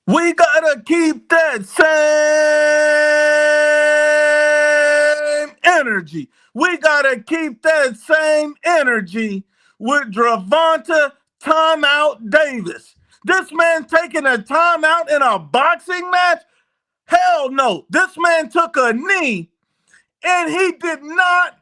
We gotta keep that same energy. We gotta keep that same energy with Gervonta Timeout Davis. This man taking a timeout in a boxing match? Hell no. This man took a knee and he did not.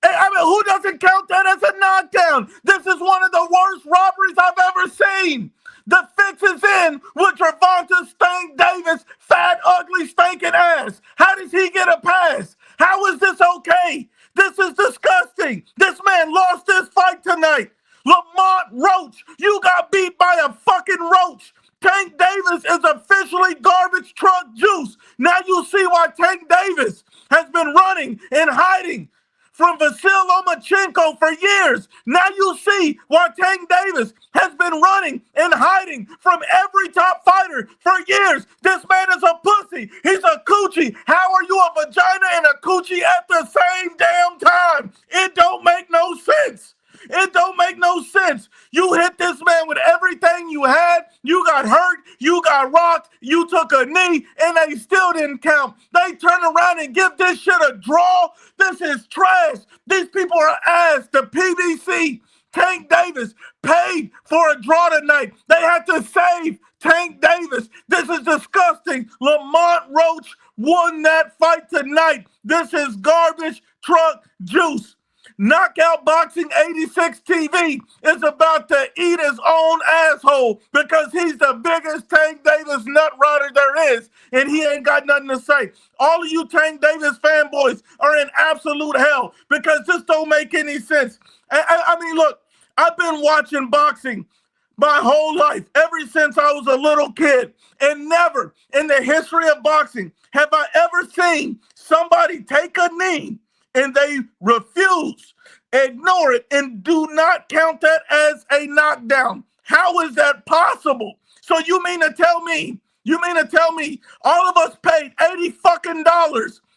I mean, who doesn't count that as a knockdown? This is one of the worst robberies I've ever seen. The fix is in with Gervonta Stank Davis, fat, ugly, stinking ass. How does he get a pass? How is this okay? This is disgusting. This man lost this fight tonight. Lamont Roach, you got beat by a fucking roach. Tank Davis is officially garbage truck juice. Now you see why Tank Davis has been running and hiding from Vasil Lomachenko for years. Now you see why Tank Davis has been running and hiding from every top fighter for years. This man is a pussy. He's a coochie. How are you a vagina and a coochie at the same damn time? It don't make no sense. It don't make no sense. You hit this man with everything you had. You got hurt. You got rocked. You took a knee, and they still didn't count. They turn around and give this shit a draw. This is trash. These people are ass. The PBC, Tank Davis, paid for a draw tonight. They had to save Tank Davis. This is disgusting. Lamont Roach won that fight tonight. This is garbage truck juice. Knockout Boxing 86 TV is about to eat his own asshole because he's the biggest Tank Davis nut rider there is, and he ain't got nothing to say. All of you Tank Davis fanboys are in absolute hell because this don't make any sense. I mean, look, I've been watching boxing my whole life, ever since I was a little kid, and never in the history of boxing have I ever seen somebody take a knee and they refuse, ignore it, and do not count that as a knockdown. How is that possible? So you mean to tell me all of us paid $80 fucking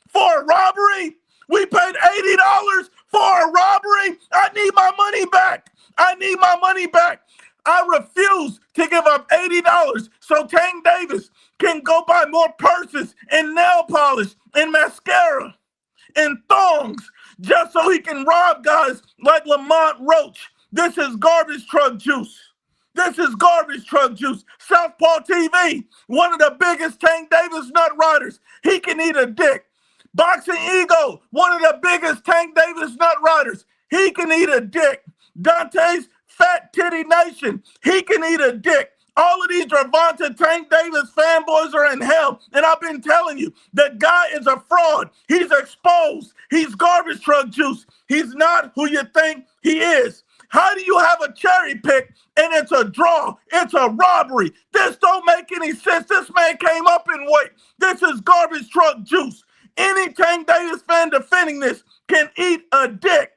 for a robbery? We paid $80 for a robbery? I need my money back. I need my money back. I refuse to give up $80 so Tank Davis can go buy more purses and nail polish and mascara and thongs just so he can rob guys like Lamont Roach. This is garbage truck juice. This is garbage truck juice. Southpaw TV, one of the biggest Tank Davis nut riders. He can eat a dick. Boxing Ego, one of the biggest Tank Davis nut riders. He can eat a dick. Dante's Fat Titty Nation, he can eat a dick. All of these Gervonta Tank Davis fanboys are in hell. And I've been telling you, the guy is a fraud. He's exposed. He's garbage truck juice. He's not who you think he is. How do you have a cherry pick and it's a draw? It's a robbery. This don't make any sense. This man came up in weight. This is garbage truck juice. Any Tank Davis fan defending this can eat a dick.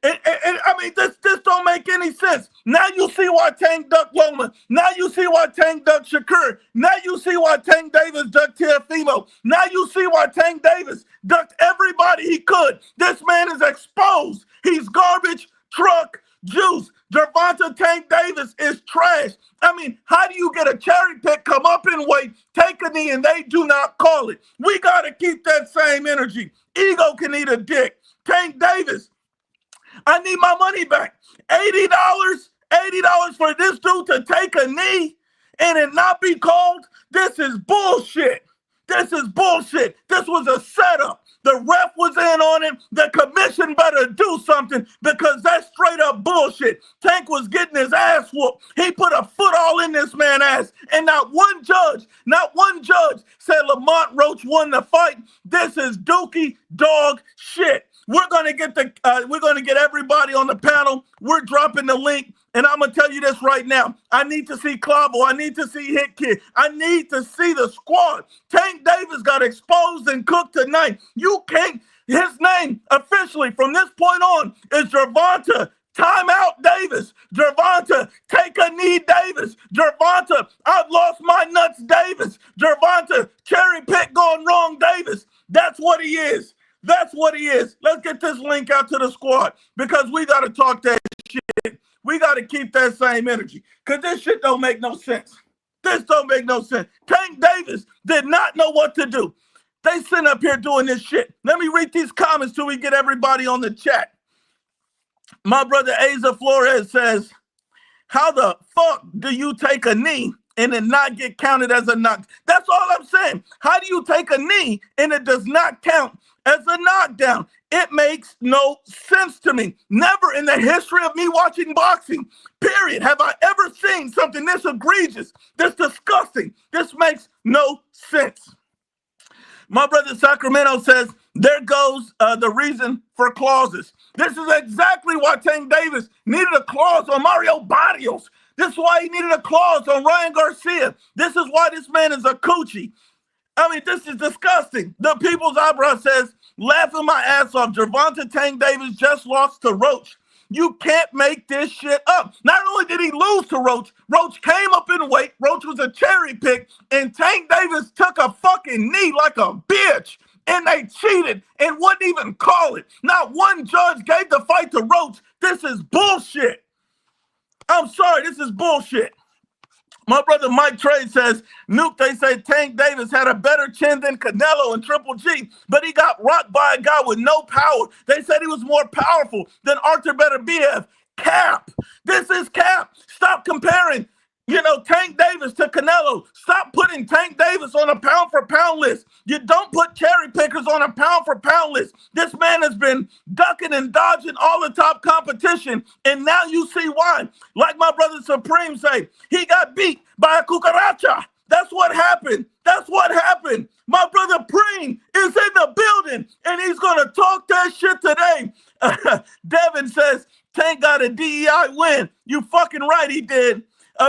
And I mean, this don't make any sense. Now you see why Tank ducked Loma. Now you see why Tank ducked Shakur. Now you see why Tank Davis ducked Teofimo. Now you see why Tank Davis ducked everybody he could. This man is exposed. He's garbage truck juice. Gervonta Tank Davis is trash. I mean, how do you get a cherry pick, come up in weight, take a knee, and they do not call it? We got to keep that same energy. Ego can eat a dick. Tank Davis, I need my money back. $80 for this dude to take a knee and it not be called? This is bullshit. This is bullshit. This was a setup. The ref was in on it. The commission better do something because that's straight up bullshit. Tank was getting his ass whooped. He put a foot all in this man's ass. And not one judge said Lamont Roach won the fight. This is dookie dog shit. We're gonna get everybody on the panel. We're dropping the link, and I'm gonna tell you this right now. I need to see Clavo. I need to see Hit Kid. I need to see the squad. Tank Davis got exposed and cooked tonight. You can't. His name officially from this point on is Gervonta Timeout Davis. Gervonta Take a Knee Davis. Gervonta I've lost my nuts Davis. Gervonta Cherry Pick Gone Wrong Davis. That's what he is. That's what he is. Let's get this link out to the squad because we got to talk that shit. We got to keep that same energy because this shit don't make no sense. This don't make no sense. Tank Davis did not know what to do. They sitting up here doing this shit. Let me read these comments till we get everybody on the chat. My brother Asa Flores says, how the fuck do you take a knee and it not get counted as a knock? That's all I'm saying. How do you take a knee and it does not count as a knockdown? It makes no sense to me. Never in the history of me watching boxing, period, have I ever seen something this egregious, this disgusting. This makes no sense. My brother Sacramento says, there goes the reason for clauses. This is exactly why Tank Davis needed a clause on Mario Barrios. This is why he needed a clause on Ryan Garcia. This is why this man is a coochie. I mean, this is disgusting. The People's Opera says, laughing my ass off, Gervonta Tank Davis just lost to Roach. You can't make this shit up. Not only did he lose to Roach, Roach came up in weight. Roach was a cherry pick, and Tank Davis took a fucking knee like a bitch, and they cheated and wouldn't even call it. Not one judge gave the fight to Roach. This is bullshit. I'm sorry, this is bullshit. My brother Mike Trey says, Nuke, they say Tank Davis had a better chin than Canelo and Triple G, but he got rocked by a guy with no power. They said he was more powerful than Arthur Benavidez. Cap. This is cap. Stop comparing, Tank Davis to Canelo. Stop putting Tank Davis on a pound-for-pound list. You don't put cherry pickers on a pound-for-pound list. This man has been ducking and dodging all the top competition, and now you see why. Like my brother Supreme say, he got beat by a cucaracha. That's what happened. That's what happened. My brother Preem is in the building, and he's going to talk that shit today. Devin says, Tank got a DEI win. You fucking right, he did.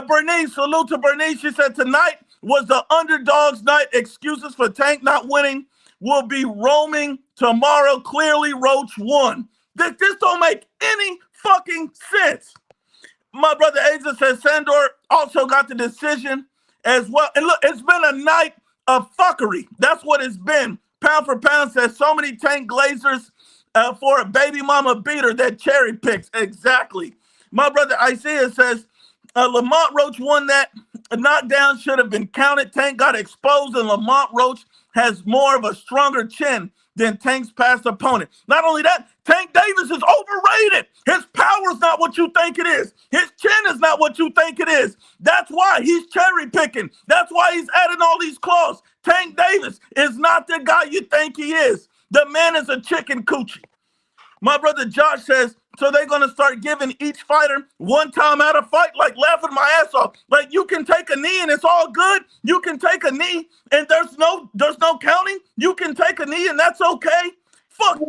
Bernice, salute to Bernice. She said tonight was the underdogs night. Excuses for Tank not winning will be roaming tomorrow. Clearly, Roach won. This don't make any fucking sense. My brother Asa says Sandor also got the decision as well. And look, it's been a night of fuckery. That's what it's been. Pound for pound says so many Tank Glazers for a baby mama beater that cherry picks. Exactly. My brother Isaiah says, Lamont Roach won that. A knockdown should have been counted. Tank got exposed, and Lamont Roach has more of a stronger chin than Tank's past opponent. Not only that, Tank Davis is overrated. His power is not what you think it is. His chin is not what you think it is. That's why he's cherry picking. That's why he's adding all these claws. Tank Davis is not the guy you think he is. The man is a chicken coochie. My brother Josh says, so they're going to start giving each fighter one time out of fight, like laughing my ass off. Like you can take a knee and it's all good. You can take a knee and there's no counting. You can take a knee and that's okay. Fuck.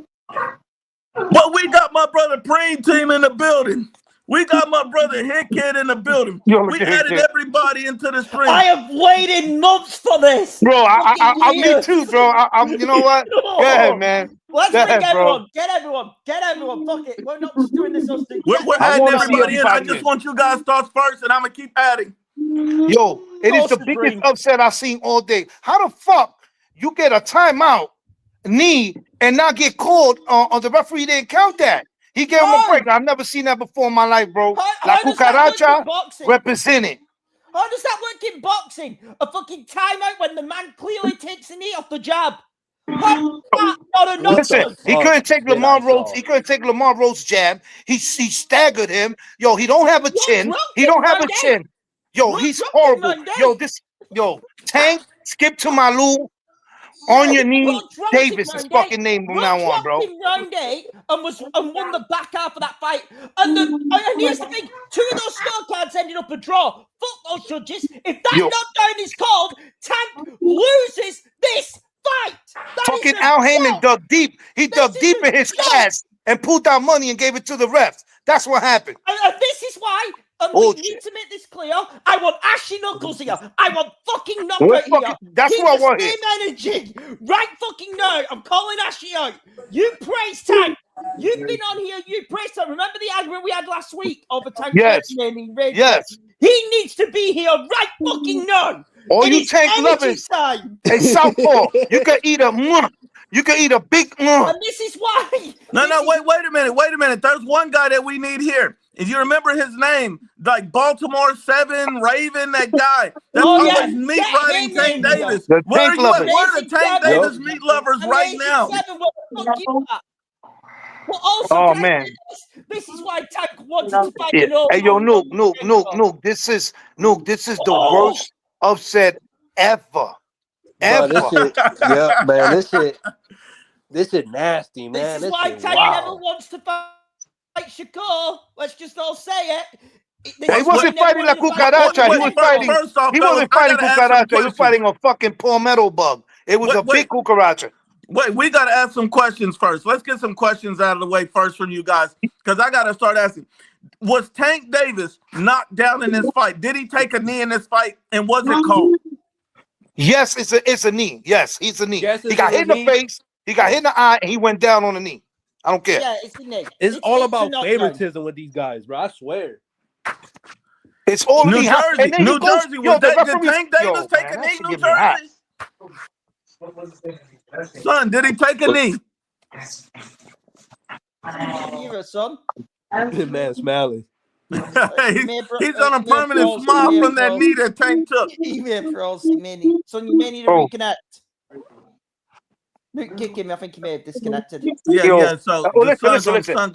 But we got my brother Preem team in the building. We got my brother Hit Kid in the building. We added everybody into the stream. I have waited months for this. Bro, I me too, bro. You know what? Go ahead, man. Let's bring everyone. Get everyone. Fuck it. We're not just doing this. We're adding everybody in. I just want you guys' thoughts first, and I'm going to keep adding. Yo, it is the biggest upset I've seen all day. How the fuck you get a timeout, knee, and not get called on the referee didn't count that? He gave him a break. I've never seen that before in my life, bro. La cucaracha represented. How does that work in boxing? A fucking timeout when the man clearly takes a knee off the jab. Listen, he couldn't take Lamar Roach. He couldn't take Lamar Roach's jab. He staggered him. Yo, he don't have a chin. He don't have a chin. Yo, he's horrible. Yo, Tank, skip to Malu. On your knee, Davis is fucking name from now on, bro. Round 8 and won the back half of that fight. And here's the thing: 2 of those scorecards ended up a draw. Fuck those judges. If that knockdown is called, Tank loses this fight. Fucking Al Heyman dug deep. He dug deep in his ass and pulled out money and gave it to the refs. That's what happened. And this is why. And we need to make this clear. I want ashy knuckles here. I want fucking knockout here. That's what I want here. Energy. Right fucking now. I'm calling Ashy out. You praise Tank. You've been on here. You praise Tank. Remember the argument we had last week over Tank? Yes. Yes. He needs to be here right fucking now. All you Tank lovers. Hey, Southpaw. You can eat a You can eat a big And this is why. Wait a minute. There's one guy that we need here. If you remember his name, like Baltimore 7, Raven, that guy. That's always meat riding Tank Davis. Where are you at? Where are the Tank Davis meat lovers right now? But also, oh man, this is why Tank wanted to fight. Hey, yo, Nuke. This is the worst upset ever. Bro, this shit, yeah, man. This shit nasty, man. This is why Tank never wants to fight Shakur. Let's just all say it. He wasn't fighting La Cucaracha. He was fighting. He wasn't fighting Cucaracha. He was fighting a fucking palmetto bug. It was a big Cucaracha. Wait, we got to ask some questions first. Let's get some questions out of the way first from you guys, because I got to start asking. Was Tank Davis knocked down in this fight? Did he take a knee in this fight, and was it called? Yes, it's a knee. Yes, it's a knee. Yes, he got hit in the face. He got hit in the eye, and he went down on the knee. I don't care. Yeah, it's a knee. It's all about favoritism with these guys, bro. I swear. It's all New Jersey. New Jersey. Did Tank Davis take a knee? New Jersey. Son, did he take a knee? You're a son. Man, smiling. He's on a permanent smile from that knee that Tank took. Son, you may need to reconnect. Kick him. I think he may have disconnected. Yeah. So listen.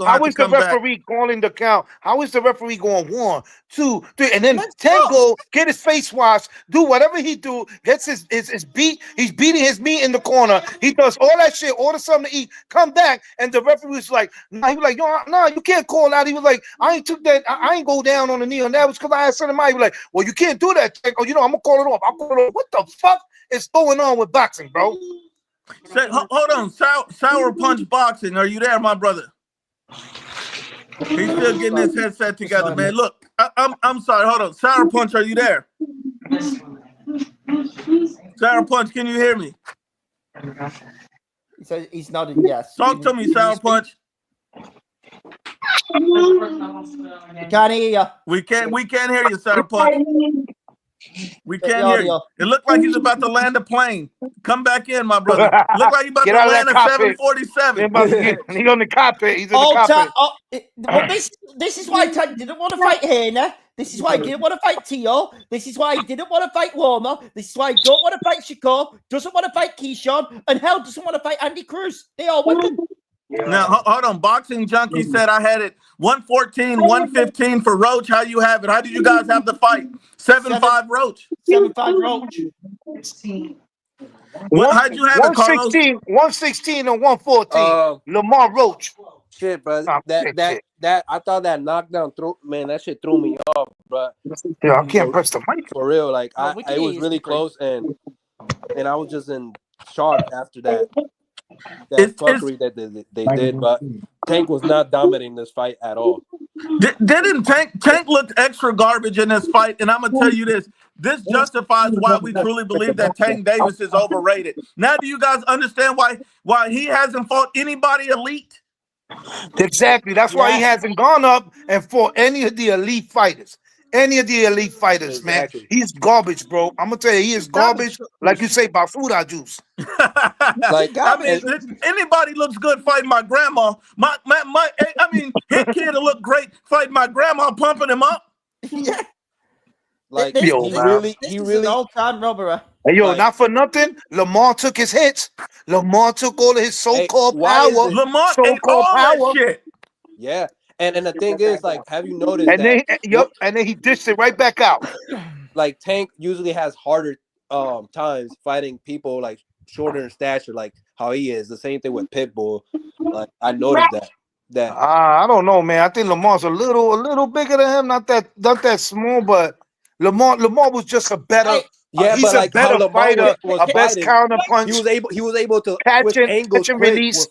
How is the referee calling the count? How is the referee going 1, 2, 3, and then Tank go get his face washed, do whatever he do, gets his beat. He's beating his meat in the corner. He does all that shit, order something to eat, come back, and the referee was like, nah, he was like, no, you can't call out. He was like, I ain't took that. I ain't go down on the knee on that. Was because I had something in mind. He was like, well, you can't do that. Tank. Oh, I'm gonna call it off. I'll call it off. What the fuck is going on with boxing, bro? Say, hold on, Sour Punch Boxing. Are you there, my brother? He's still getting his headset together, man. Look, I'm sorry. Hold on, Sour Punch. Are you there? Sour Punch, can you hear me? He says he's nodding yes. Talk to me, Sour Punch. We can't hear you. We can't hear you, Sour Punch. We can't hear you. It looked like he's about to land a plane. Come back in, my brother. Look like he's about to land a 747. He's on the cockpit. He's in the cockpit. This is why Tank didn't want to fight Hana. This is why he didn't want to fight Tio. This is why he didn't want to fight Warner. This is why he don't want to fight Shakur. Doesn't want to fight Keyshawn. And hell doesn't want to fight Andy Cruz. They all women. Now, hold on. Boxing Junkie said I had it 114, 115 for Roach. How you have it? How did you guys have the fight? 7-5 Roach. 7-5 Roach. How'd you have it, Carlos? 116 and 114. Lamar Roach. Shit, bro. That I thought that knockdown that shit threw me off, bro. Yeah, I can't press the mic. For real. Like it was really close, and I was just in shock after that. Fuckery that they did, but Tank was not dominating this fight at all. Didn't Tank looked extra garbage in this fight? And I'm gonna tell you this justifies why we truly believe that Tank Davis is overrated. Now, do you guys understand why he hasn't fought anybody elite? Exactly. That's why he hasn't gone up and fought any of the elite fighters. Any of the elite fighters, exactly. Man. He's garbage, bro. I'm gonna tell you, he is garbage. Like you say, basura juice. Like, anybody looks good fighting my grandma. His kid will look great fighting my grandma, pumping him up. Yeah. Like he really all-time robbery. Hey, not for nothing. Lamar took his hits. Lamar took all of his so-called power. Lamar ate all that shit. Yeah. And the thing is, like, have you noticed and then he dished it right back out. Like, Tank usually has harder times fighting people like shorter in stature, like how he is. The same thing with Pitbull. Like, I noticed that. I don't know, man. I think Lamar's a little bigger than him. Not that small, but Lamar was just a better. He's a better fighter, a best counter punch. He was able to catch and release.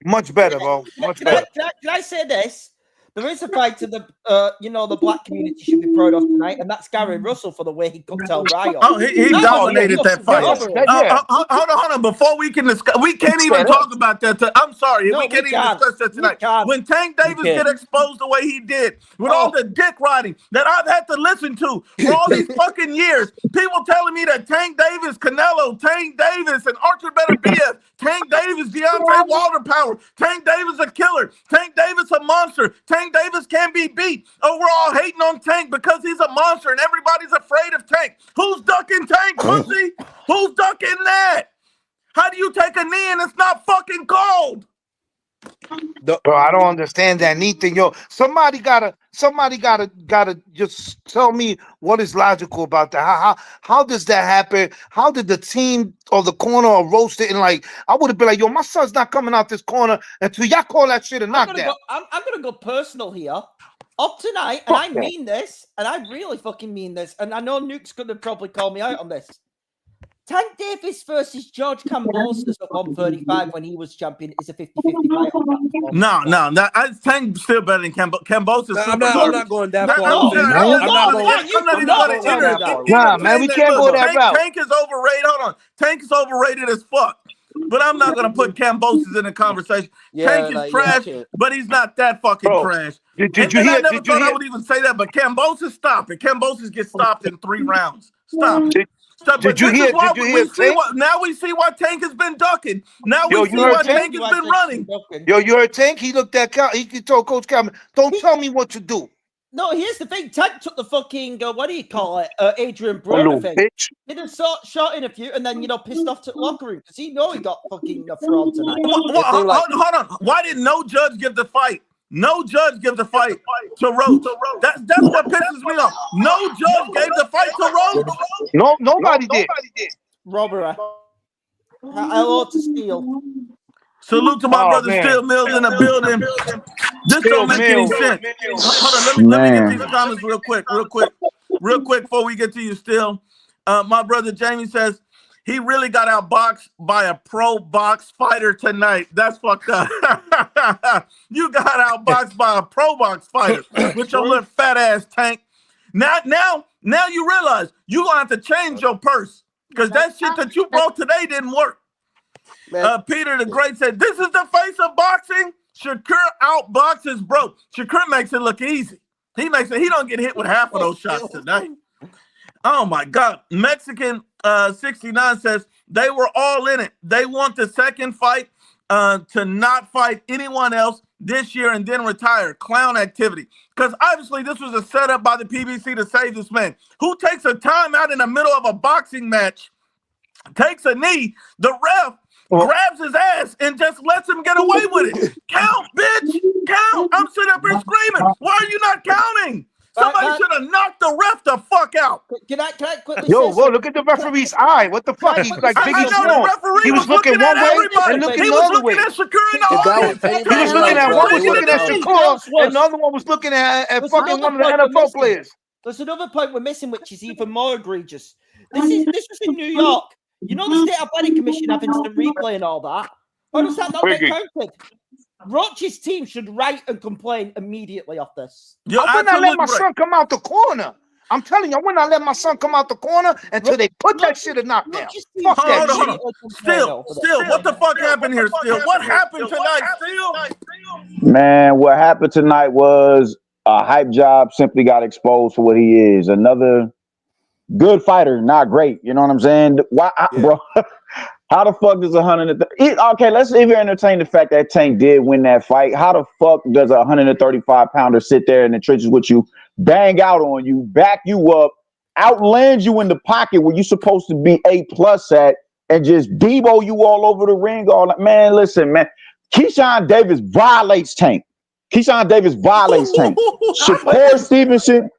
Much better, bro. Much better. Can I say this? There is a fight to the the black community should be proud of tonight, and that's Gary Russell for the way he cooked El Rayo. Oh, he dominated that fight. Hold on. Before we can discuss, we can't even talk about that. I'm sorry, we can't even discuss that tonight. When Tank Davis get exposed the way he did, with all the dick riding that I've had to listen to for all these fucking years, people telling me that Tank Davis, Canelo, Tank Davis, and Archer Benavidez Tank Davis, Deontay Wilder power. Tank Davis a killer. Tank Davis a monster. Tank Davis can be beat. Oh, we're all hating on Tank because he's a monster and everybody's afraid of Tank. Who's ducking Tank, pussy? Who's ducking that? How do you take a knee and it's not fucking cold? Bro, I don't understand that knee thing, yo. Somebody gotta just tell me what is logical about that. How does that happen? How did the team or the corner roast it? And like, I would have been like, yo, my son's not coming out this corner until y'all call that shit a knockdown. I'm gonna go personal here. Up tonight, and I mean this, and I really fucking mean this, and I know Nuke's gonna probably call me out on this. Tank Davis versus George Kambosos at 135 when he was champion is a 50-50 fight. No. Tank still better than Kambosos. I'm not going that far. I'm not even going to enter. Nah, man, we can't go that route. Tank is overrated. Hold on. Tank is overrated as fuck. But I'm not going to put Kambosos in the conversation. Tank is trash, but he's not that fucking trash. Did you hear? I never thought I would even say that, but Kambosos, stop it. Kambosos gets stopped in 3 rounds. Stop it. Did you hear? Now we see why Tank has been ducking. Now we see why Tank has been running. Yo, you heard Tank? He looked at Cal. He told Coach Calvin, "Don't tell me what to do." No, here's the thing. Tank took the fucking what do you call it? Adrian Broner thing. Bitch. Did a shot in a few, and then pissed off to the locker room because he know he got fucking fraud tonight. Hold on. Why did no judge give the fight? No judge give the fight to Roach. That's what pisses me off. No judge gave the fight to Roach. No, nobody did. Robbery. Hello to Steel. Salute to my brother Steel Mills in the building. This don't make any sense. Hold on, let me get these comments real quick before we get to you, Steel. My brother Jamie says, he really got outboxed by a pro box fighter tonight. That's fucked up. You got outboxed by a pro box fighter with your little fat ass Tank. Now you realize you gonna have to change your purse because that shit that you brought today didn't work. Peter the Great said, "This is the face of boxing." Shakur outboxes bro. Shakur makes it look easy. He don't get hit with half of those shots tonight. Oh my God. Mexican 69 says they were all in it. They want the second fight to not fight anyone else this year and then retire. Clown activity. Because obviously this was a setup by the PBC to save this man. Who takes a timeout in the middle of a boxing match, takes a knee, the ref grabs his ass and just lets him get away with it. Count, bitch. Count. I'm sitting up here screaming. Why are you not counting? Somebody should have knocked the ref the fuck out. Can I quickly Yo, whoa, look at the referee's eye. What the fuck? He's like Biggie Smalls. He was looking one way and looking the other way. He was looking at Shakur in the audience. He was looking at one was looking at Shakur and the other one was looking at fucking one of the NFL players. There's another point we're missing, which is even more egregious. This was in New York. You know the State Athletic Commission have instant replay and all that. How does that not get counted? Roach's team should write and complain immediately off this. I would not let my son come out the corner. I'm telling you, I would not let my son come out the corner until they put that shit in knockdown. Fuck that shit. Still, what the fuck happened here, Still? What happened tonight, Still? Man, what happened tonight was a hype job simply got exposed for what he is. Another good fighter, not great. You know what I'm saying? Why, bro? How the fuck does 130? Okay, let's even entertain the fact that Tank did win that fight. How the fuck does a 135-pounder sit there in the trenches with you, bang out on you, back you up, outland you in the pocket where you're supposed to be A+ at, and just Debo you all over the ring? All that, man. Listen, man. Keyshawn Davis violates Tank. Poor Stevenson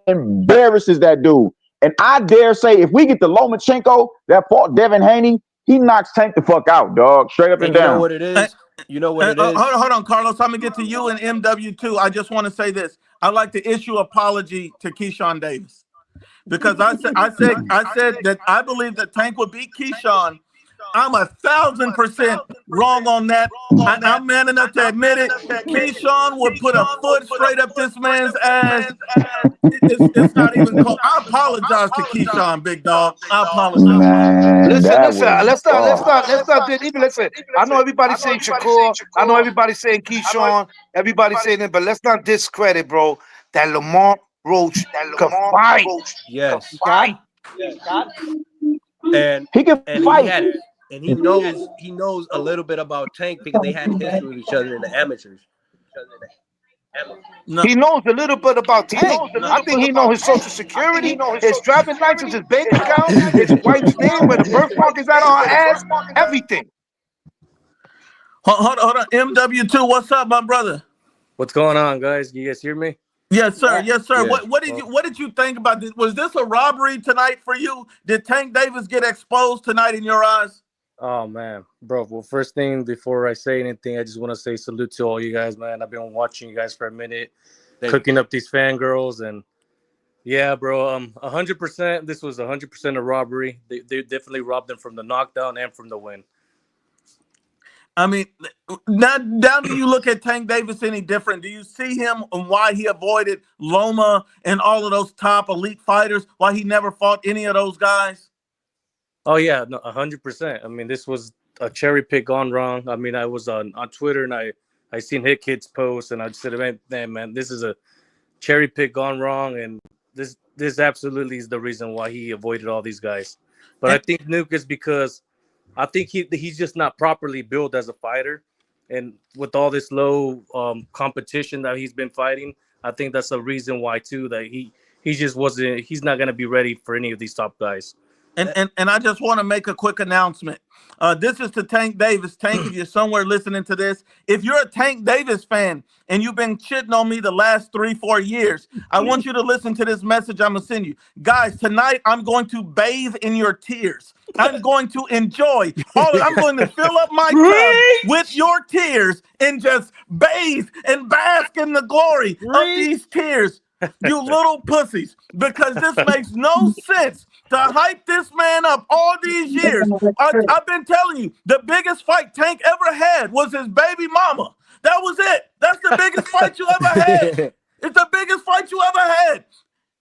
embarrasses that dude. And I dare say, if we get the Lomachenko that fought Devin Haney, he knocks Tank the fuck out, dog. Straight up and down. You know what it is? You know what it is? Hold on, Carlos. I'm going to get to you and MW2. I just want to say this. I'd like to issue an apology to Keyshawn Davis. Because I said that I believe that Tank would beat Keyshawn. I'm 1,000% wrong on that. I'm man enough to admit it. Keyshawn would put a foot straight up this man's ass. It's not even close. I apologize to Keyshawn, big dog. I apologize. Man, Let's not even listen. I know everybody saying Shakur. I know everybody saying Keyshawn. Everybody saying it, but let's not discredit, bro, that Lamar Roach can fight. Yes. God. And he can fight. and he knows a little bit about Tank because they had history with each other in the amateurs. No. He knows a little bit about Tank. I think he knows his social security, his driving license, his bank account, his wife's name, where the birthmark is at on her ass, everything. Hold on. MW2, what's up, my brother? What's going on, guys? You guys hear me? Yes, sir. Yes, sir. Yeah. What did you think about this? Was this a robbery tonight for you? Did Tank Davis get exposed tonight in your eyes? Oh man, bro. Well, first thing before I say anything, I just want to say salute to all you guys, man. I've been watching you guys for a minute, cooking up these fangirls, and yeah, bro. 100%. This was 100% a robbery. They definitely robbed them from the knockdown and from the win. I mean, now do you look at Tank Davis any different? Do you see him and why he avoided Loma and all of those top elite fighters? Why he never fought any of those guys? Oh yeah, no, 100%. I mean, this was a cherry pick gone wrong. I mean, I was on Twitter and I seen Hit Kid's post and I just said, man, this is a cherry pick gone wrong, and this absolutely is the reason why he avoided all these guys. But I think Nuke is because I think he's just not properly built as a fighter, and with all this low competition that he's been fighting, I think that's a reason why too, that he just wasn't. He's not gonna be ready for any of these top guys. And I just want to make a quick announcement. This is to Tank Davis. Tank, if you're somewhere listening to this, if you're a Tank Davis fan and you've been shitting on me the last 3-4 years, I want you to listen to this message I'm going to send you. Guys, tonight I'm going to bathe in your tears. I'm going to enjoy I'm going to fill up my cup with your tears and just bathe and bask in the glory of these tears, you little pussies, because this makes no sense to hype this man up all these years. I've been telling you, the biggest fight Tank ever had was his baby mama. That was it. That's the biggest fight you ever had. It's the biggest fight you ever had.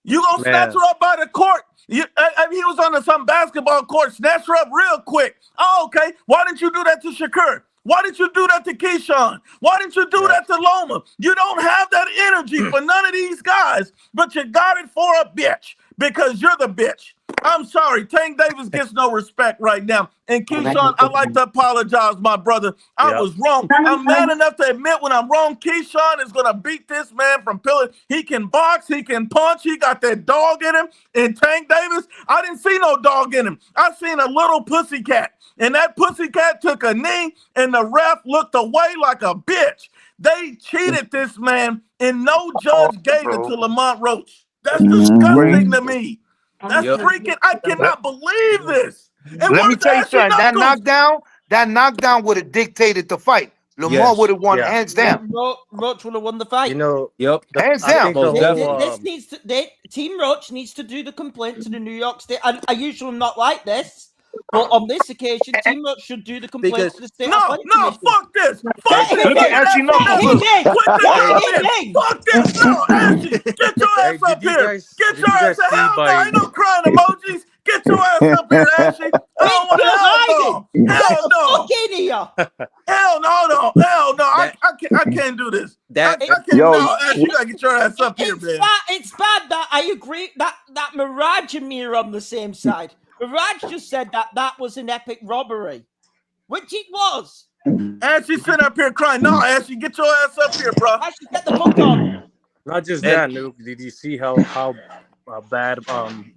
You gonna snatch her up by the court. He was on some basketball court, snatch her up real quick. Oh, okay. Why didn't you do that to Shakur? Why didn't you do that to Keyshawn? Why didn't you do that to Loma? You don't have that energy for none of these guys, but you got it for a bitch because you're the bitch. I'm sorry. Tank Davis gets no respect right now. And Keyshawn, I'd like to apologize, my brother. I was wrong. I'm man enough to admit when I'm wrong. Keyshawn is going to beat this man from pillar. He can box. He can punch. He got that dog in him. And Tank Davis, I didn't see no dog in him. I seen a little pussycat. And that pussycat took a knee, and the ref looked away like a bitch. They cheated this man, and no judge gave it to Lamont Roach. That's disgusting to me. That's freaking, I cannot believe this. And let me tell you something, that knockdown would have dictated the fight. Lamar would have won hands down. Roach would have won the fight. You know, hands down. Team Roach needs to do the complaint to the New York State. I usually not like this. But on this occasion, Team Roach should do the complaint to the state. No, fuck this. Fuck this. Look at Ashley Knuckles. Fuck this. No, Ashley, get your ass up here. Get your ass up here. I ain't no crying emojis. Get your ass up here, Ashley. Hell no. Hell no. I can't do this. Ashley, you gotta get your ass up here, man. It's bad that I agree that Mirage and me are on the same side. Mirage just said that was an epic robbery, which it was. Ashley sitting up here crying. No, Ashley, get your ass up here, bro. Ashley, get the book on. Not just that, Nuke. Did you see how bad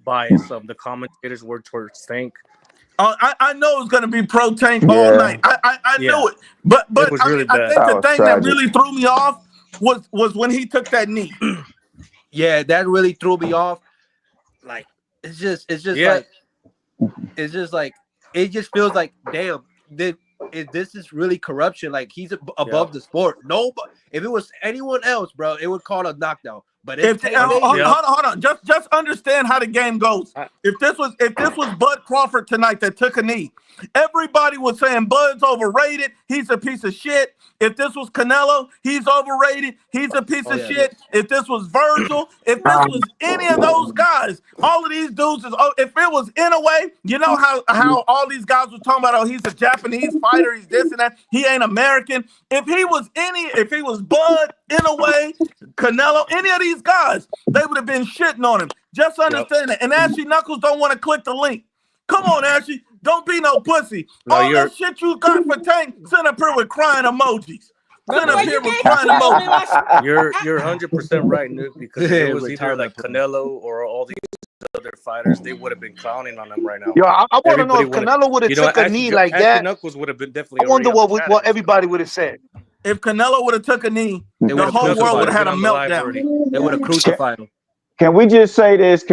bias the commentators were towards Tank? I know it was going to be pro Tank all night. I knew it. But it was really I think the thing that really threw me off was when he took that knee. Yeah, that really threw me off. Like it's just like it just feels like, damn, this is really corruption. Like he's above the sport. No, but if it was anyone else, bro, it would call a knockdown. But hold on. Just understand how the game goes. If this was Bud Crawford tonight that took a knee, everybody was saying Bud's overrated. He's a piece of shit. If this was Canelo, he's overrated. He's a piece of shit. If this was Virgil, if this was any of those guys, all of these dudes is. If it was Inoue, you know how all these guys were talking about. Oh, he's a Japanese fighter. He's this and that. He ain't American. If he was Bud, Inoue, Canelo, any of these guys, they would have been shitting on him. Just understand it. And Ashley Knuckles don't want to click the link. Come on, Ashley. Don't be no pussy. No, All that shit you got for Tank, send up here with crying emojis. Send up here with crying emojis. You're 100% right, Nick, because if it was either like Canelo or all these other fighters, they would have been clowning on him right now. Yo, I want to know if Canelo would have took a knee like that. Knuckles would have been definitely. I wonder what everybody would have said. If Canelo would have took a knee, the whole world would have had a meltdown. They would have crucified him. Can we just say this?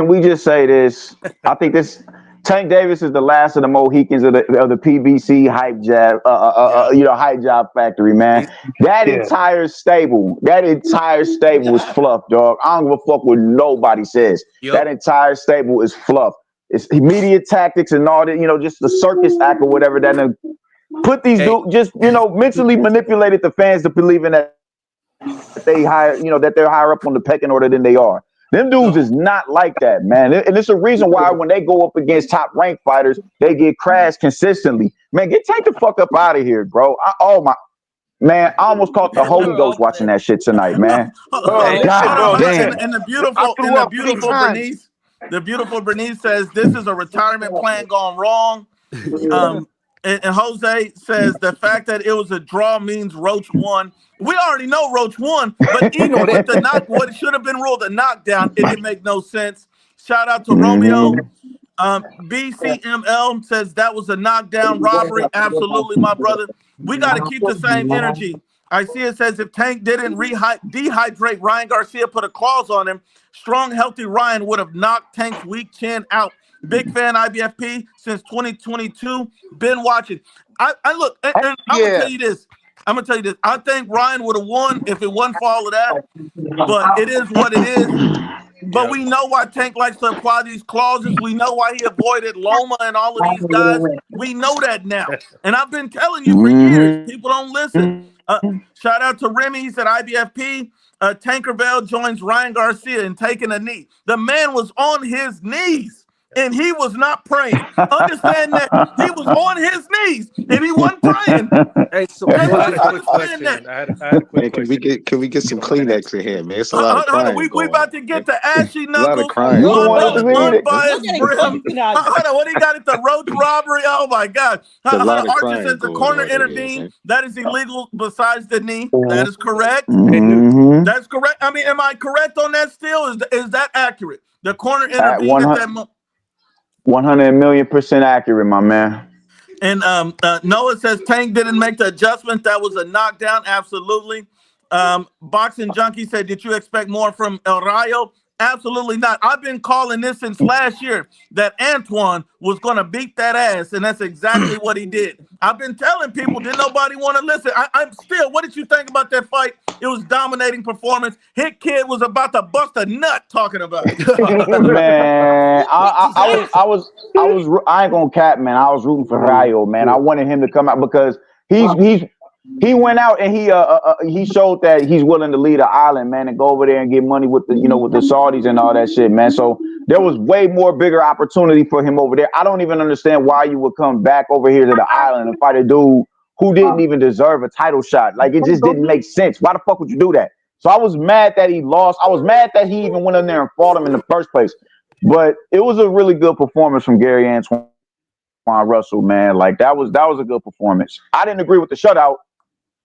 I think this Tank Davis is the last of the Mohicans of the PBC hype jab, hype job factory, man. That entire stable is fluff, dog. I don't give a fuck what nobody says. Yep. That entire stable is fluff. It's media tactics and all that, just the circus act or whatever that put these dudes, just mentally manipulated the fans to believing that they that they're higher up on the pecking order than they are. Them dudes is not like that, man. And it's a reason why when they go up against top ranked fighters, they get crashed consistently. Man, take the fuck up out of here, bro. I almost caught the Holy Ghost watching that shit tonight, man. And the beautiful Bernice says this is a retirement plan gone wrong. And Jose says the fact that it was a draw means Roach won. We already know Roach won, but even with what should have been ruled a knockdown, it didn't make no sense. Shout out to Romeo. BCML says that was a knockdown robbery. Absolutely, my brother. We got to keep the same energy. I see it says if Tank didn't dehydrate Ryan Garcia, put a clause on him, strong, healthy Ryan would have knocked Tank's weak chin out. Big fan IBFP since 2022. Been watching. I look, and I'm gonna tell you this. I think Ryan would have won if it wasn't for all of that. But it is what it is. But we know why Tank likes to apply these clauses. We know why he avoided Loma and all of these guys. We know that now. And I've been telling you for years. People don't listen. Shout out to Remy. He said IBFP. Tankerville joins Ryan Garcia in taking a knee. The man was on his knees. And he was not praying. Understand that he was on his knees and he wasn't praying. Hey, so I had a quick question. Can we get some Kleenex in here, man? It's a lot of crying. We about to get to Ashy Knuckles. A lot of crying. Unbiased Brim. What he got at the Roach robbery? Oh my God! Archer says the corner intervened. That is illegal. Besides the knee, that is correct. That's correct. I mean, am I correct on that? Still, is that accurate? The corner intervened at that moment. 100,000,000% accurate, my man. And Noah says Tank didn't make the adjustment. That was a knockdown. Absolutely. Boxing Junkie said, did you expect more from El Rayo? Absolutely not. I've been calling this since last year that Antoine was going to beat that ass, and that's exactly what he did. I've been telling people, didn't nobody want to listen. I'm still, what did you think about that fight? It was dominating performance. Hit Kid was about to bust a nut talking about it. Man, I ain't gonna cap, man. I was rooting for Rayo, man. I wanted him to come out because he went out and he showed that he's willing to lead an island, man, and go over there and get money with the with the Saudis and all that shit, man. So there was way more bigger opportunity for him over there. I don't even understand why you would come back over here to the island and fight a dude who didn't even deserve a title shot. Like, it just didn't make sense. Why the fuck would you do that? So I was mad that he lost. I was mad that he even went in there and fought him in the first place. But it was a really good performance from Gary Antoine Russell, man. Like, that was a good performance. I didn't agree with the shutout,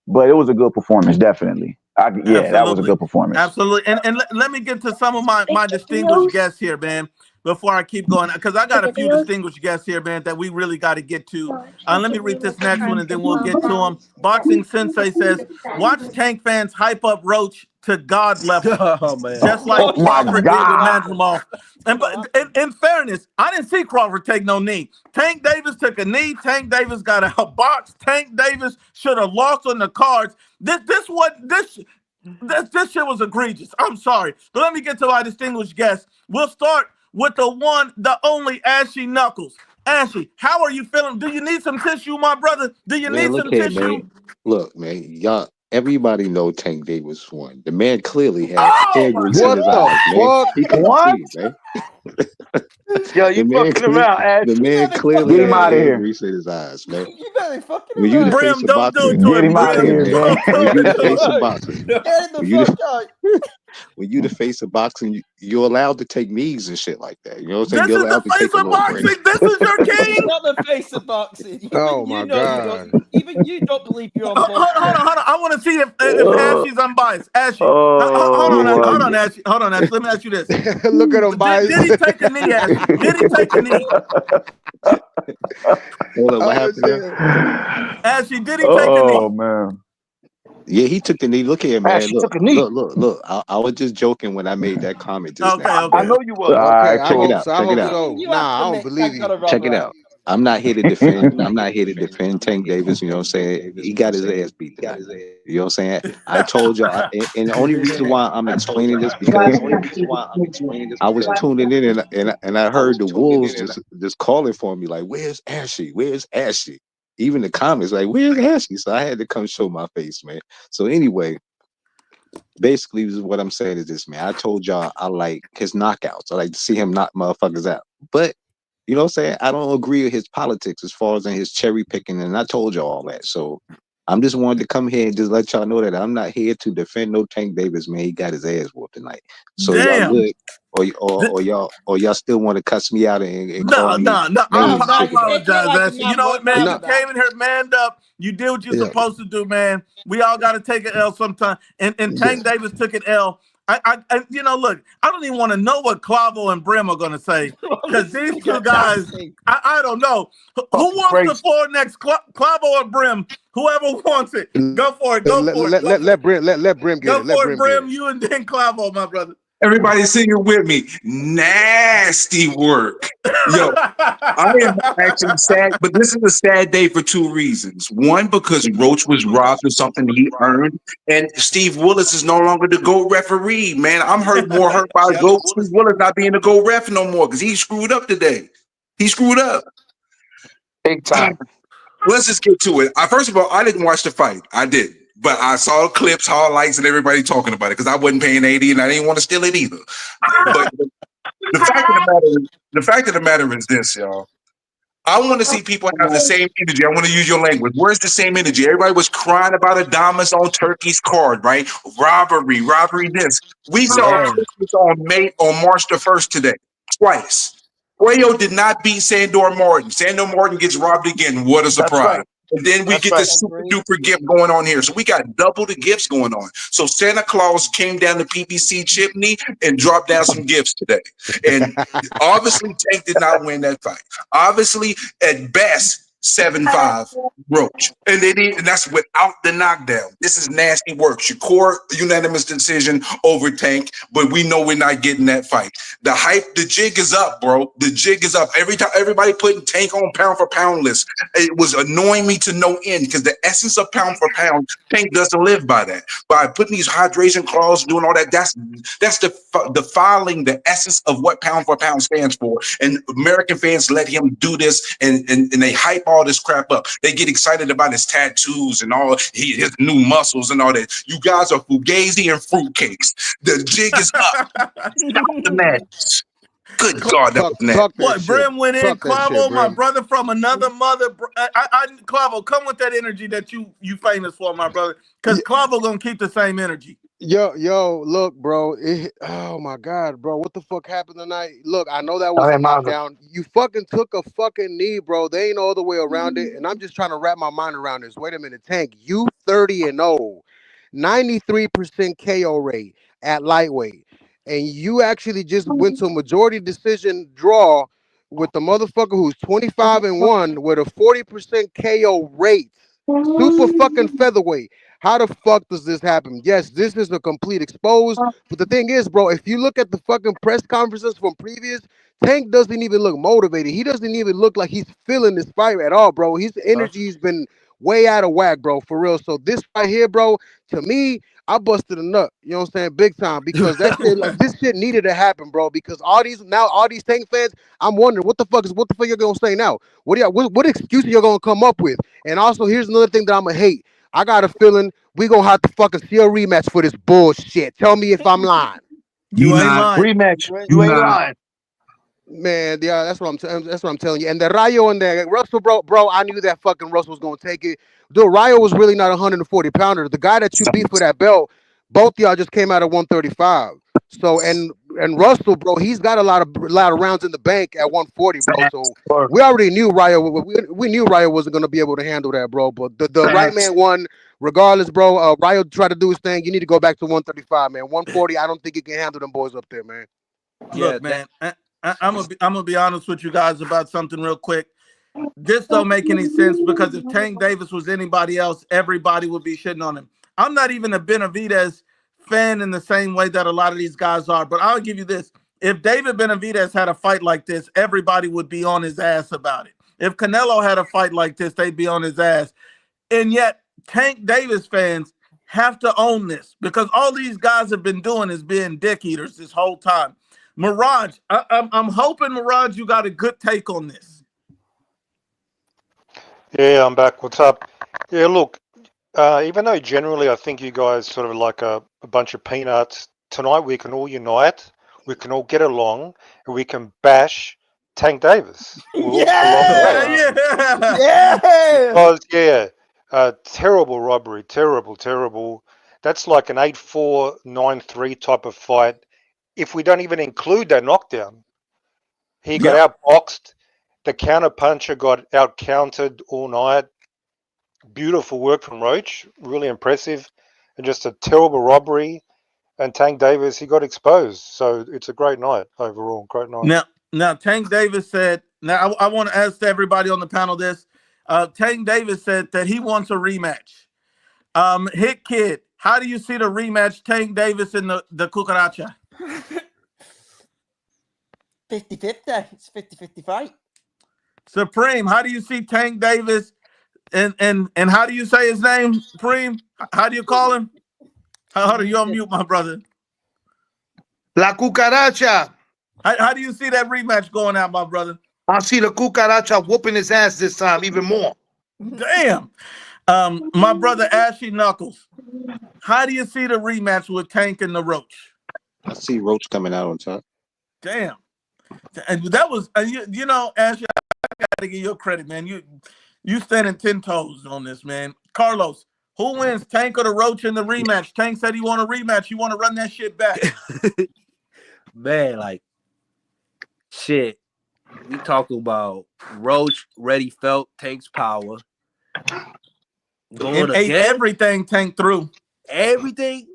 but it was a good performance, definitely. That was a good performance. Absolutely. And let me get to some of my distinguished guests here, man, before I keep going, because I got a few distinguished guests here, man, that we really got to get to. Let me read this next one, and then we'll get to them. Boxing Sensei says, watch Tank fans hype up Roach to God level. Oh, man. Just like Crawford did with Mandrimov. And in fairness, I didn't see Crawford take no knee. Tank Davis took a knee. Tank Davis got a box. Tank Davis should have lost on the cards. This shit was egregious. I'm sorry. But let me get to my distinguished guests. We'll start with the one, the only Ashy Knuckles. Ashy, how are you feeling? Do you need some tissue, my brother? Do you need some tissue? Man. Look, man, y'all, everybody know Tank Davis won. The man clearly had hair grease in his eyes, man. He couldn't see, man. Yo, you fucking around, Ash. The man clearly had hair grease in his eyes, man. You better fucking when you the face of boxing, get him out of here, man. When you the face of boxing, when you the face of boxing, you're allowed to take knees and shit like that. You know what I'm saying? This You're is the allowed to face take a of little break. boxing. This is your This is king. not the face of boxing. Even Oh, you my know you God. don't. Even you don't believe you're on both. Hold on. I want to see if Ashley's unbiased. Ashley, Oh, hold on, Ashley. Hold on, Ashley. Let me ask you this. Look at him, bias. Did he take a knee, Ashley? Did he take a knee? Hold on, what Oh, happened shit. there? Ashley, did he take a knee? Oh man. Yeah, he took the knee. Look here, man. She Look, took a knee. look. I was just joking when I made that comment just now. Okay. I know you was. All Okay, right, I Check it hope out. so. I Check it hope out. so. You have Nah, I to don't admit, believe Tank got you. a rub Check it right. out. I'm not here to defend. I'm not here to defend Tank Davis. You know what I'm saying? He got his ass beat tonight. You know what I'm saying? I told y'all, and the only reason why I'm explaining this because I was tuning in and I heard the wolves just calling for me like, "Where's Ashley? Where's Ashley?" Even the comments like, "Where's Ashley?" So I had to come show my face, man. So anyway, basically, what I'm saying is this, man. I told y'all I like his knockouts. I like to see him knock motherfuckers out. But you know what I'm saying? I don't agree with his politics as far as in his cherry picking, and I told y'all all that. So I'm just wanted to come here and just let y'all know that I'm not here to defend no Tank Davis, man. He got his ass whooped tonight. So y'all Damn. good, or y'all still want to cuss me out and call No. me I names? Now you take it apologize, like a Ashley. You man, know boy. what, man? Now You No. came in here manned up. You did what you're Yeah. supposed to do, man. We all got to take an L sometime. And Tank Davis took an L. I look, I don't even want to know what Clavo and Brim are going to say because these two guys, I don't know. Who wants the floor next, Clavo or Brim? Whoever wants it, go for it. Go for it. Let Brim get Go it. Let for it, Brim get Brim. it. You and then Clavo, my brother. Everybody sing it with me. Nasty work. Yo, I am actually sad, but this is a sad day for two reasons. One, because Roach was robbed of something he earned, and Steve Willis is no longer the GOAT referee. Man, I'm more hurt by GOAT Steve Willis not being the GOAT ref no more because he screwed up today. He screwed up. Big time. Let's just get to it. First of all, I didn't watch the fight. I didn't. But I saw clips, highlights, and everybody talking about it because I wasn't paying 80 and I didn't want to steal it either. But the fact of the matter is this, y'all. I want to see people have the same energy. I want to use your language. Where's the same energy? Everybody was crying about Adamas on Turkey's card, right? Robbery this. We saw Christmas on March the 1st today, twice. Cuello did not beat Sandor Martin. Sandor Martin gets robbed again. What a surprise. Right. And then we get the super duper gift going on here. So we got double the gifts going on. So Santa Claus came down the PBC chimney and dropped down some gifts today. And obviously Tank did not win that fight. Obviously, at best, 7-5 Roach. And that's without the knockdown. This is nasty work. Shakur, unanimous decision over Tank, but we know we're not getting that fight. The hype, the jig is up, bro. The jig is up. Every time everybody putting Tank on pound for pound list, it was annoying me to no end because the essence of pound for pound, Tank doesn't live by that. By putting these hydration clauses, doing all that, that's defiling the essence of what pound for pound stands for. And American fans let him do this and they hype all this crap up. They get excited about his tattoos and all his new muscles and all that. You guys are fugazi and fruitcakes. The jig is up. Stop the madness. Good God, that was nasty. What, Brim went in, Clavo, my brother from another mother. Clavo, come with that energy that you famous for, my brother, because Clavo gonna keep the same energy. Yo, look, bro. Oh my God, bro. What the fuck happened tonight? Look, I know that was a knockdown. You fucking took a fucking knee, bro. There ain't no other way around it. And I'm just trying to wrap my mind around this. Wait a minute, Tank. You 30-0, 93% KO rate at lightweight. And you actually just went to a majority decision draw with the motherfucker who's 25-1 with a 40% KO rate. Super fucking featherweight. How the fuck does this happen? Yes, this is a complete expose. But the thing is, bro, if you look at the fucking press conferences from previous, Tank doesn't even look motivated. He doesn't even look like he's feeling this fight at all, bro. His energy's been way out of whack, bro, for real. So this right here, bro, to me, I busted a nut. You know what I'm saying? Big time. Because that shit, like, this shit needed to happen, bro. Because all these Tank fans, I'm wondering what the fuck you're gonna say now? What excuse are you gonna come up with? And also, here's another thing that I'm gonna hate. I got a feeling we gonna have to fucking see a rematch for this bullshit. Tell me if I'm lying. You ain't lying. Rematch. You ain't lying. Man, yeah, that's what I'm telling you. And the Rayo and the Russell, bro, I knew that fucking Russell was gonna take it. Dude, Rayo was really not a 140 pounder. The guy that you beat for that belt, Both y'all just came out at 135. So and Russell, bro, he's got a lot of rounds in the bank at 140, bro. So we already knew Ryo. We knew Ryo wasn't gonna be able to handle that, bro. But the right man won, regardless, bro. Ryo tried to do his thing. You need to go back to 135, man. 140, I don't think he can handle them boys up there, man. Look, man, I'm gonna be honest with you guys about something real quick. This don't make any sense because if Tank Davis was anybody else, everybody would be shitting on him. I'm not even a Benavidez fan in the same way that a lot of these guys are, but I'll give you this. If David Benavidez had a fight like this, everybody would be on his ass about it. If Canelo had a fight like this, they'd be on his ass. And yet, Tank Davis fans have to own this because all these guys have been doing is being dick eaters this whole time. Mirage, I'm hoping, Mirage, you got a good take on this. Yeah, I'm back. What's up? Yeah, look, even though generally I think you guys sort of like a bunch of peanuts, tonight we can all unite, we can all get along, and we can bash Tank Davis. Yeah! Because, terrible robbery, terrible. That's like an 8-4, 9-3 type of fight. If we don't even include that knockdown, he got outboxed. The counter puncher got out countered all night. Beautiful work from Roach, really impressive, and just a terrible robbery. And Tank Davis, he got exposed. So it's a great night overall. Great night. Now Tank Davis said. Now I want to ask everybody on the panel this. Tank Davis said that he wants a rematch. Hit Kid, how do you see the rematch? Tank Davis and the Cucaracha. 50-50. It's 50-50 fight. Supreme, how do you see Tank Davis and how do you say his name, Supreme? How do you call him? How do you unmute, my brother? La Cucaracha. How do you see that rematch going out, my brother? I see the Cucaracha whooping his ass this time even more. Damn. My brother Ashy Knuckles, how do you see the rematch with Tank and the Roach? I see Roach coming out on top. Damn. And that was, you know, Ashley, I gotta give you credit, man. You standing 10 toes on this, man. Carlos, who wins, Tank or the Roach in the rematch? Tank said he want a rematch. You want to run that shit back? Man, like, shit. We talk about Roach already felt Tank's power. And ate everything Tank threw. Everything.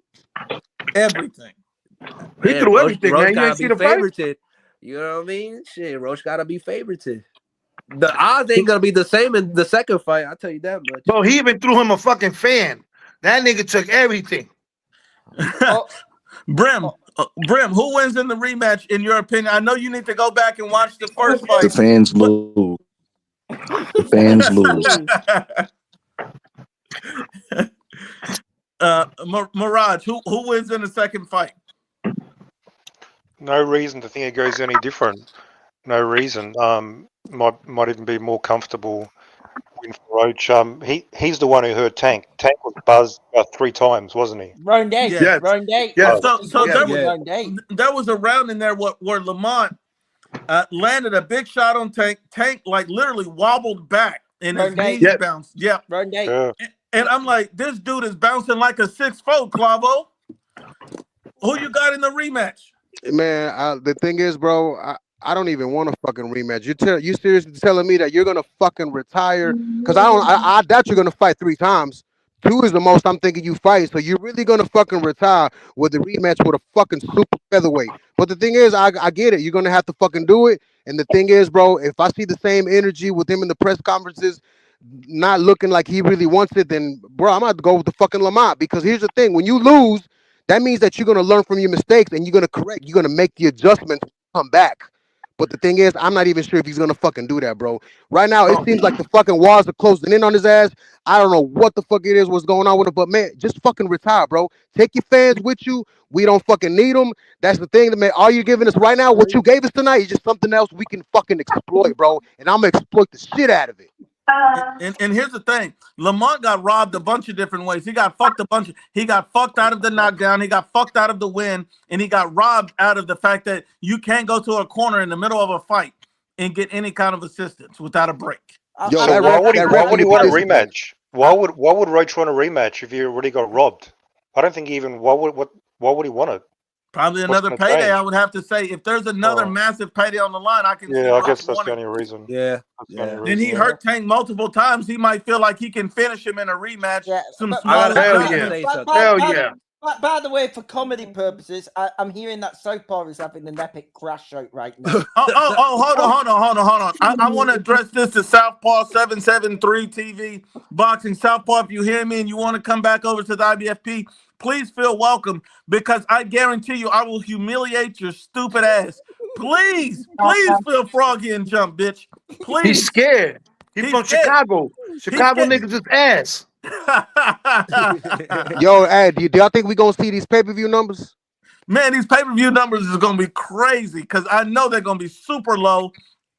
He threw everything, Roach man. You ain't see the favorited. You know what I mean? Shit, Roach gotta be favorited. The odds ain't gonna be the same in the second fight. I'll tell you that much. Bro, he even threw him a fucking fan. That nigga took everything. Brim, who wins in the rematch in your opinion? I know you need to go back and watch the first fight. The fans lose. The fans lose. Mirage, who wins in the second fight? No reason to think it goes any different. No reason. Might even be more comfortable win for Roach. He's the one who hurt Tank. Tank was buzzed about 3 times, wasn't he? Round 8. Yes. Round 8. Yeah. So there was a round in there where Lamont landed a big shot on Tank. Tank like literally wobbled back and his knees bounced. Yeah. Round 8. Yeah. And I'm like, this dude is bouncing like a 6'4", Clavo. Who you got in the rematch? Man, the thing is, bro, I don't even want a fucking rematch. You seriously telling me that you're gonna fucking retire? Because I doubt you're gonna fight 3 times. 2 is the most I'm thinking you fight. So you're really gonna fucking retire with the rematch with a fucking super featherweight. But the thing is, I get it. You're gonna have to fucking do it. And the thing is, bro, if I see the same energy with him in the press conferences, not looking like he really wants it, then bro, I'm gonna have to go with the fucking Lamont. Because here's the thing: when you lose, that means that you're gonna learn from your mistakes and you're gonna correct. You're gonna make the adjustments, come back. But the thing is, I'm not even sure if he's gonna fucking do that, bro. Right now, it seems like the fucking walls are closing in on his ass. I don't know what the fuck it is, what's going on with him, but man, just fucking retire, bro. Take your fans with you. We don't fucking need them. That's the thing, man. All you're giving us right now, what you gave us tonight, is just something else we can fucking exploit, bro. And I'm gonna exploit the shit out of it. And here's the thing: Lamont got robbed a bunch of different ways. He got fucked He got fucked out of the knockdown. He got fucked out of the win, and he got robbed out of the fact that you can't go to a corner in the middle of a fight and get any kind of assistance without a break. So why would he want a rematch? Why would Roach want a rematch if he already got robbed? I don't think even why would he want it? Probably What's another gonna payday, change? I would have to say. If there's another massive payday on the line, I can see Yeah, I Roach guess that's wanting. the only reason. Yeah. That's the only Then reason, he hurt Tank multiple times. He might feel like he can finish him in a rematch. Yeah, Some but small by, adjustments. by the way, for comedy purposes, I'm hearing that Southpaw is having an epic crash out right now. Hold on. I want to address this to Southpaw 773 TV Boxing. Southpaw, if you hear me and you want to come back over to the IBFP, please feel welcome, because I guarantee you I will humiliate your stupid ass. Please feel froggy and jump, bitch. Please. He's scared. He's from scared. Chicago. Chicago niggas is ass. Yo, Ed, do y'all think we gonna see these pay-per-view numbers? Man, these pay-per-view numbers is gonna be crazy, because I know they're gonna be super low,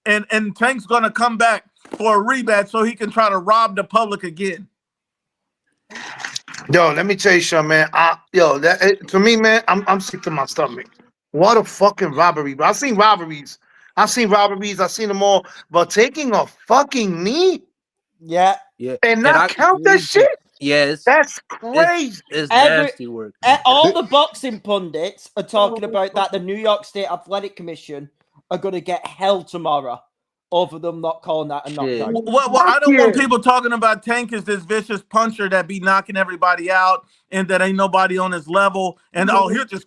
and Tank's gonna come back for a rematch so he can try to rob the public again. Yo, let me tell you something, man. To me, man, I'm sick to my stomach. What a fucking robbery, bro. I've seen robberies. I've seen them all. But taking a fucking knee? Yeah. And not count that shit? Yes. That's crazy. It's nasty work. All the boxing pundits are talking about that the New York State Athletic Commission are going to get hell tomorrow over them not calling that a knockdown. Well, I don't want people talking about Tank as this vicious puncher that be knocking everybody out and that ain't nobody on his level, and he'll just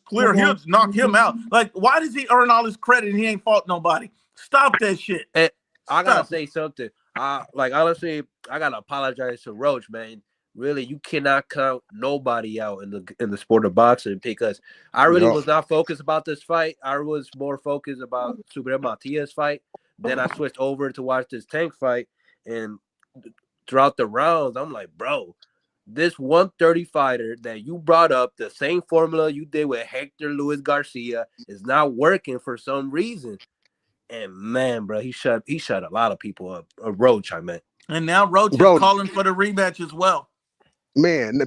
knock him out. Like, why does he earn all his credit and he ain't fought nobody? Stop that shit. And I gotta say something. Honestly, I gotta apologize to Roach, man. Really, you cannot count nobody out in the sport of boxing, because I really was not focused about this fight. I was more focused about Subriel Matias' fight. Then I switched over to watch this Tank fight, and throughout the rounds, I'm like, bro, this 130 fighter that you brought up, the same formula you did with Hector Luis Garcia, is not working for some reason. And man, bro, he shut a lot of people up. Roach, I meant. And now Roach is calling for the rematch as well. Man,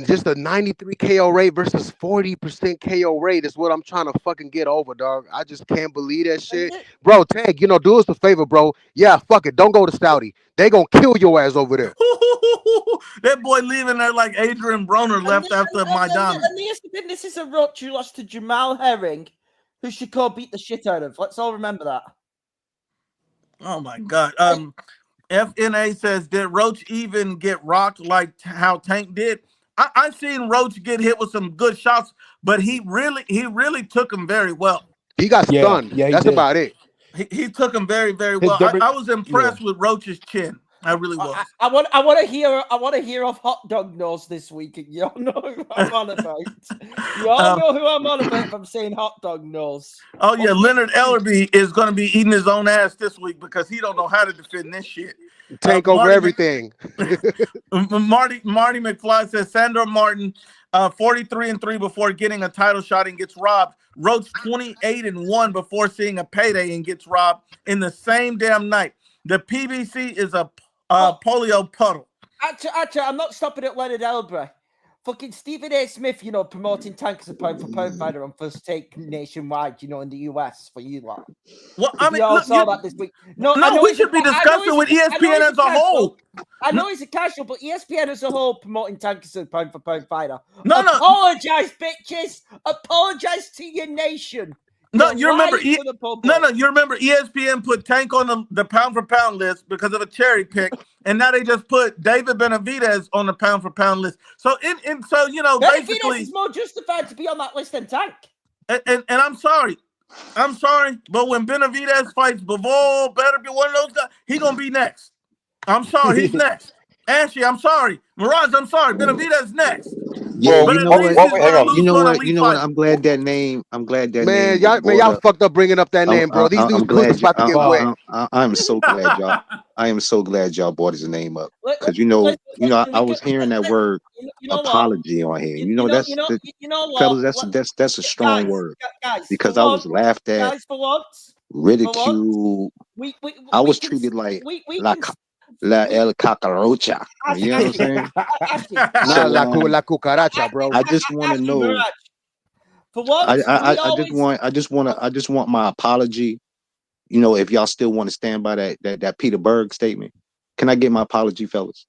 just a 93 KO rate versus 40% KO rate is what I'm trying to fucking get over, dog. I just can't believe that shit. Bro, Tank, do us a favor, bro. Yeah, fuck it. Don't go to Saudi. They gonna kill your ass over there. That boy leaving there like Adrian Broner left after Maidana. And this is a Roach who lost to Jamal Herring, who Shakur beat the shit out of. Let's all remember that. Oh my God. FNA says, did Roach even get rocked like how Tank did? I seen Roach get hit with some good shots, but he really took him very well. He got stunned. Yeah, that's about it. He took him very, very well. I was impressed with Roach's chin. I really was. I want to hear of hot dog nose this week. Y'all know who I'm on about. Y'all know who I'm on about if I'm saying hot dog nose. Oh yeah, Leonard Ellerby is going to be eating his own ass this week because he don't know how to defend this shit. Tank over everything. Marty McFly says Sandor Martin 43-3 before getting a title shot and gets robbed. Roach 28-1 before seeing a payday and gets robbed in the same damn night. The PBC is a polio puddle. Actually, I'm not stopping at Leonard Ellerby. Fucking Stephen A. Smith, promoting Tank as a pound for pound fighter on First Take nationwide, in the US for you lot. Well, I mean, all saw that this week. No, we should be discussing with ESPN as a whole. I know he's a casual, but ESPN as a whole promoting Tank as a pound for pound fighter. No. Apologize, bitches. Apologize to your nation. No, you remember? You remember ESPN put Tank on the pound for pound list because of a cherry pick, and now they just put David Benavidez on the pound for pound list. So, Benavidez basically, is more justified to be on that list than Tank. And I'm sorry, but when Benavidez fights Bivol, better be one of those guys. He gonna be next. I'm sorry, he's next. Ashley, I'm sorry. Mirage, I'm sorry. Benavidez next. Yeah, you know what? I'm glad that name. Y'all fucked up bringing up that name, bro. These dudes about to get wet. I'm so glad y'all. I am so glad y'all brought his name up because I was hearing that word apology on here. That's a strong word because I was laughed at, ridiculed. I was treated like La El Cacarocha. You know what I'm saying? Not La Cucaracha, bro. I just want to know. I just want my apology. If y'all still want to stand by that Peter Berg statement, can I get my apology, fellas?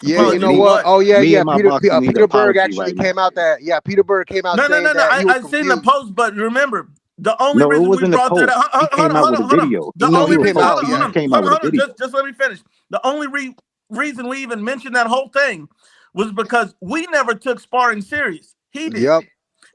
Yeah, you know Apology for what? what? Oh yeah, Me yeah. and my boxing need an Peter Berg apology actually right now. came out that. Yeah, Peter Berg came out No. saying that he was I seen the confused. post, but remember, the only No, it reason we wasn't a brought that post. up. He came out with a Hold on. video. The He No, only he was came reason. out. posting. Yeah. He came out with a video. Just let me finish. The only reason we even mentioned that whole thing was because we never took sparring serious. He did. Yep.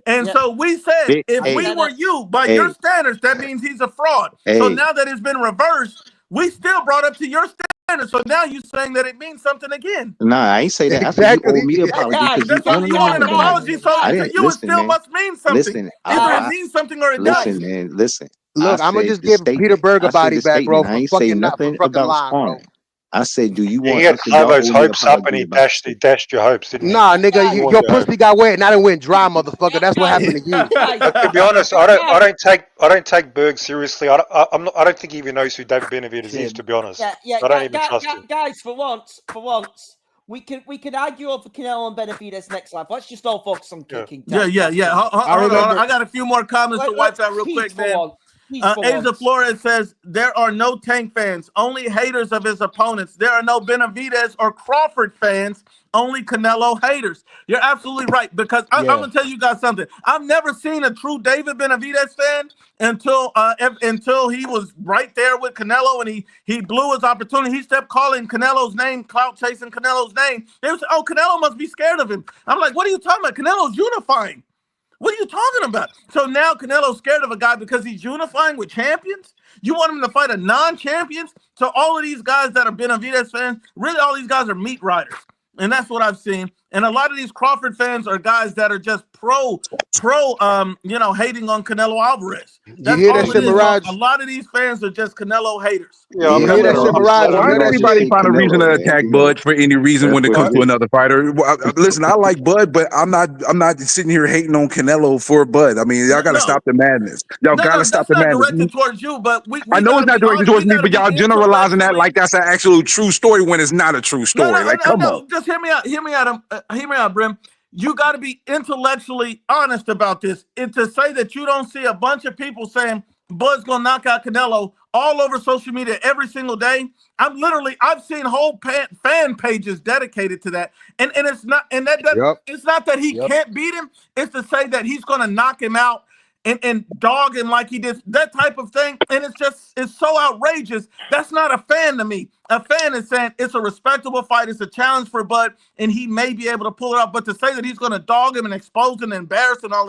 And so we said, if Hey, we were you, by hey, your standards, that means he's a fraud. So hey. now that it's been reversed, we still brought up to your standards. So now you're saying that it means something again. Nah, I ain't say that. I said you owe me an apology because That's all you want an apology. So I to didn't you, it listen, still man. must mean something. Listen, Either it means something or it listen, doesn't. man. Listen. Look, I I'm gonna said just the give statement. Peter Berg a I said body the back, bro, statement. I for ain't say fucking nothing lying, about bro. sparring. I said, do you He want? had I said y'all Carbo's owe me an hopes up and apology he about dashed your hopes, didn't he? Nah, nigga, Ruined your your hopes. pussy got wet and I done went dry, motherfucker. That's what happened to you. To be honest, I don't take Berg seriously. I don't think he even knows who David Benavidez is. To be honest, I don't even trust him. Guys, for once, we can argue over Canelo and Benavidez next life. Let's just all focus on kicking. Yeah. Hold on. I got a few more comments to wipe out real quick, man. Asia Flores says there are no Tank fans, only haters of his opponents. There are no Benavidez or Crawford fans, only Canelo haters. You're absolutely right, because I'm gonna tell you guys something. I've never seen a true David Benavidez fan until he was right there with Canelo and he blew his opportunity. He kept calling Canelo's name, clout chasing Canelo's name. They was, oh, Canelo must be scared of him. I'm like, what are you talking about? Canelo's unifying. What are you talking about? So now Canelo's scared of a guy because he's unifying with champions? You want him to fight a non-champions? So all of these guys that are Benavidez fans, really all these guys are meat riders. And that's what I've seen. And a lot of these Crawford fans are guys that are just hating on Canelo Alvarez. That's you hear all that it shit, is. Mirage? A lot of these fans are just Canelo haters. Yeah, You hear that shit, Mirage? Why does anybody find a reason to attack Bud for any reason when it comes to another fighter? Well, listen, I like Bud, but I'm not sitting here hating on Canelo for Bud. I mean, y'all gotta stop the madness. Y'all gotta stop the madness. Directed towards you, but I know it's not directed towards me, but y'all generalizing that like that's an actual true story when it's not a true story. Come on. Just hear me out, Brim. You got to be intellectually honest about this. And to say that you don't see a bunch of people saying Bud's gonna knock out Canelo all over social media every single day. I've seen whole fan pages dedicated to that. And it's not it's not that he can't beat him, it's to say that he's gonna knock him out and dog him like he did, that type of thing. And it's so outrageous. That's not a fan to me. A fan is saying it's a respectable fight, it's a challenge for Bud, and he may be able to pull it off. But to say that he's going to dog him and expose him and embarrass and all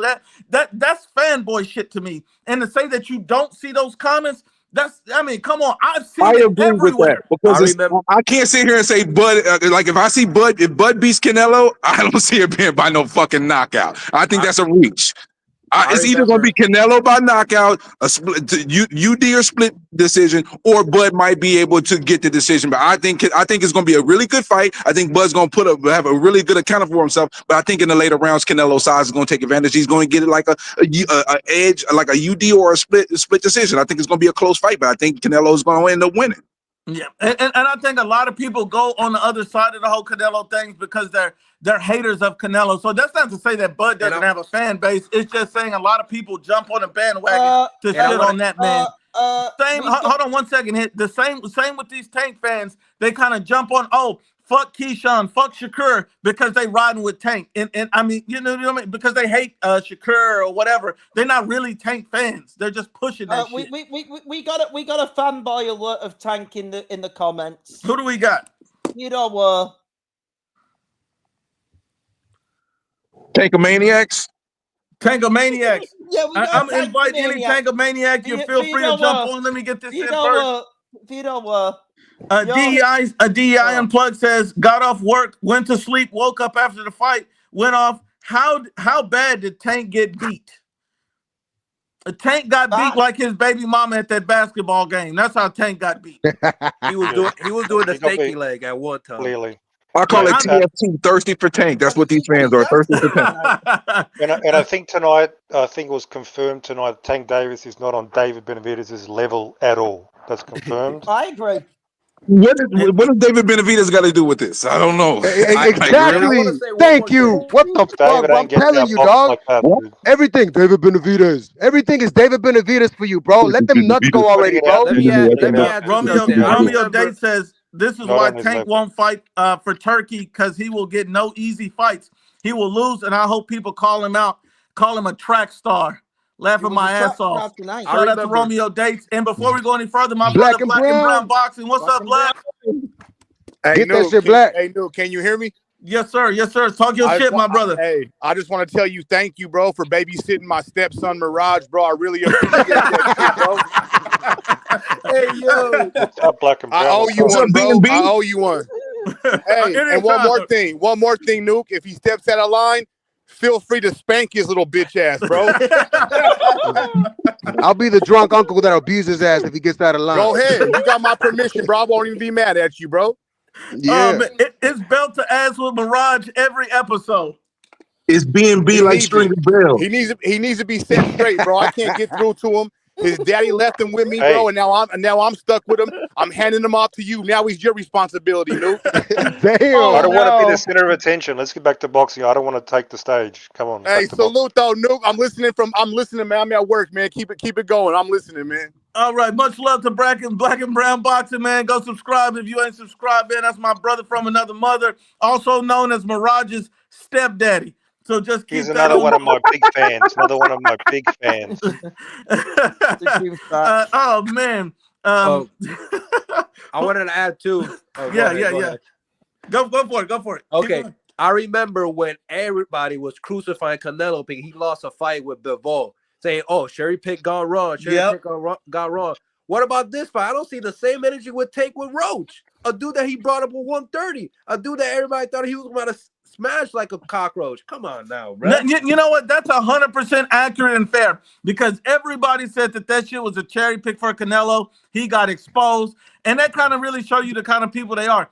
that's fanboy shit to me. And to say that you don't see those comments, come on. I've seen I it agree everywhere. with that because I can't sit here and say Bud. Like if I see Bud, if Bud beats Canelo, I don't see it being by no fucking knockout. I think that's a reach. It's either going to be Canelo by knockout, a split, UD or split decision, or Bud might be able to get the decision. But I think it's going to be a really good fight. I think Bud's going to have a really good account for himself. But I think in the later rounds, Canelo's size is going to take advantage. He's going to get it like a edge, like a UD or a split decision. I think it's going to be a close fight, but I think Canelo's going to end up winning. Yeah, and I think a lot of people go on the other side of the whole Canelo thing because they're haters of Canelo. So that's not to say that Bud doesn't have a fan base. It's just saying a lot of people jump on a bandwagon to shit on that man. Hold on 1 second. The same with these Tank fans. They kind of jump on, fuck Keyshawn, fuck Shakur because they riding with Tank. And I mean, you know what I mean? Because they hate Shakur or whatever. They're not really Tank fans. They're just pushing that shit. We got a fanboy alert of Tank in the comments. Who do we got? You know Tankomaniacs? Tankomaniacs. Yeah, I'm inviting any Tankomaniac. You feel free to jump on. Let me get this in first. DEI Unplugged says, got off work, went to sleep, woke up after the fight, went off. How bad did Tank get beat? Tank got beat like his baby mama at that basketball game. That's how Tank got beat. He was doing the stakey leg at one time. Clearly. I call it TFT, thirsty for Tank. That's what these fans are, thirsty for Tank. And I think tonight, it was confirmed tonight, Tank Davis is not on David Benavidez' level at all. That's confirmed. I agree. What does David Benavidez got to do with this? I don't know. Exactly. Thank you. What the fuck? I'm telling you, dog. Everything, David Benavidez. Everything is David Benavidez for you, bro. Let them nuts go already, bro. Romeo Date says, This is Not why on his Tank level. won't fight for Turkey, because he will get no easy fights. He will lose, and I hope people call him out, call him a track star. Laughing my ass off. Shout out to Romeo Dates. And before we go any further, my Black brother, and Black and Brown Brown. Boxing. What's up, Black? Hey, Get that Nuke, shit, Black. Hey, Nuke, can you hear me? Yes, sir. Yes, sir. Talk your shit, my brother. I just want to tell you thank you, bro, for babysitting my stepson, Mirage, bro. I really appreciate that shit, bro. Hey, yo. What's up, Black and Brown? I owe you What's one, up, bro. B&B? I owe you one. Hey, and one more thing, Nuke. If he steps out of line, feel free to spank his little bitch ass, bro. I'll be the drunk uncle that'll abuse his ass if he gets out of line. Go ahead. You got my permission, bro. I won't even be mad at you, bro. Yeah. It's belt to ass with Mirage every episode. It's B&B like String Bell. He needs to be set straight, bro. I can't get through to him. His daddy left him with me, bro, and now I'm stuck with him. I'm handing him off to you. Now he's your responsibility, Nuke. Damn. I don't want to be the center of attention. Let's get back to boxing. I don't want to take the stage. Come on. Hey, salute though, Nuke. I'm listening, man. I'm at work, man. Keep it going. I'm listening, man. All right, much love to Black and Brown Boxing, man. Go subscribe if you ain't subscribed, man. That's my brother from another mother, also known as Mirage's stepdaddy. So just keep He's another one of my big fans. Another one of my big fans. Oh man. I wanted to add too. Yeah. Go for it. Okay. I remember when everybody was crucifying Canelo because he lost a fight with Bivol, saying, "Oh, cherry pick gone wrong. Cherry pick got wrong." What about this fight? I don't see the same energy with Tank with Roach, a dude that he brought up with 130, a dude that everybody thought he was going to smash like a cockroach. Come on now, bro. You know what? That's 100% accurate and fair, because everybody said that shit was a cherry pick for Canelo. He got exposed, and that kind of really show you the kind of people they are.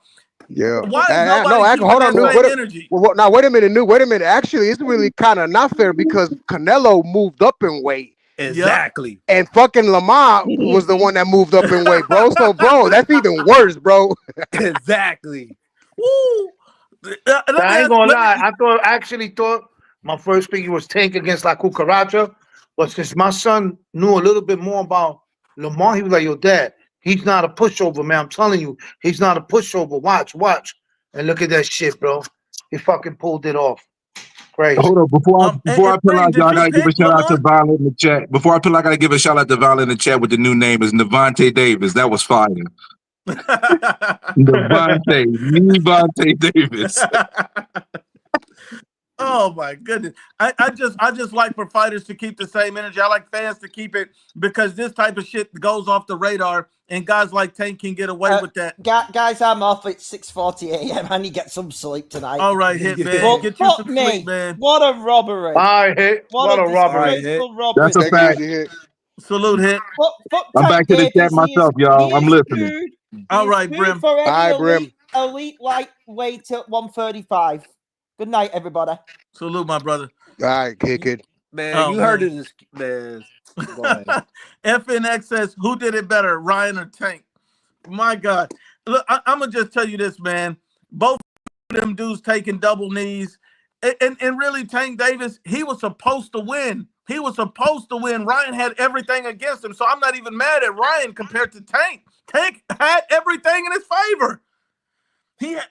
Yeah. Why is nobody hold on, that same energy? Now wait a minute, Nuke. Wait a minute. Actually, it's really kind of not fair because Canelo moved up in weight. Exactly. And fucking Lamar was the one that moved up in weight, bro. So, bro, that's even worse, bro. Exactly. Woo. I ain't gonna lie. I actually thought my first pick was Tank against La Cucaracha, but since my son knew a little bit more about Lamar, he was like, "Yo, Dad, he's not a pushover, man. I'm telling you, he's not a pushover. Watch, and look at that shit, bro. He fucking pulled it off. Crazy." Hold on, before I pull out, y'all gotta give a shout out to Violet in the chat. Before I pull, I gotta give a shout out to Violet in the chat with the new name is Nevante Davis. That was fire. Nevante Davis. Oh my goodness. I just like for fighters to keep the same energy. I like fans to keep it, because this type of shit goes off the radar, and guys like Tank can get away with that. Guys, I'm off at 6:40 a.m. I need to get some sleep tonight. All right, Hit, man. Get you some sleep, man. What a robbery. All right, Hit. What a robbery. That's a fact. Salute, Hit. I'm back to the chat myself, y'all. I'm listening. All right, Brim. For any All right, Brim. elite lightweight at 135. Good night, everybody. Salute, my brother. All right, kid. Man, heard it, man. Go ahead. FNX says, who did it better, Ryan or Tank? My God. Look, I'm going to just tell you this, man. Both of them dudes taking double knees. And really, Tank Davis, he was supposed to win. He was supposed to win. Ryan had everything against him. So I'm not even mad at Ryan compared to Tank. Tank had everything in his favor.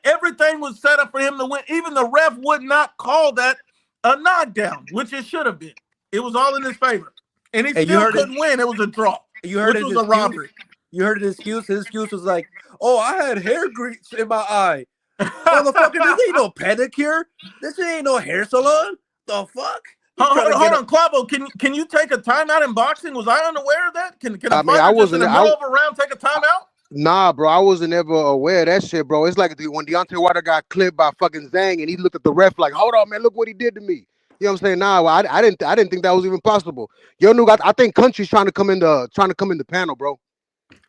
Everything was set up for him to win. Even the ref would not call that a knockdown, which it should have been. It was all in his favor. And he still couldn't win. It was a draw. You heard which was a robbery. You heard his excuse? His excuse was like, "Oh, I had hair grease in my eye." Motherfucker, this ain't no pedicure. This ain't no hair salon. The fuck? Hold on, Clavo. Can you take a timeout in boxing? Was I unaware of that? Can a fighter I just in the middle of a round take a timeout? Nah, bro, I wasn't ever aware of that shit, bro. It's like when Deontay Wilder got clipped by fucking Zhang, and he looked at the ref like, "Hold on, man, look what he did to me." You know what I'm saying? Nah, well, I didn't think that was even possible. Yo, Nuke, I think Country's trying to come in the panel, bro.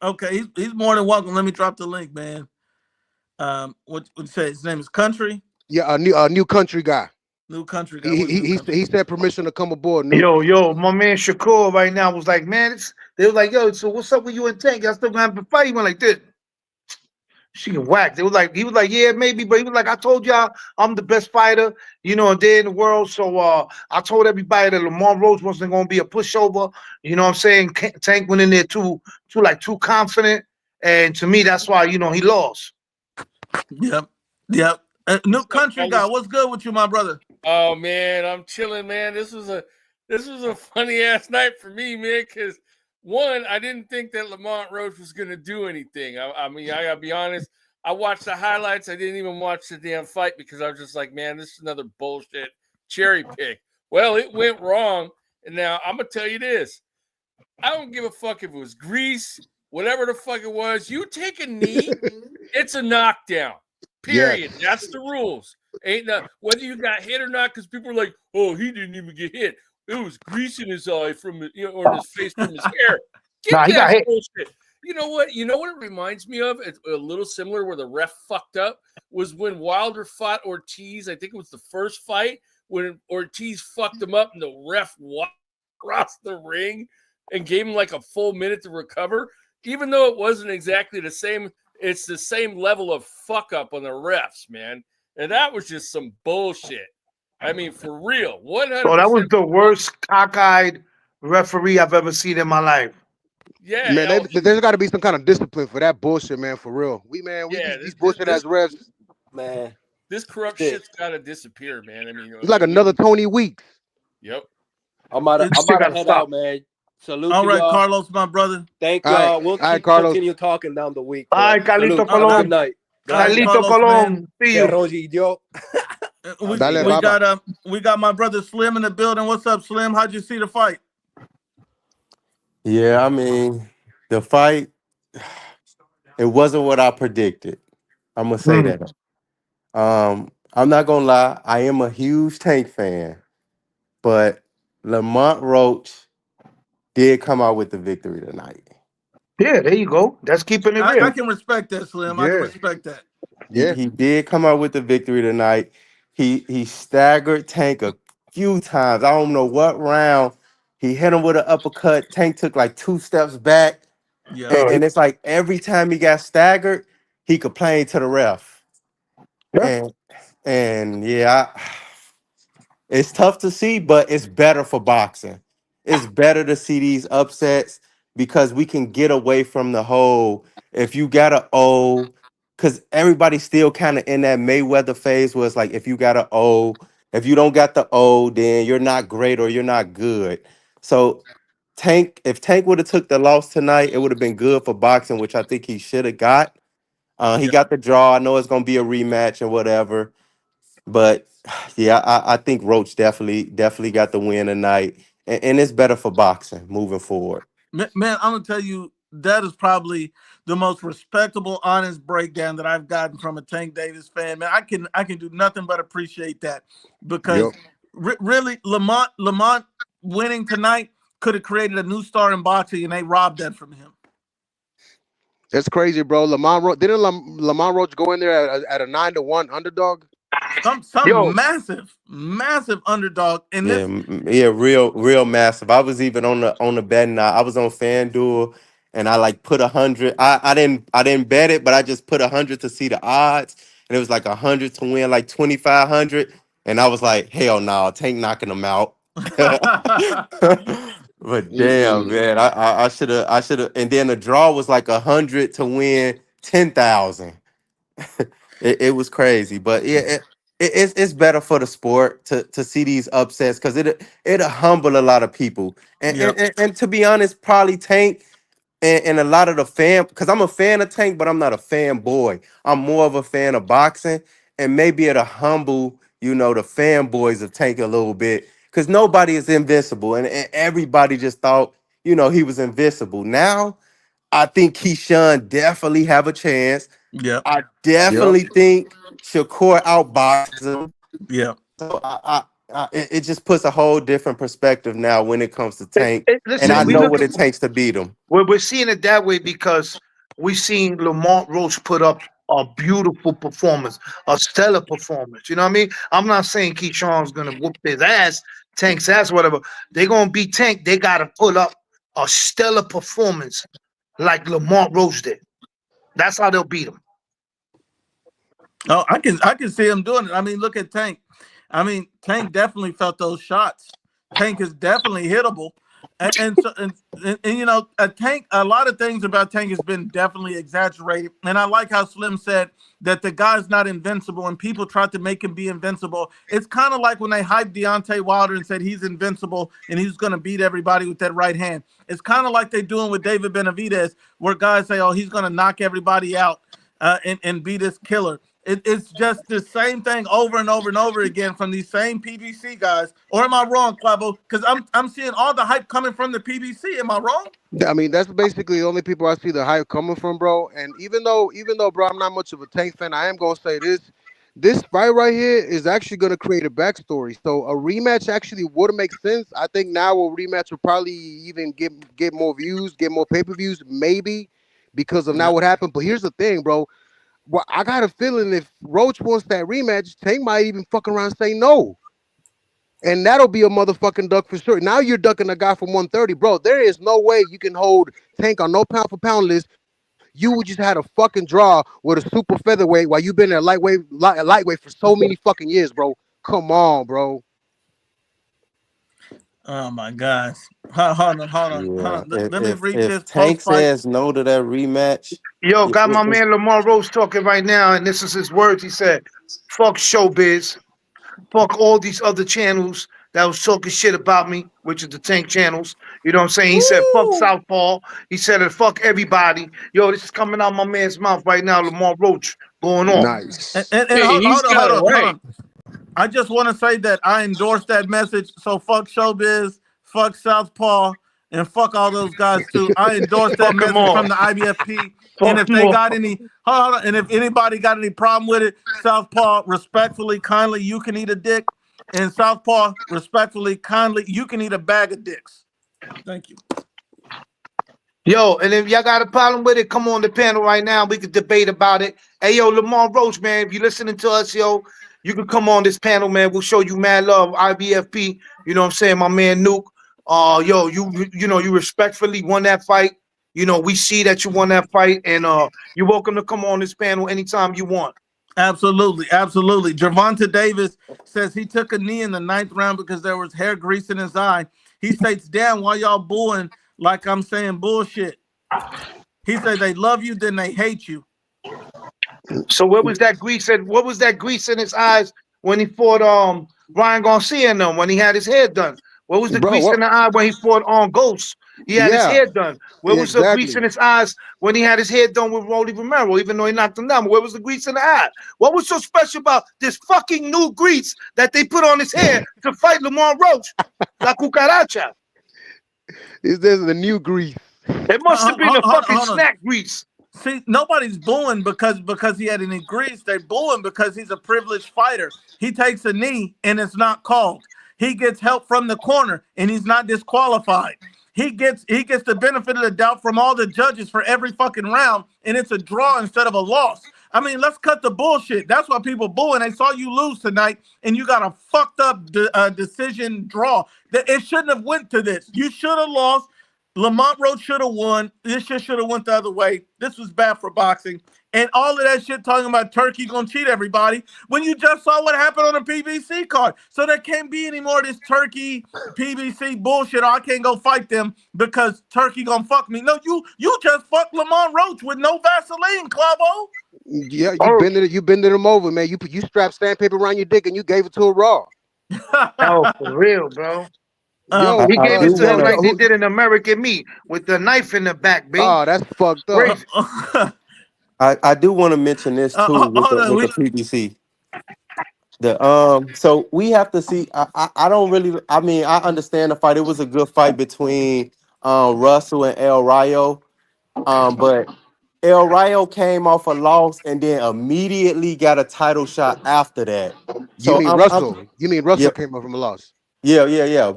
Okay, he's more than welcome. Let me drop the link, man. What you say? His name is Country. Yeah, a new Country guy. New Country guy. He said permission to come aboard. Nuke. Yo, my man Shakur right now was like, man, they were like, yo, so what's up with you and Tank? Y'all still gonna have to fight? He went like this. She can whack. He was like, yeah, maybe, but he was like, I told y'all I'm the best fighter, a day in the world. So I told everybody that Lamar Roach wasn't gonna be a pushover. You know what I'm saying? Tank went in there too confident. And to me, that's why, he lost. Yep. New country guy, what's good with you, my brother? Oh man, I'm chilling, man. This was a funny ass night for me, man. Because one, I didn't think that Lamont Roach was gonna do anything. I mean, I gotta be honest. I watched the highlights. I didn't even watch the damn fight because I was just like, man, this is another bullshit cherry pick. Well, it went wrong, and now I'm gonna tell you this. I don't give a fuck if it was grease, whatever the fuck it was. You take a knee, it's a knockdown. Period. Yeah. That's the rules. Ain't not whether you got hit or not, because people are like, oh, he didn't even get hit. It was grease in his eye from or in his face from his hair. Get that bullshit. You know what? You know what it reminds me of? It's a little similar where the ref fucked up was when Wilder fought Ortiz. I think it was the first fight when Ortiz fucked him up and the ref walked across the ring and gave him like a full minute to recover. Even though it wasn't exactly the same, it's the same level of fuck up on the refs, man. And that was just some bullshit. I mean, for real. 100%. So that was the worst cockeyed referee I've ever seen in my life. Yeah, man. There's got to be some kind of discipline for that bullshit, man. For real, these bullshit ass refs, man. This corrupt shit's got to disappear, man. I mean, it's like another Tony Weeks. Yep. I'm about to head out, man. Salute all to right, y'all. Carlos, my brother. Thank y'all. We'll continue talking down the week. All right, Carlito Colon. Good night. Carlito Colon. See you. We got my brother Slim in the building. What's up, Slim? How'd you see the fight? Yeah, I mean, the fight, it wasn't what I predicted. I'm gonna say that. I'm not gonna lie, I am a huge Tank fan, but Lamont Roach did come out with the victory tonight. Yeah, there you go. That's keeping it real. I can respect that, Slim. I can respect that. He did come out with the victory tonight. He staggered Tank a few times. I don't know what round. He hit him with an uppercut. Tank took like 2 steps back. Yeah. And it's like every time he got staggered, he complained to the ref. Yeah. And it's tough to see, but it's better for boxing. It's better to see these upsets because we can get away from the whole, if you got an O, because everybody's still kind of in that Mayweather phase where it's like, if you got an O, if you don't got the O, then you're not great or you're not good. So if Tank would have took the loss tonight, it would have been good for boxing, which I think he should have got. He got the draw. I know it's going to be a rematch and whatever. But yeah, I think Roach definitely got the win tonight. And it's better for boxing moving forward. Man, I'm going to tell you, that is probably the most respectable, honest breakdown that I've gotten from a Tank Davis fan. Man, I can do nothing but appreciate that because really Lamont winning tonight could have created a new star in boxing, and they robbed that from him. That's crazy, bro. Didn't Lamont Roach go in there at a 9-1 underdog? Some massive underdog in this. Yeah, real massive. I was even on the betting. I was on FanDuel, and I like put 100. I didn't bet it, but I just put 100 to see the odds, and it was like 100 to win like 2,500. And I was like, hell no, Tank knocking them out. But damn, man, I should have. And then the draw was like 100 to win 10,000. It was crazy, but yeah, it's better for the sport to see these upsets because it'll humble a lot of people. And to be honest, probably Tank and a lot of the fan, because I'm a fan of Tank, but I'm not a fanboy. I'm more of a fan of boxing, and maybe it'll humble the fanboys of Tank a little bit because nobody is invincible, and everybody just thought he was invincible. Now I think Keyshawn definitely have a chance. Yeah, I definitely think Shakur outboxes him. Yeah. So it just puts a whole different perspective now when it comes to Tank, Listen, and I know what it takes to beat him. We're seeing it that way because we've seen Lamont Roach put up a beautiful performance, a stellar performance. You know what I mean? I'm not saying Keyshawn's gonna whoop his ass, Tank's ass, whatever. They're gonna beat Tank. They gotta put up a stellar performance like Lamont Roach did. That's how they'll beat him. Oh, I can see him doing it. I mean, look at Tank. I mean, Tank definitely felt those shots. Tank is definitely hittable. And so you know, Tank, a lot of things about Tank has been definitely exaggerated. And I like how Slim said that the guy's not invincible and people tried to make him be invincible. It's kind of like when they hyped Deontay Wilder and said he's invincible and he's going to beat everybody with that right hand. It's kind of like they're doing with David Benavidez, where guys say, oh, he's going to knock everybody out and be this killer. It's just the same thing over and over and over again from these same PBC guys. Or am I wrong, Clavo? Because I'm seeing all the hype coming from the PBC. Am I wrong? I mean, that's basically the only people I see the hype coming from, bro. And even though, bro, I'm not much of a Tank fan, I am gonna say this. This fight right here is actually gonna create a backstory. So a rematch actually would make sense. I think now a rematch will probably even get more views, get more pay-per-views, maybe, because of now what happened. But here's the thing, bro. Well, I got a feeling if Roach wants that rematch, Tank might even fuck around and say no. And that'll be a motherfucking duck for sure. Now you're ducking a guy from 130, bro. There is no way you can hold Tank on no pound for pound list. You would just had a fucking draw with a super featherweight while you've been at lightweight for so many fucking years, bro. Come on, bro. Oh my gosh. Hold on. Yeah. Let me read this If Tank post fight. says no to that rematch, Yo, got my man Lamar Roach talking right now, and this is his words. He said, "Fuck showbiz, fuck all these other channels that was talking shit about me, which is the Tank channels. You know what I'm saying?" He said, "Fuck Southpaw." He said, "Fuck everybody." Yo, this is coming out my man's mouth right now. Lamar Roach going on. Nice. And hold on. I just want to say that I endorse that message. So fuck showbiz, fuck Southpaw, and fuck all those guys too. I endorse that message from the IBFP. And if they got any, and if anybody got any problem with it, Southpaw, respectfully, kindly, you can eat a dick. And Southpaw, respectfully, kindly, you can eat a bag of dicks. Thank you. Yo, and if y'all got a problem with it, come on the panel right now. We can debate about it. Hey, yo, Lamar Roach, man, if you're listening to us, yo, you can come on this panel, man. We'll show you mad love, IBFP. You know what I'm saying? My man Nuke. Yo, you respectfully won that fight. You know, we see that you won that fight, and you're welcome to come on this panel anytime you want. Absolutely. Gervonta Davis says he took a knee in the 9th round because there was hair grease in his eye. He states, "Damn, why y'all booing like I'm saying bullshit?" He said they love you, then they hate you. So what was that grease? What was that grease in his eyes when he fought Ryan Garcia and them when he had his hair done? What was the grease in the eye when he fought on Ghost? He had his hair done. Where was the grease in his eyes when he had his hair done with Rolly Romero, even though he knocked him down? Where was the grease in the eye? What was so special about this fucking new grease that they put on his hair to fight Lamar Roach? La cucaracha. Is this the new grease? It must have been a fucking snack grease. See, nobody's booing because he had any grease. They're booing because he's a privileged fighter. He takes a knee and it's not called. He gets help from the corner and he's not disqualified. He gets the benefit of the doubt from all the judges for every fucking round, and it's a draw instead of a loss. I mean, let's cut the bullshit. That's why people booing. They saw you lose tonight, and you got a fucked up decision draw. It shouldn't have went to this. You should have lost. Lamont Roach should have won. This shit should have went the other way. This was bad for boxing. And all of that shit talking about Turkey gonna cheat everybody when you just saw what happened on the PBC card. So there can't be any more of this Turkey PBC bullshit. I can't go fight them because Turkey gonna fuck me. No, you just fucked Lamont Roach with no Vaseline, Clavo. Yeah, you bended him over, man. You strapped sandpaper around your dick and you gave it to a Raw. Oh, for real, bro. Yo, he gave it to him like they did in American Meat with the knife in the back, baby. Oh, that's fucked up. I do want to mention this too with the PBC. So we have to see. I don't really. I mean, I understand the fight. It was a good fight between Russell and El Rayo, but El Rayo came off a loss and then immediately got a title shot after that. So you mean Russell came off from a loss? Yeah.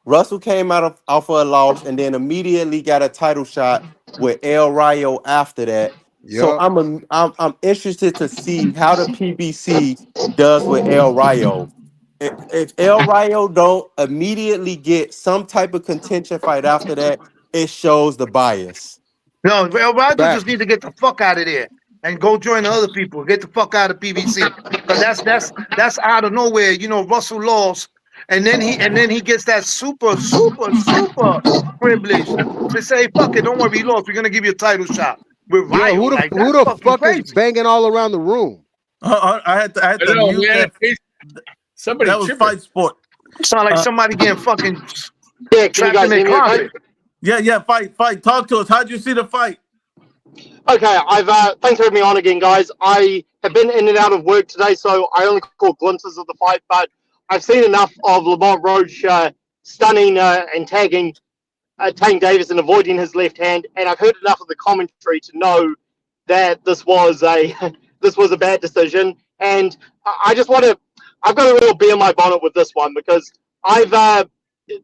Russell came off of a loss and then immediately got a title shot with El Rayo after that. Yep. So I'm interested to see how the PBC does with El Rayo. If El Rayo don't immediately get some type of contention fight after that, it shows the bias. No, El Rayo just need to get the fuck out of there and go join the other people. Get the fuck out of PBC because that's out of nowhere. You know, Russell lost. And then he gets that super privilege to say, fuck it, don't worry, he lost. We're gonna give you a title shot with Yeah, Ryo. who Like, that's the fucking fuck is crazy. banging all around the room? I had to I know, mute man. that. Somebody That was tripping. Fight Sport. Sound like somebody getting fucking Yeah, can you trapped guys in their hear me okay? closet. Yeah, fight. Talk to us. How'd you see the fight? Okay, thanks for having me on again, guys. I have been in and out of work today, so I only caught glimpses of the fight, but I've seen enough of Lamont Roach stunning and tagging Tank Davis and avoiding his left hand, and I've heard enough of the commentary to know that this was a this was a bad decision. And I just want to, I've got a real bee in my bonnet with this one, because I've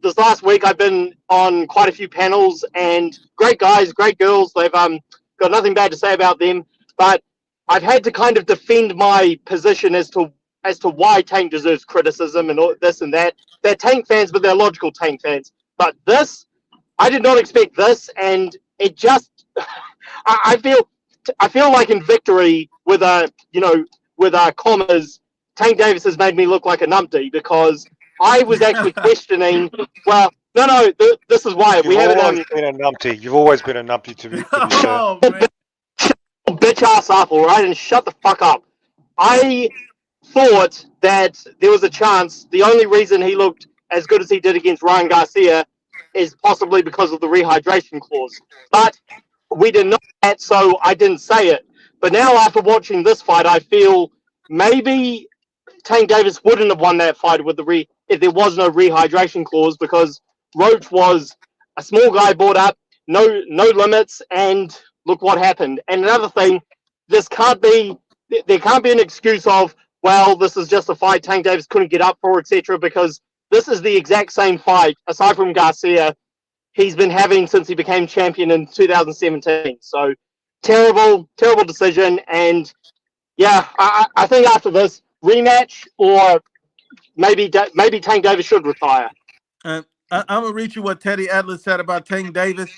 this last week I've been on quite a few panels, and great guys, great girls. They've got nothing bad to say about them, but I've had to kind of defend my position as to why Tank deserves criticism and all this and that. They're Tank fans, but they're logical Tank fans. But this, I did not expect this, and it just I feel like in victory with commas, Tank Davis has made me look like a numpty, because I was actually questioning. Well, no, this is why we haven't. Always been a numpty. You've always been a numpty to be fair. Oh, man. Bitch ass up, all right, and shut the fuck up. I thought that there was a chance. The only reason he looked as good as he did against Ryan Garcia is possibly because of the rehydration clause. But we didn't know that, so I didn't say it. But now, after watching this fight, I feel maybe Tank Davis wouldn't have won that fight with if there was no rehydration clause, because Roach was a small guy brought up, no limits, and look what happened. And another thing, there can't be an excuse of, well, this is just a fight Tank Davis couldn't get up for, etc., because this is the exact same fight, aside from Garcia, he's been having since he became champion in 2017. So terrible decision. And yeah, I think after this rematch, or maybe Tank Davis should retire. I'm gonna read you what Teddy Atlas said about Tank Davis,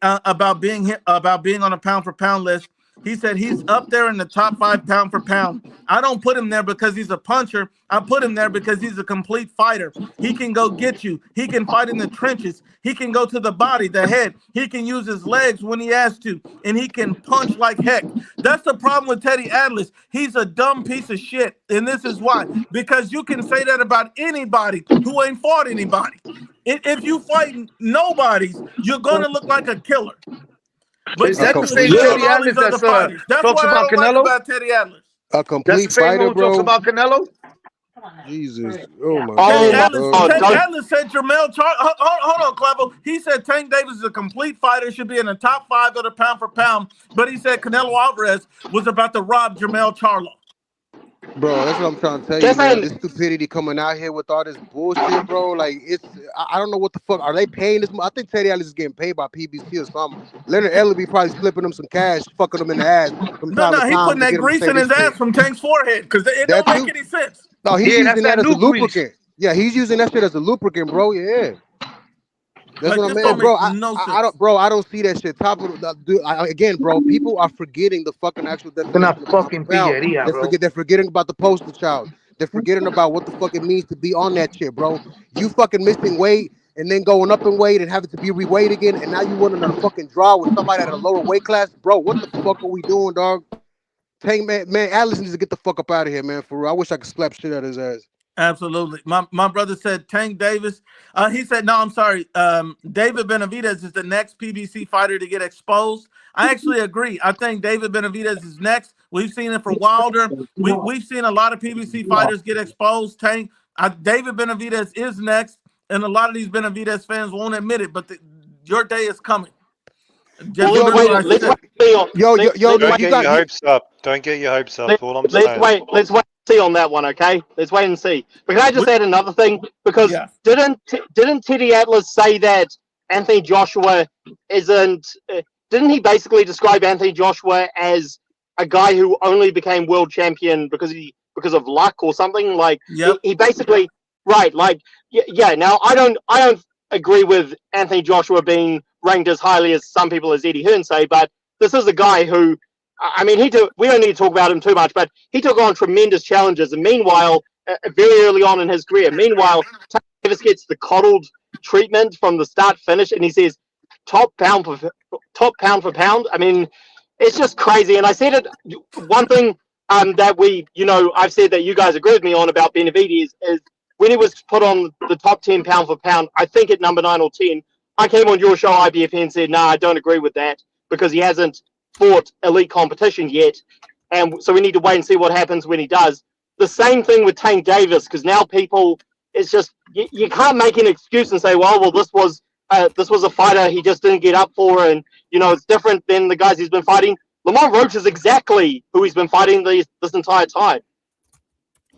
about being on a pound for pound list. He said he's up there in the top 5 pound for pound. I don't put him there because he's a puncher. I put him there because he's a complete fighter. He can go get you. He can fight in the trenches. He can go to the body, the head. He can use his legs when he has to, and he can punch like heck. That's the problem with Teddy Atlas. He's a dumb piece of shit, and this is why. Because you can say that about anybody who ain't fought anybody. If you fight nobodies, you're gonna look like a killer. But is that the same Teddy Atlas that's talks about Canelo? About Teddy Atlas. A complete that's the same fighter, one bro. talks about Canelo. Jesus, oh my God. God. Tank Atlas said Jermell Charlo. Hold on, Clevo. He said Tank Davis is a complete fighter, should be in the top 5 of the pound for pound. But he said Canelo Alvarez was about to rob Jermell Charlo. Bro, that's what I'm trying to tell you, man. This stupidity coming out here with all this bullshit, bro. Like, I don't know what the fuck. Are they paying this? I think Teddy Atlas is getting paid by PBC or something. Leonard Ellerby probably slipping him some cash, fucking him in the ass from time to time. He putting that grease in his ass from Tank's forehead, because it don't make any sense. No, he's using that as a lubricant. Yeah, he's using that shit as a lubricant, bro. Yeah. That's what I mean, bro. I don't see that shit. Again, bro. People are forgetting the fucking actual definition. They're not fucking pilleria, bro. They're forgetting about the poster child. They're forgetting about what the fuck it means to be on that shit, bro. You fucking missing weight and then going up in weight and having to be reweighed again, and now you wanting to fucking draw with somebody at a lower weight class, bro. What the fuck are we doing, dog? Tank, man, Atlas needs to get the fuck up out of here, man. For real, I wish I could slap shit out of his ass. Absolutely. My brother said Tank Davis. He said, no, I'm sorry. David Benavidez is the next PBC fighter to get exposed. I actually agree. I think David Benavidez is next. We've seen it for Wilder. We've seen a lot of PBC fighters get exposed. David Benavidez is next, and a lot of these Benavidez fans won't admit it, but your day is coming. Don't get your hopes up. Don't get your hopes up. All I'm saying. Let's wait and see on that one, okay? Let's wait and see. But can I just add another thing? Because didn't Teddy Atlas say that Anthony Joshua isn't? Didn't he basically describe Anthony Joshua as a guy who only became world champion because of luck or something? Like he basically Now I don't agree with Anthony Joshua being ranked as highly as some people, as Eddie Hearn say, but this is a guy who, I mean, we don't need to talk about him too much, but he took on tremendous challenges, and meanwhile, very early on in his career. Meanwhile, Tank Davis gets the coddled treatment from the start finish, and he says top pound for pound. I mean, it's just crazy. And I said it. One thing that I've said that you guys agree with me on about Benavidez is when he was put on the top 10 pound for pound. I think at number 9 or 10. I came on your show, IBFN, and said, I don't agree with that because he hasn't fought elite competition yet. And so we need to wait and see what happens when he does. The same thing with Tank Davis, because now people, it's just, you can't make an excuse and say, well, this was a fighter he just didn't get up for, and, it's different than the guys he's been fighting. Lamont Roach is exactly who he's been fighting this entire time.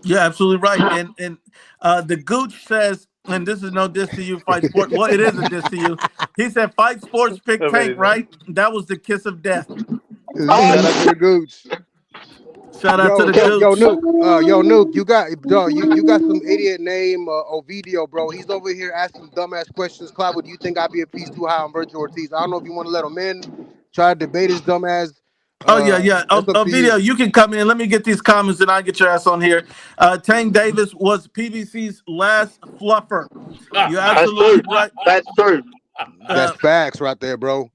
Yeah, absolutely right. And the Gooch says, and this is no diss to you, Fight Sports. Well, it is a diss to you. He said, Fight Sports picked Tank, right? That was the kiss of death. Shout out to the Gooch. Shout out to the Gooch. Yo, Nuke, you got some idiot name Ovidio, bro. He's over here asking dumbass questions. Clive, do you think I'd be a piece too high on Virgil Ortiz? I don't know if you want to let him in. Try to debate his dumbass. Yeah. Video, you can come in. Let me get these comments and I'll get your ass on here. Tank Davis was PBC's last fluffer. You're absolutely right. That's true. That's facts right there, bro.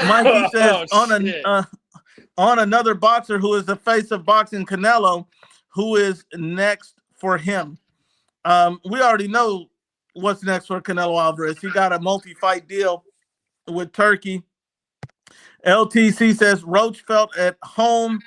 Mikey says on another boxer who is the face of boxing, Canelo, who is next for him. We already know what's next for Canelo Alvarez. He got a multi-fight deal with Turkey. LTC says Roach felt at home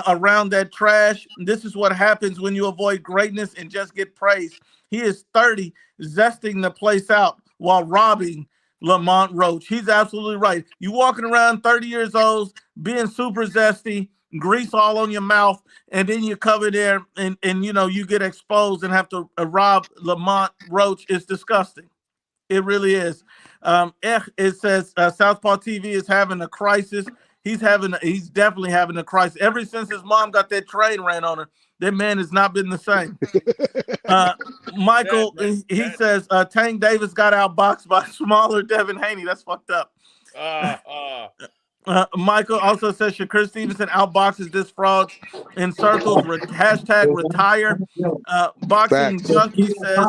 around that trash. This is what happens when you avoid greatness and just get praise. He is 30, zesting the place out while robbing Lamont Roach. He's absolutely right. You walking around 30 years old, being super zesty, grease all on your mouth, and then you cover there and you get exposed and have to rob Lamont Roach. It's disgusting. It really is. It says Southpaw TV is having a crisis. He's definitely having a crisis. Ever since his mom got that train ran on her, that man has not been the same. Michael, he says Tank Davis got outboxed by smaller Devin Haney. That's fucked up. Michael also says Shakur Stevenson outboxes this fraud in circles. Hashtag retire. Boxing Junkie says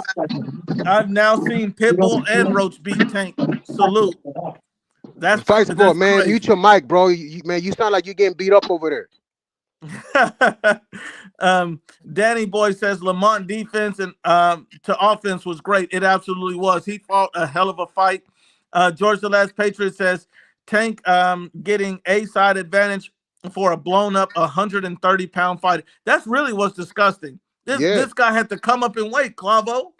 I've now seen Pitbull and Roach beat Tank. Salute. That's Fight Sport, man. Crazy. Mute your mic, bro. You sound like you're getting beat up over there. Danny Boy says Lamont defense and to offense was great. It absolutely was. He fought a hell of a fight. George the Last Patriot says Tank getting A-side advantage for a blown up 130-pound fighter. That's really what's disgusting. This guy had to come up and wait, Clavo.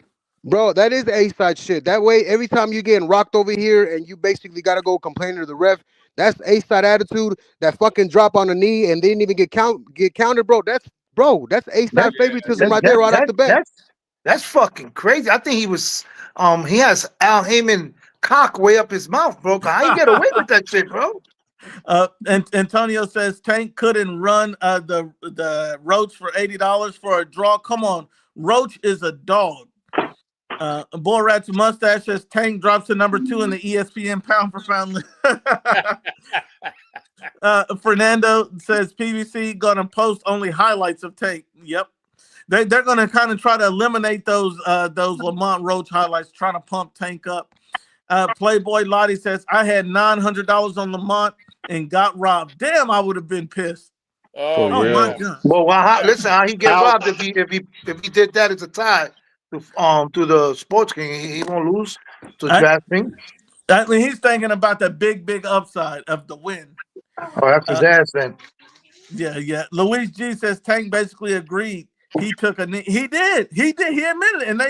Bro, that is A-side shit. That way, every time you're getting rocked over here and you basically got to go complain to the ref, that's A-side attitude. That fucking drop on the knee and didn't even get counted, bro. That's A-side favoritism right there, right off the bat. That's fucking crazy. I think he was he has Al Heyman cock way up his mouth, bro. How you get away with that shit, bro? And Antonio says Tank couldn't run the Roach for $80 for a draw. Come on, Roach is a dog. Boy Rat's Mustache says Tank drops to number 2 in the ESPN pound for pound list. Fernando says PBC gonna post only highlights of Tank. Yep. They're gonna kind of try to eliminate those Lamont Roach highlights, trying to pump Tank up. Playboy Lottie says I had $900 on Lamont and got robbed. Damn, I would have been pissed. Oh my God. Well, listen, how he get robbed if he did that as a tie to the Sports King, he won't lose to DraftKings. I mean, he's thinking about the big upside of the win. Oh, that's his ass then. Yeah. Luis G says Tank basically agreed. He took a knee. He did. He admitted it. And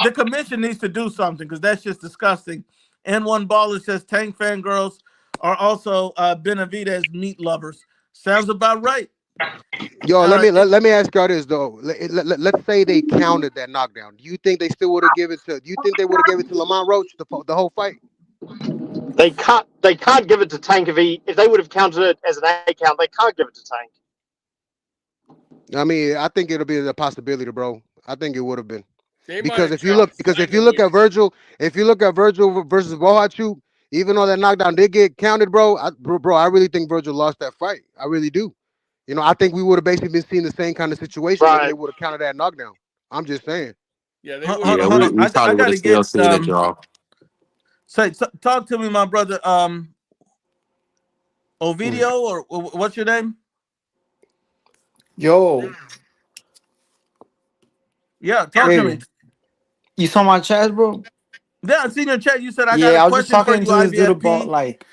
the commission needs to do something because that's just disgusting. And one baller says Tank fangirls are also Benavidez meat lovers. Sounds about right. Yo, let me ask y'all this though. Let's say they counted that knockdown. Do you think they still would have given it to? Do you think they would have given it to Lamont Roach the whole fight? They can't give it to Tank if they would have counted it as an A count. They can't give it to Tank. I mean, I think it'll be a possibility, bro. I think it would have been because if you look at Virgil versus Bohachu, even though that knockdown did get counted, bro, I really think Virgil lost that fight. I really do. I think we would have basically been seeing the same kind of situation if they would have counted that knockdown. I'm just saying. Yeah, they Yeah, would have. we, Hold on. we I probably would got have to still get seen a draw. say talk to me, my brother. Ovidio, or what's your name? Yo, Yeah, talk to me. hey, you saw my chat, bro? Yeah, I seen your chat. You said I got a Yeah, I was just question for talking you, to this dude about IBFP. like,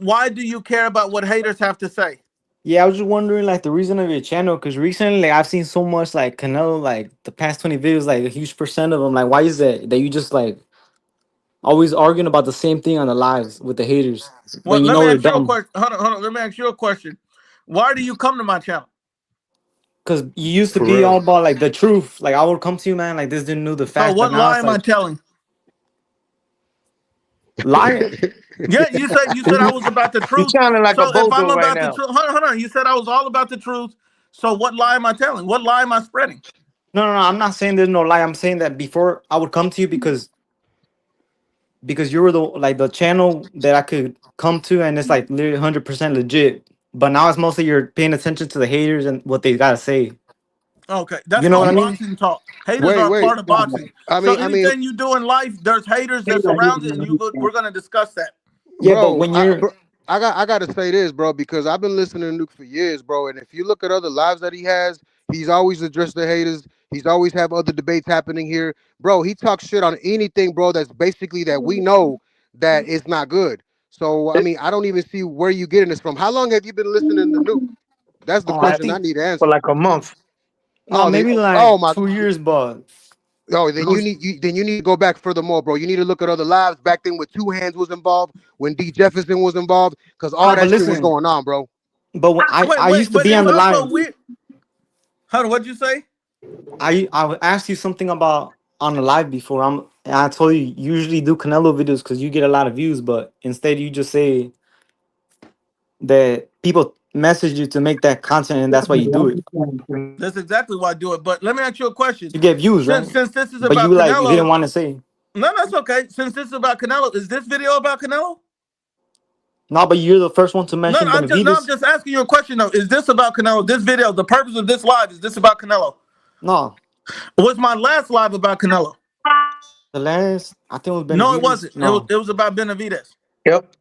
Why do you care about what haters have to say? yeah, I was just wondering like the reason of your channel because recently like, I've seen so much like Canelo like the past 20 videos like a huge percent of them like why is that you just like always arguing about the same thing on the lives with the haters Well, when you let me know they're ask you a dumb? question. Hold on. Let me ask you a question. Why do you come to my channel? Because you used to For be all real. about like the truth. Like I would come to you, man, like this didn't know the So facts, but what now lie it's am I like telling? lying. Yeah, you said I was about the You truth. sounding like a So if I'm bozo right about the now. truth, hold on. You said I was all about the truth. So what lie am I telling? What lie am I spreading? No. I'm not saying there's no lie. I'm saying that before I would come to you because you were the like the channel that I could come to, and it's like literally 100% legit. But now it's mostly you're paying attention to the haters and what they gotta say. Okay, You that's know what I called mean? boxing talk. Haters Wait, are a wait. part of boxing. So I mean, anything you do in life, there's haters that surround it, and we're gonna discuss that. Yeah, but bro, when you're I gotta say this, bro, because I've been listening to Nuke for years, bro. And if you look at other lives that he has, he's always addressed the haters. He's always have other debates happening here, bro. He talks shit on anything, bro. That's basically that we know that it's not good. So I mean, I don't even see where you getting this from. How long have you been listening to Nuke? That's the oh, I question I think need to For answer. like a month. no, Oh, maybe oh like my. 2 years, but Oh, then you need to go back furthermore, bro. You need to look at other lives back then when Two Hands was involved, when D Jefferson was involved, because all no, but that shit was listen, going on, bro. but when I Wait, used to but be it's on the also live. weird. Hold on, what'd you say? I would ask you something about on the live before. And I told you usually do Canelo videos because you get a lot of views, but instead you just say that people message you to make that content and that's why you do it. That's exactly why I do it. But let me ask you a question. You get views, right? Since this is But you about like you didn't Canelo, want to say. no, that's okay. Since this is about Canelo, is this video about Canelo? No, but you're the first one to No, mention I'm Benavidez. just asking you a question though. Is this about Canelo? This video, the purpose of this live, is this about Canelo? No. Was my last live about Canelo? The last I think it was No, it Benavidez. wasn't. No. It was about Benavidez. Yep.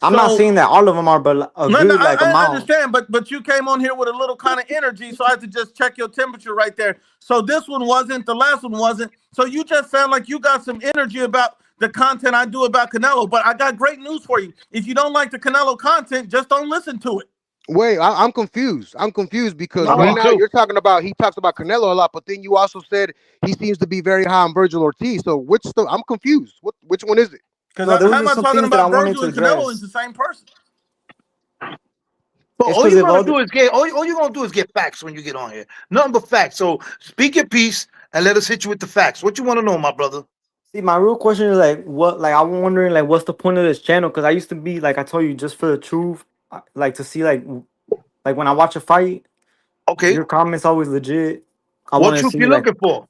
I'm not So saying that all of them are, but a no, good like I amount. understand, but you came on here with a little kind of energy, so I had to just check your temperature right there. So this one wasn't, the last one wasn't. So you just sound like you got some energy about the content I do about Canelo. But I got great news for you. If you don't like the Canelo content, just don't listen to it. Wait, I'm confused. I'm confused because No, right me now too. you're talking about he talks about Canelo a lot, but then you also said he seems to be very high on Virgil Ortiz. So I'm confused. Which one is it? Because No, there how was am just I some talking things that I about wanted Virgil to and Canelo as address. the same person? But It's all because you're if gonna other do is get all you're gonna do is get facts when you get on here. Nothing but facts. So speak your piece and let us hit you with the facts. What you want to know, my brother? see, my real question is like, what? Like, I'm wondering, like, what's the point of this channel? Because I used to be, like, I told you, just for the truth, like to see, like when I watch a fight, Okay. your comments always legit. I What want to truth see, you like, looking for?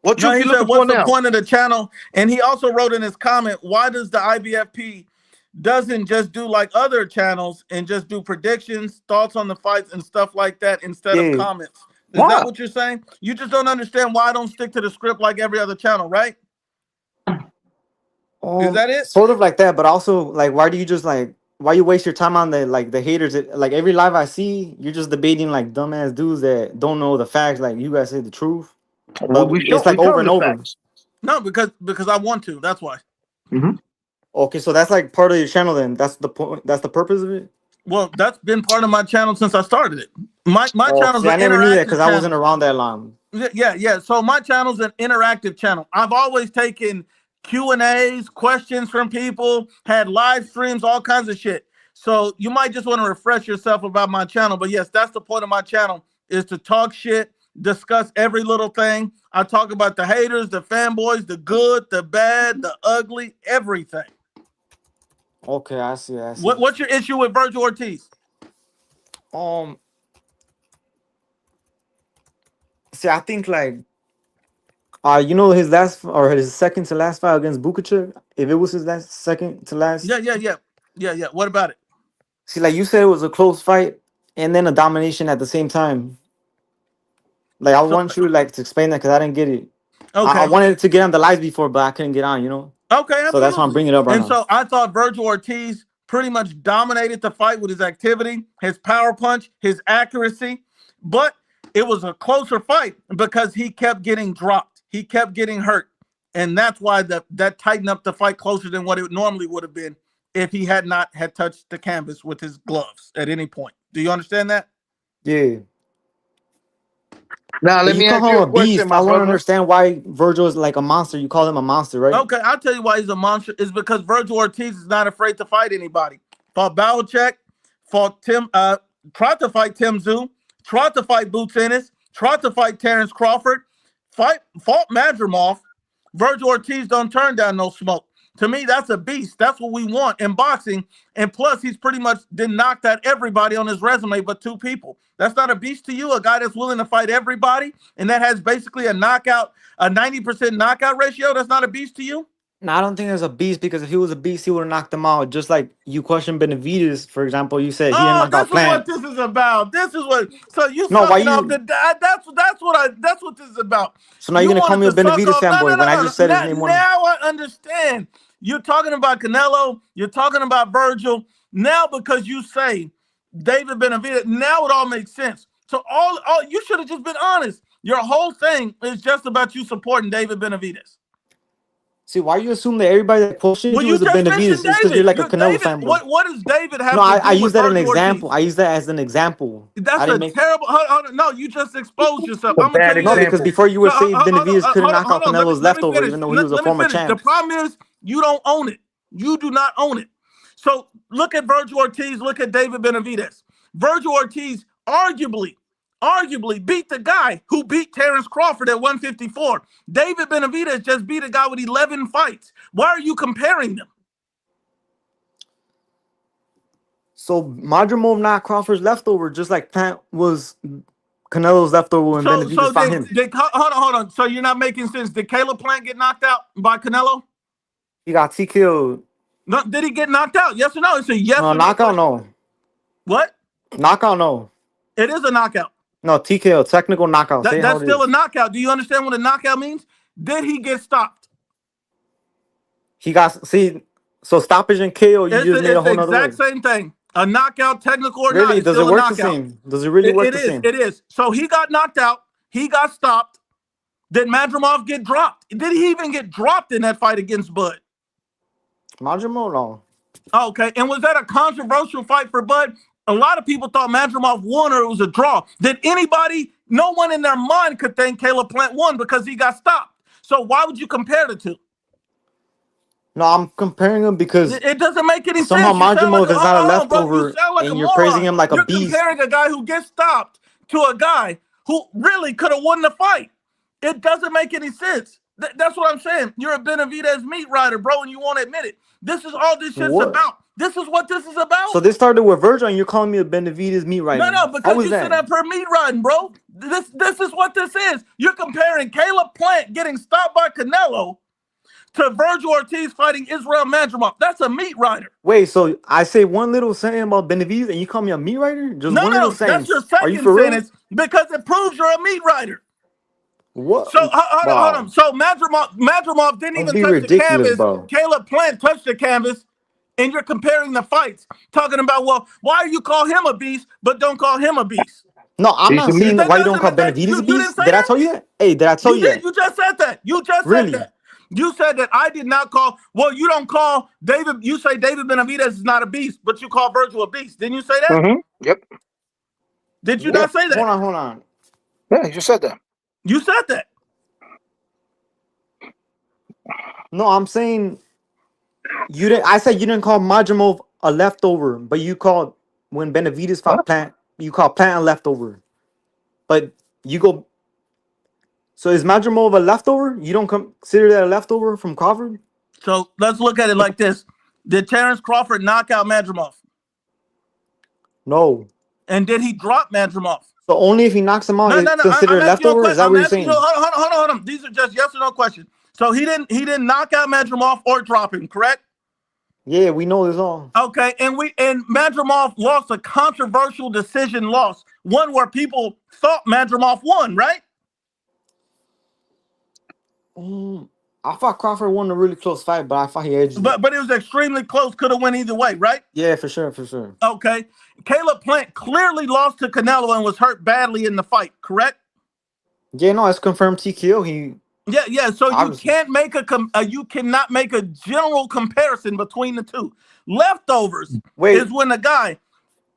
What No, truth he you said, looking for what's the now? point of the channel? And he also wrote in his comment, why does the IBFP doesn't just do like other channels and just do predictions, thoughts on the fights and stuff like that instead of yeah, comments? Is that Why? what you're saying? You just don't understand why I don't stick to the script like every other channel, right? Is that it? sort of like that. But also, like, why do you just like, why you waste your time on the haters? Like every live I see, you're just debating like dumbass dudes that don't know the facts. Like you guys say the truth, but it's We like show over them and the over. facts. No, because I want to. That's why. Okay, so that's like part of your channel. Then that's the point. That's the purpose of it. Well, that's been part of my channel since I started it. My Oh, channel's see, an I never knew that interactive because I wasn't channel. around that long. Yeah. So my channel's an interactive channel. I've always taken Q&As, questions from people, had live streams, all kinds of shit. So you might just want to refresh yourself about my channel. But yes, that's the point of my channel, is to talk shit, discuss every little thing. I talk about the haters, the fanboys, the good, the bad, the ugly, everything. Okay, I see. I see. What's your issue with Virgil Ortiz? Um, see, I think like you know his last or his second to last fight against Bukachuk. If it was his last second to last, Yeah. What about it? see, like you said, it was a close fight and then a domination at the same time. Like I want you like to explain that because I didn't get it. I Okay. wanted to get on the live before, but I couldn't get on. You know. Okay, So that's why I'm absolutely. bringing it up right And now. so I thought Virgil Ortiz pretty much dominated the fight with his activity, his power punch, his accuracy, but it was a closer fight because he kept getting dropped. He kept getting hurt. And that's why that tightened up the fight closer than what it normally would have been if he had not had touched the canvas with his gloves at any point. Do you understand that? Yeah. Now, But let you me call ask him you a a question, beast. my I want to brother. understand why Virgil is like a monster. You call him a monster, right? Okay, I'll tell you why he's a monster. Is because Virgil Ortiz is not afraid to fight anybody. Fought Belichick, fought tried to fight Tim Zoo, tried to fight Boots Ennis, tried to fight Terrence Crawford, fought Madrimov. Virgil Ortiz don't turn down no smoke. To me, that's a beast. That's what we want in boxing. And plus, he's pretty much did knocked out everybody on his resume but 2 people. That's not a beast to you, a guy that's willing to fight everybody, and that has basically a 90% knockout ratio. That's not a beast to you? No, I don't think there's a beast because if he was a beast, he would have knocked him out. Just like you questioned Benavidez, for example, you said he didn't Oh, knock this out is what Plant. this is about. This is what. So you No, why sucking off you? the. That's what this is about. So now you're You gonna call wanted me a to suck Benavidez off. No, no, fanboy no, when I no, no. just said his name one. Now I understand. You're talking about Canelo. You're talking about Virgil. Now because you say David Benavidez, now it all makes sense. So all you should have just been honest. Your whole thing is just about you supporting David Benavidez. See, why you assume that everybody that questioned Well, you you is a just Benavidez? mentioned It's because you're David. like a You're Canelo David. fanboy. What does David have No, to I do use with that as an Virgil example. Ortiz? I use that as an example. I That's a didn't make. terrible. Hold on. No, you just exposed yourself. A I'm gonna tell bad you No, this. because example. before you So were saying Benavidez couldn't knock out hold on. Canelo's Let me leftover, finish. even though he was a Let me former finish. The champ. problem is you don't own it. You do not own it. So look at Virgil Ortiz. Look at David Benavidez. Virgil Ortiz arguably beat the guy who beat Terrence Crawford at 154. David Benavidez just beat a guy with 11 fights. Why are you comparing them? So Madrimov knocked Crawford's leftover, just like Plant was Canelo's leftover when Benavidez fought him. Hold on. So you're not making sense. Did Caleb Plant get knocked out by Canelo? He got TKO'd. No, did he get knocked out? Yes or no? It's a yes No, or no knockout, question. no. What? Knockout, no. It is a knockout. No, TKO, technical knockout. Say That's how it still a is. knockout. Do you understand what a knockout means? Did he get stopped? He got, see, so stoppage and KO, you just made a It's the whole nother exact word. same thing. A knockout, technical or not, Really? it's Does it still a work the knockout. same? Does it really work the same? It is. So he got knocked out. He got stopped. Did Madrimov get dropped? Did he even get dropped in that fight against Bud? Madrimov, no. Okay, and was that a controversial fight for Bud? A lot of people thought Madrimov won or it was a draw. Did anybody, no one in their mind could think Caleb Plant won because he got stopped. So why would you compare the two? No, I'm comparing him because it doesn't make any somehow sense. You sound like Madrimov is not a bro, you leftover sound like a and you're praising moron. him like a You're beast. comparing a guy who gets stopped to a guy who really could have won the fight. It doesn't make any sense. That's what I'm saying. You're a Benavidez meat rider, bro, and you won't admit it. This is all this shit's What? about. This is what this is about. So this started with Virgil and you're calling me a Benavidez meat rider. No, because you that? sit up here meat riding, bro. This is what this is. You're comparing Caleb Plant getting stopped by Canelo to Virgil Ortiz fighting Israel Madrimov. That's a meat rider. Wait, so I say one little sentence about Benavidez and you call me a meat rider? Just one little sentence. That's your Are you second for real? sentence because it proves you're a meat rider. What? So hold on. So Madrimov didn't even touch the canvas. Bro. Caleb Plant touched the canvas, and you're comparing the fights, talking about, well, why you call him a beast but don't call him a beast? No, I'm not saying why you don't call Benavidez a beast. Did I tell you that? Hey, did I tell you that? You just said that. You just said that. You said that I did not call. Well, you don't call David. You say David Benavidez is not a beast, but you call Virgil a beast. Didn't you say that? Mm-hmm. Yep. Did you not say that? Hold on. Yeah, you said that. You said that. No, I'm saying you didn't. I said you didn't call Madrimov a leftover, but you called when Benavidez fought Plant. You call Plant a leftover, but you go. So is Madrimov a leftover? You don't consider that a leftover from Crawford? So let's look at it like this: did Terrence Crawford knock out Madrimov? No. And did he drop Madrimov? So only if he knocks him out, it's considered leftover. Is that what you're saying? Hold on. These are just yes or no questions. So he didn't knock out Madrimov or drop him, correct? Yeah, we know this all. Okay, and Madrimov lost a controversial decision loss, one where people thought Madrimov won, right? I thought Crawford won a really close fight, but I thought he edged it. But it was extremely close. Could have went either way, right? Yeah, for sure, for sure. Okay. Caleb Plant clearly lost to Canelo and was hurt badly in the fight, correct? Yeah, no, it's confirmed TKO. Yeah. So obviously. you cannot make a general comparison between the two. Leftovers Wait. is when the guy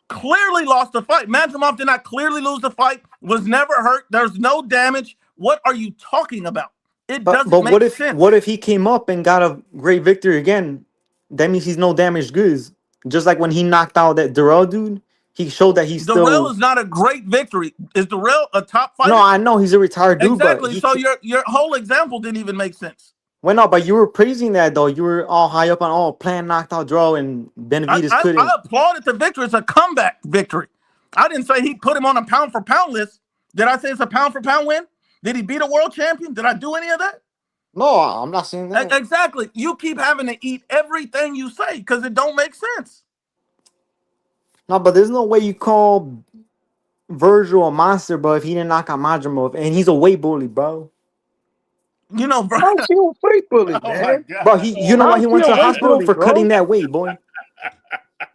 clearly lost the fight. Madrimov did not clearly lose the fight, was never hurt. There's no damage. What are you talking about? It doesn't But make sense. What if he came up and got a great victory again? That means he's no damaged goods. Just like when he knocked out that Durrell dude, he showed that he's Durrell still. is not a great victory. Is Durrell a top fighter? No, I know he's a retired dude, exactly. but So your whole example didn't even make sense. Well, no, but you were praising that though. You were all high up on Plan knocked out Durrell and Benavidez couldn't. I applauded the victory. It's a comeback victory. I didn't say he put him on a pound for pound list. Did I say it's a pound for pound win? Did he beat a world champion? Did I do any of that? No, I'm not saying that. Exactly. You keep having to eat everything you say because it don't make sense. No, but there's no way you call Virgil a monster, bro, if he didn't knock out Madrimov, and he's a weight bully, bro. You know, bro. How's he a weight bully, man? Bro, you know why he went to the hospital for cutting that weight, boy.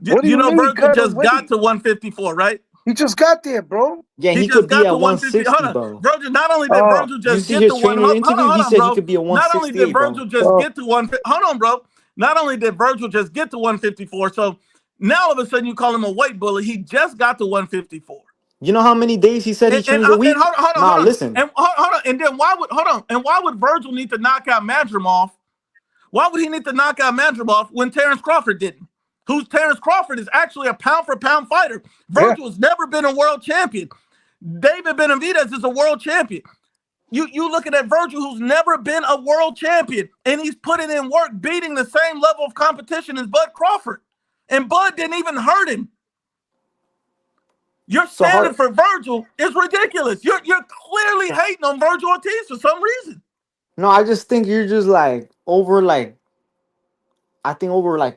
You know, Virgil just got to 154, right? He just got there, bro. Yeah, he could be at 160, bro. Virgil, not only did Virgil just get to 150, he said he could be a 168, not only did Virgil just get to 150, hold on, bro. Not only did Virgil just get to 154, so now all of a sudden you call him a weight bully. He just got to 154. You know how many days he said he trains a week? Hold on. Listen. And hold on. And then why would Virgil need to knock out Madrimov? Why would he need to knock out Madrimov when Terrence Crawford didn't? Terrence Crawford is actually a pound for pound fighter. Virgil has never been a world champion. David Benavidez is a world champion. You looking at Virgil, who's never been a world champion, and he's putting in work, beating the same level of competition as Bud Crawford. And Bud didn't even hurt him. Your standard for Virgil is ridiculous. You're clearly hating on Virgil Ortiz for some reason. No, I just think you're just over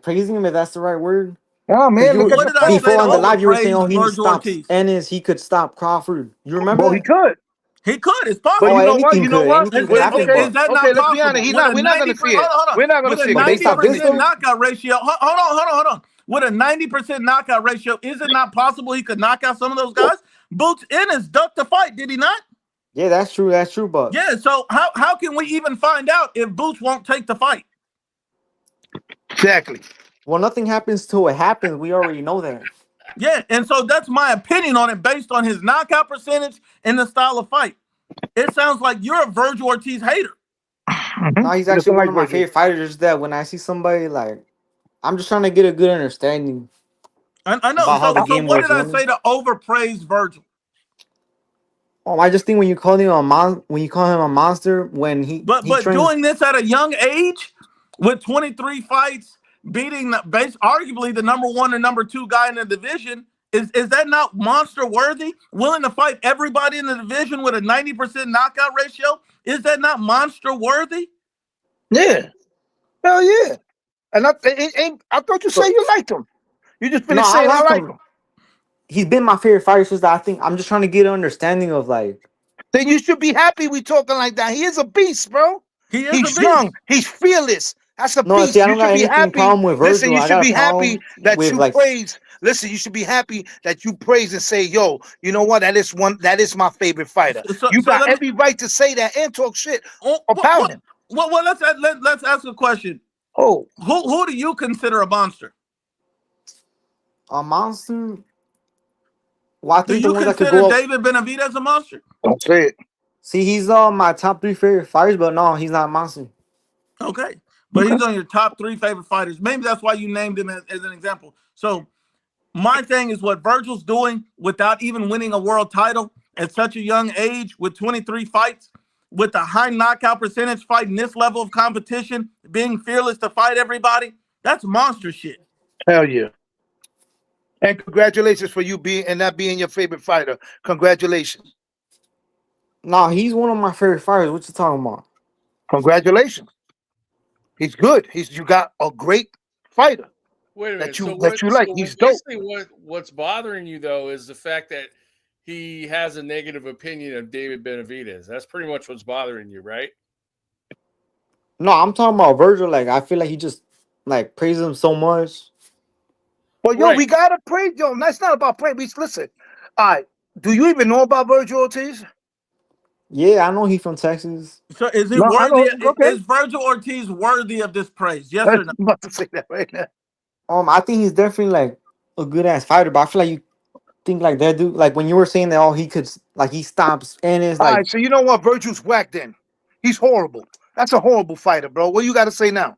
praising him, if that's the right word. Yeah, man. Before on the live, you were saying, he stops Ennis, he could stop Crawford. You remember? Well, he could. He could. It's possible. But you know what? You know what? Is that not let's be honest. We're not going to see it. We're not going to see it. With a 90% knockout ratio. Hold on. With a 90% knockout ratio, is it not possible he could knock out some of those guys? Boots Ennis ducked the fight, did he not? Yeah, that's true. That's true. But yeah, so how can we even find out if Boots won't take the fight? Exactly. Well, nothing happens till it happens. We already know that. Yeah, and so that's my opinion on it based on his knockout percentage and the style of fight. It sounds like you're a Virgil Ortiz hater. No, he's actually one of my favorite fighters. That when I see somebody I'm just trying to get a good understanding. I know. So what did I say to overpraise Virgil? Oh, I just think when you call him a monster, when he doing this at a young age with 23 fights, beating arguably the number 1 or number 2 guy in the division, is that not monster worthy? Willing to fight everybody in the division with a 90% knockout ratio? Is that not monster worthy? Yeah. Hell yeah. And I thought you said you liked him. You just finished saying I like him. He's been my favorite fighter since I think I'm just trying to get an understanding of Then you should be happy we talking like that. He is a beast, bro. He's young. He's fearless. That's a beast. See, I don't got anything problem with Virgil. Listen, you should be happy that you praise. Listen, you should be happy that you praise and say, "Yo, you know what? That is my favorite fighter." You got every right to say that and talk shit about him. Well, let's ask a question. Oh, who do you consider a monster? A monster? Well, I think do you consider David Benavidez a monster? Don't say it. See, he's my top 3 favorite fighters, but no, he's not a monster. Okay. But he's on your top 3 favorite fighters. Maybe that's why you named him as an example. So my thing is what Virgil's doing without even winning a world title at such a young age with 23 fights, with a high knockout percentage, fighting this level of competition, being fearless to fight everybody, that's monster shit. Hell yeah. And congratulations for you not being your favorite fighter. Congratulations. No, he's one of my favorite fighters. What you talking about? Congratulations. He's good. You got a great fighter. Wait a minute. That you like. He's dope. What's bothering you though is the fact that he has a negative opinion of David Benavidez. That's pretty much what's bothering you, right? No, I'm talking about Virgil. Like, I feel like he just like praises him so much. Well, yo, we gotta praise. Yo, that's not about praise. Listen, all right. Do you even know about Virgil Ortiz? Yeah, I know he's from Texas. So is he No, I worthy? know. Okay, Is Virgil Ortiz worthy of this praise? Yes or no? I'm about to say that right now. I think he's definitely like a good ass fighter, but I feel like you think like that dude. Like when you were saying that, oh, he could like he stops and it's All like, right, so you know what? Virgil's whacked then. He's horrible. That's a horrible fighter, bro. What you got to say now?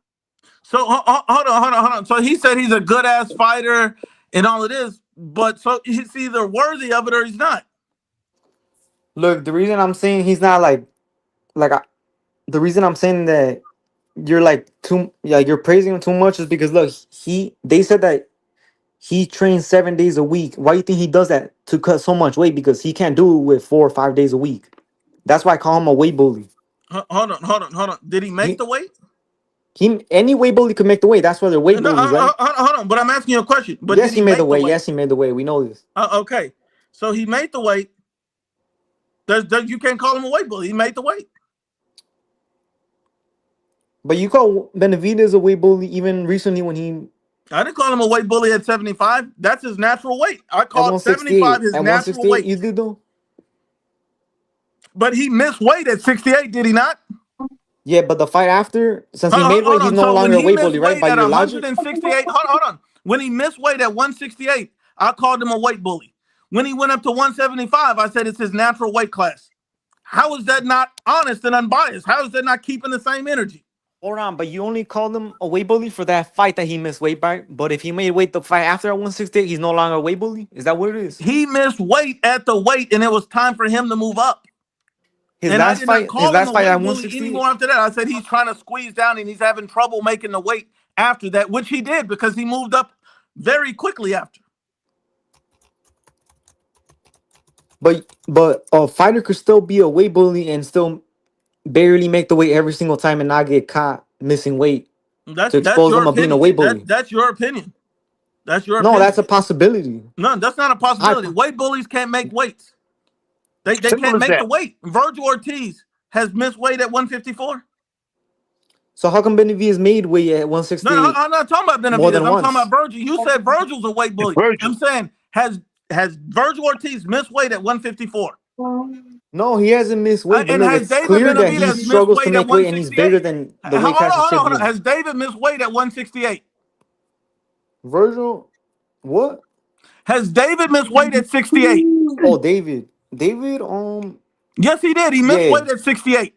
So hold on. So he said he's a good ass fighter and all it is, but so he's either worthy of it or he's not. look, the reason I'm saying he's not like the reason I'm saying that you're like you're praising him too much is because look, they said that he trains 7 days a week. Why do you think he does that to cut so much weight? Because he can't do it with 4 or 5 days a week. That's why I call him a weight bully. Hold on. Did he make the weight? Any weight bully could make the weight. That's why they're weight No, bullies, right? hold on. But I'm asking you a question. But Yes, did he he made the make the weight. weight? Yes, he made the weight. We know this. Okay. So he made the weight. You can't call him a weight bully. He made the weight. But you call Benavidez a weight bully even recently when he I didn't call him a weight bully at 75. That's his natural weight. I at called 75 168. his At natural 168, weight. you did though? But he missed weight at 68, did he not? Yeah, but the fight after, since he made weight, Hold he's on. no So when longer a he weight missed bully, right? weight By at your logic? 168, hold on. When he missed weight at 168, I called him a weight bully. When he went up to 175, I said it's his natural weight class. How is that not honest and unbiased? How is that not keeping the same energy? Hold on, but you only called him a weight bully for that fight that he missed weight by. But if he made weight the fight after at 168, he's no longer a weight bully? Is that what it is? He missed weight at the weight, and it was time for him to move up. His And I last did not fight, his call him last a fight at weight bully 168. anymore after that. I said he's trying to squeeze down and he's having trouble making the weight after that, which he did because he moved up very quickly after. But a fighter could still be a weight bully and still barely make the weight every single time and not get caught missing weight to That's expose your them of being a opinion. weight bully. That's your opinion. That's your No, that's opinion. a possibility. No, that's not a possibility. Weight bullies can't make weights. They Simple can't as make that. the weight. Virgil Ortiz has missed weight at 154. So how come Benavidez made weight at 168 No, I'm not talking about more Benavidez. than I'm talking about once? Virgil. You said Virgil's a weight bully. Virgil. I'm saying has Virgil Ortiz missed weight at 154? No, he hasn't missed weight, but And look, has it's David clear that he Benavidez missed struggles to weight at make weight and he's bigger 168? than the weight class he should be Hold on. in. Has David missed weight at 168? Virgil, what? Has David missed weight at 68? Oh, David. Yes, he did. He missed Yeah. weight at 68.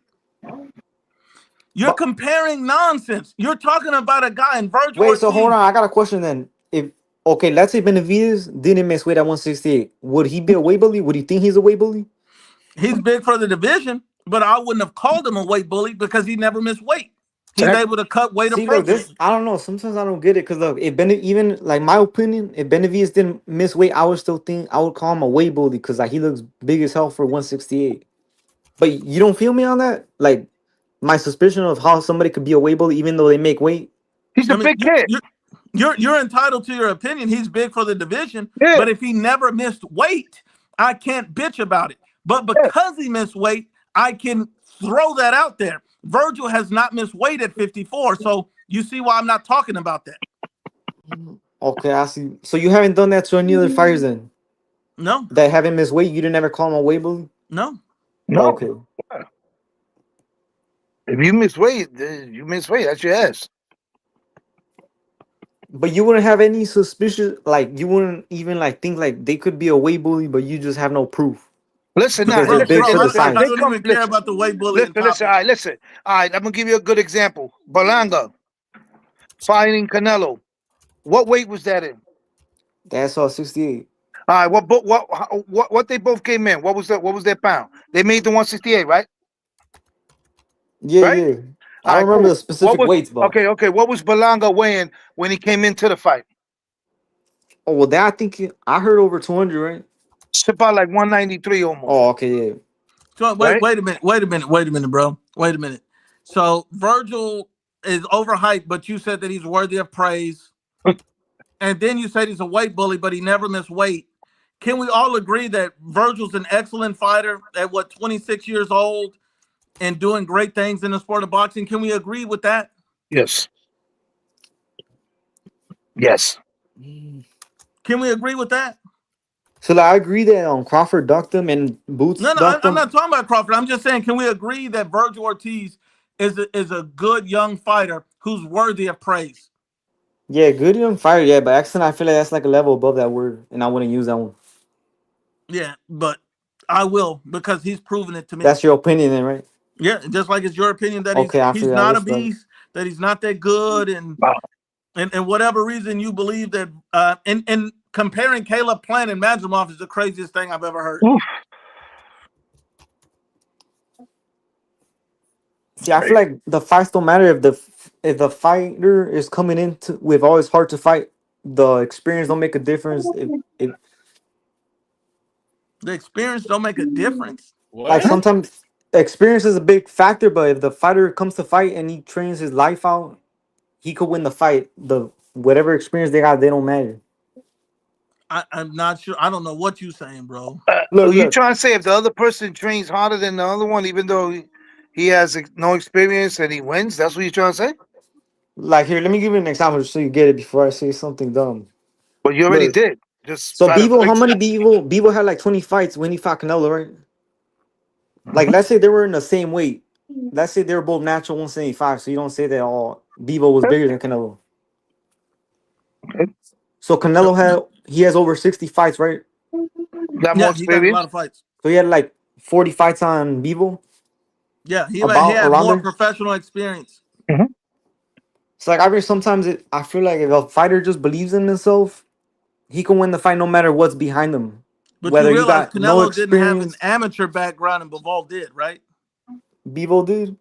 You're comparing nonsense. You're talking about a guy in Virgil Wait, Ortiz. so hold on. I got a question then. Let's say Benavidez didn't miss weight at 168. Would he be a weight bully? Would you think he's a weight bully? He's big for the division, but I wouldn't have called him a weight bully because he never missed weight. He's able to cut weight See, look, appropriately. I don't know. Sometimes I don't get it because look, even like my opinion, if Benavidez didn't miss weight, I would still think I would call him a weight bully because like he looks big as hell for 168. But you don't feel me on that? Like my suspicion of how somebody could be a weight bully even though they make weight. He's a big kid. You're entitled to your opinion. He's big for the division, but if he never missed weight, I can't bitch about it. But because he missed weight, I can throw that out there. Virgil has not missed weight at 54, so you see why I'm not talking about that. Okay, I see. So you haven't done that to any other fighters then? No. That haven't missed weight? You didn't ever call him a weight bully? No. No. Okay. If you miss weight, you miss weight. That's your ass. But you wouldn't have any suspicion, like you wouldn't even like think like they could be a weight bully, but you just have no proof. Listen, because now, they're big for the size. I don't even care about the weight bullying. Listen. All right, listen. All right, I'm gonna give you a good example. Berlanga fighting Canelo. What weight was that in? That's all 68. All right, what they both came in? What was their pound? They made the 168, right? Yeah, right? yeah. I don't remember the specific weights, but okay. What was Berlanga weighing when he came into the fight? Oh well, that I heard over 200, right? It's about like 193 almost. Oh, okay, yeah. So wait a minute, bro. Wait a minute. So Virgil is overhyped, but you said that he's worthy of praise. And then you said he's a weight bully, but he never missed weight. Can we all agree that Virgil's an excellent fighter at 26 years old? and doing great things in the sport of boxing. Can we agree with that? Yes. Yes. Can we agree with that? So like, I agree that Crawford ducked him and Boots No, ducked I'm him. not talking about Crawford. I'm just saying, can we agree that Virgil Ortiz is a good young fighter who's worthy of praise? Yeah, good young fighter. Yeah, but excellent. I feel like that's like a level above that word, and I wouldn't use that one. Yeah, but I will because he's proven it to me. That's your opinion, then, right? Yeah, just like it's your opinion that Okay, I he's feel I not a respect. beast, that he's not that good, and whatever reason you believe that. And comparing Caleb Plant and Madrimov is the craziest thing I've ever heard. Oof. See, I feel like the fights don't matter if the fighter is coming into with always hard to fight. The experience don't make a difference. If The experience don't make a difference. like sometimes experience is a big factor, but if the fighter comes to fight and he trains his life out, he could win the fight. The whatever experience they got, they don't matter. I'm not sure. I don't know what you're saying, bro. You trying to say if the other person trains harder than the other one, even though he has no experience and he wins, that's what you're trying to say? Like here, let me give you an example so you get it before I say something dumb. Well, you already Look, did. Just so try to Bevo, how fix many it. Bevo had like 20 fights when he fought Canelo, right? Like let's say they were in the same weight. Let's say they were both natural 175. So you don't say that all Bevo was bigger than Canelo. So Canelo he has over 60 fights, right? Got more Yeah, he got a experience. lot of fights. So he had like 40 fights on Bevo. Yeah, he About had around more there. professional experience. It's like I mean sometimes I feel like if a fighter just believes in himself, he can win the fight no matter what's behind him. But you Whether you realize got no Canelo didn't have an experience, amateur background and Bivol did, right? Bevo did.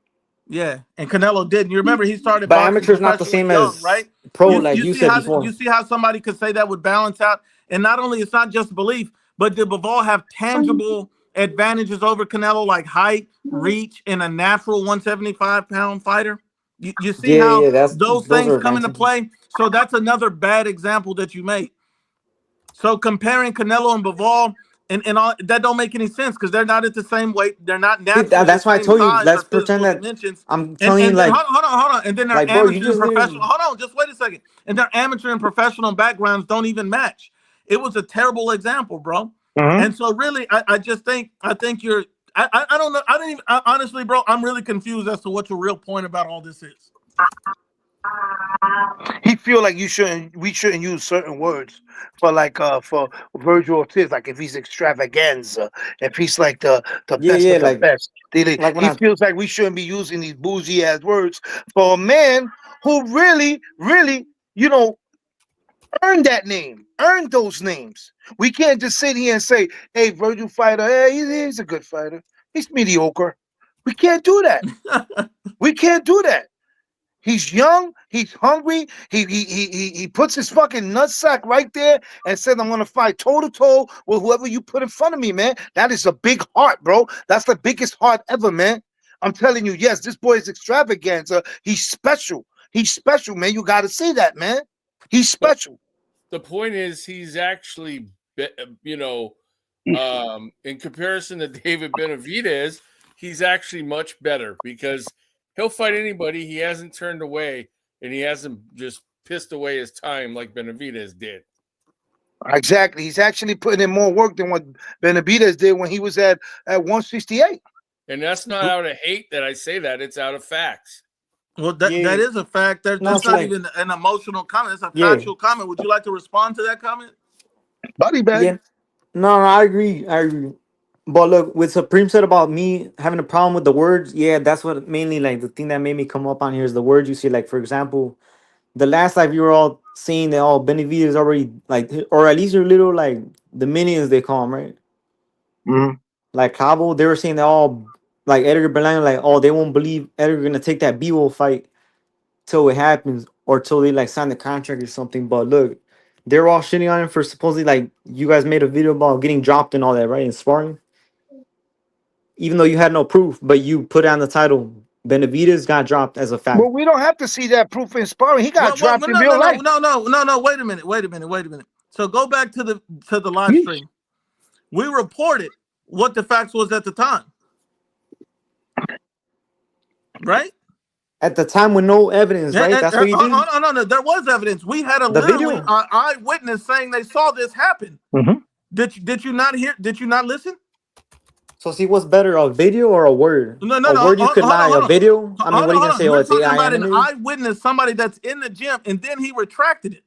Yeah, and Canelo didn't. You remember he started But boxing amateur's not the professionally same young, as right? pro, You like you you see said how before. somebody could say that would balance out, and not only it's not just belief, but did Bivol have tangible advantages over Canelo like height, reach, and a natural 175-pound fighter? You see Yeah, how yeah, those those things are come into advantages. play? So that's another bad example that you made. So comparing Canelo and Bivol and all that don't make any sense because they're not at the same weight. They're not See, naturally the that's why I same told you. size or Let's pretend physical that dimensions. I'm And telling you, and then like, hold on. And then their bro, you amateur and just professional. literally. Hold on, just wait a second. And their amateur and professional backgrounds don't even match. It was a terrible example, bro. And so really, I think you're. I don't know. I don't even honestly, bro. I'm really confused as to what your real point about all this is. He feel like we shouldn't use certain words for Virgil Ortiz, like if he's extravaganza, if he's like the Yeah, best yeah, of the best. like when He I. feels like we shouldn't be using these bougie ass words for a man who really, really, you know, earned that name, earned those names. We can't just sit here and say, "Hey, Virgil fighter, hey, he's a good fighter. He's mediocre." We can't do that. We can't do that. He's young. He's hungry. He puts his fucking nutsack right there and said, "I'm gonna fight toe to toe with whoever you put in front of me, man." That is a big heart, bro. That's the biggest heart ever, man. I'm telling you, yes, this boy is extravaganza. He's special. He's special, man. You got to see that, man. He's special. The point is, he's actually, in comparison to David Benavidez, he's actually much better because he'll fight anybody. He hasn't turned away, and he hasn't just pissed away his time like Benavidez did. Exactly. He's actually putting in more work than what Benavidez did when he was at 168. And that's not out of hate that I say that. It's out of facts. Well, that is a fact. That's not even an emotional comment. It's a factual comment. Would you like to respond to that comment? Buddy bag. Yeah. No, I agree. I agree. But look, with Supreme said about me having a problem with the words, yeah, that's what mainly like the thing that made me come up on here is the words you see. Like, for example, the last live you were all saying that all Benavidez is already like, or at least your little like the minions they call them, right? Like Cabo, they were saying that all like Edgar Berlanga, like, oh, they won't believe Edgar gonna take that B-Wolf fight till it happens or till they like sign the contract or something. But look, they're all shitting on him for supposedly like you guys made a video about getting dropped and all that, right? In sparring. Even though you had no proof, but you put on the title, Benavidez got dropped as a fact. Well, we don't have to see that proof in sparring. He got Well, dropped in real life. No. Wait a minute. So go back to the live stream. We reported what the facts was at the time. right? At the time with no evidence, right? That's what he did. No, there was evidence. We had a literally eyewitness saying they saw this happen. Mm-hmm. Did you not hear? Did you not listen? So see, what's better, a video or a word? No. A word you could lie. A video. I mean, what are you gonna say? Oh, it's talking AI about an animated? eyewitness, somebody that's in the gym, and then he retracted it.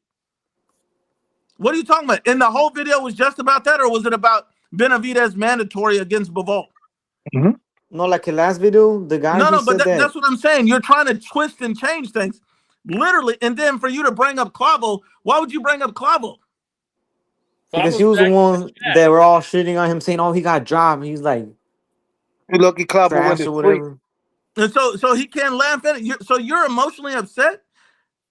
What are you talking about? And the whole video was just about that, or was it about Benavidez mandatory against Bivol? Mm-hmm. No, like the last video, the guy. No, but that's what I'm saying. You're trying to twist and change things, literally. And then for you to bring up Clavo, why would you bring up Clavo? Because he was the one that were all shitting on him, saying, "Oh, he got dropped." He's like, "You lucky Clavo went or whatever." And so he can't laugh at it. So you're emotionally upset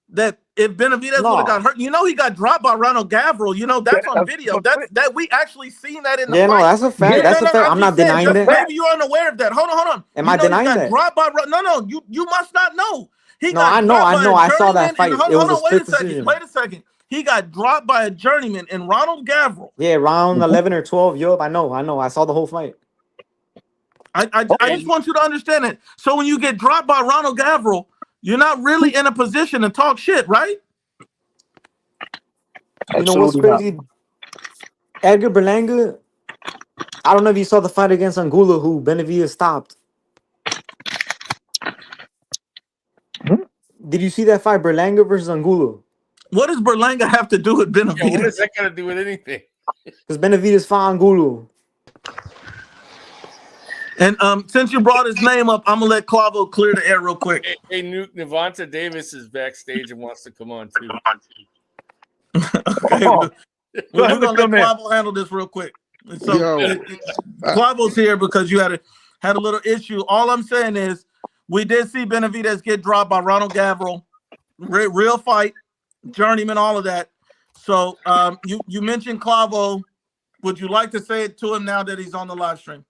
that if Benavidez would have got hurt, you know he got dropped by Ronald Gavril. You know that's on video. That we actually seen that in the fight. No, that's a fact. That's a fact. I'm not denying that. Maybe you're unaware of that. Hold on. Am I denying that? Dropped by No. You must not know. I know. I saw that fight. It was a split decision. Wait a second. He got dropped by a journeyman in Ronald Gavril. Yeah, round 11 or 12. Yup, I know. I saw the whole fight. I just want you to understand it. So when you get dropped by Ronald Gavril, you're not really in a position to talk shit, right? You know what's crazy? Edgar Berlanga, I don't know if you saw the fight against Angulo, who Benavidez stopped. Did you see that fight, Berlanga versus Angulo? What does Berlanga have to do with Benavidez? Yeah, what does that got to do with anything? Because Benavidez fought Angulo. And since you brought his name up, I'm gonna let Clavo clear the air real quick. Hey, Navonta Davis is backstage and wants to come on too. Okay, we're gonna let Clavo handle this real quick. So Clavo's here because you had a little issue. All I'm saying is we did see Benavidez get dropped by Ronald Gavril. Real fight, journeyman, all of that. So you mentioned Clavo. Would you like to say it to him now that he's on the live stream?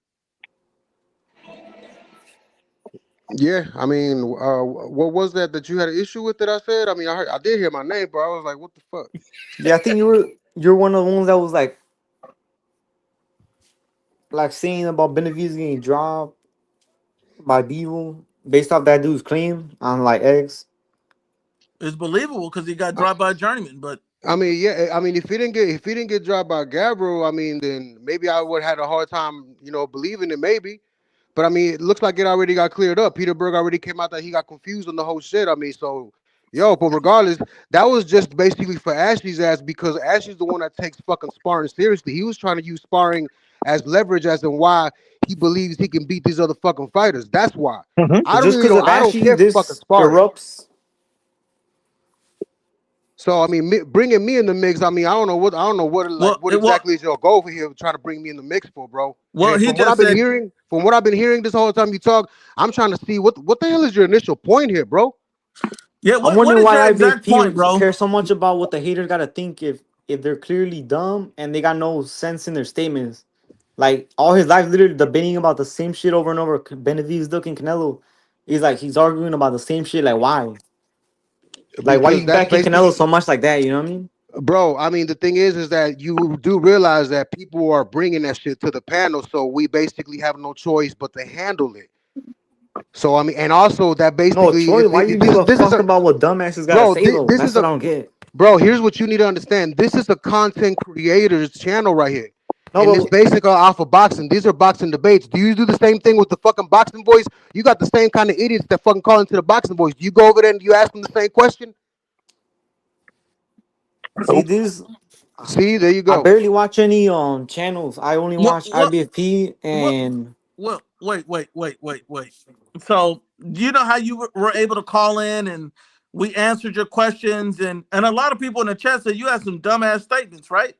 Yeah, I mean, what was that you had an issue with that I said? I mean, I did hear my name, but I was like, what the fuck? Yeah, I think you're one of the ones that was like saying about Benavidez getting dropped by Bevo based off that dude's claim on like X. It's believable because he got dropped by a journeyman, but I mean, yeah, I mean, if he didn't get dropped by Gabriel, I mean, then maybe I would have had a hard time, believing it, maybe. But I mean, it looks like it already got cleared up. Peter Berg already came out that he got confused on the whole shit. I mean, so but regardless, that was just basically for Ashley's ass because Ashley's the one that takes fucking sparring seriously. He was trying to use sparring as leverage as to why he believes he can beat these other fucking fighters. That's why. I don't care for fucking sparring. Erupts. So I mean, bringing me in the mix. I mean, I don't know what exactly is your goal for here, trying to bring me in the mix for, bro. Well, from what I've been hearing this whole time you talk, I'm trying to see what the hell is your initial point here, bro? Yeah, I'm wondering why people care so much about what the haters gotta think if they're clearly dumb and they got no sense in their statements. Like all his life, literally debating about the same shit over and over. Benavidez looking Canelo, he's arguing about the same shit. Like why? Like why you backing Canelo so much like that? You know what I mean? Bro, I mean the thing is that you do realize that people are bringing that shit to the panel, so we basically have no choice but to handle it. So I mean, and also that basically, why you give a fuck about what dumbasses gotta say though? That's what I don't get. Bro, here's what you need to understand. This is a content creator's channel right here. And it's basically off of boxing. These are boxing debates. Do you do the same thing with the fucking boxing boys? You got the same kind of idiots that fucking call into the boxing boys. Do you go over there and you ask them the same question? See, there you go. I barely watch any channels. I only watch IBFP and. Well, wait. So you know how you were able to call in and we answered your questions and a lot of people in the chat said you had some dumbass statements, right?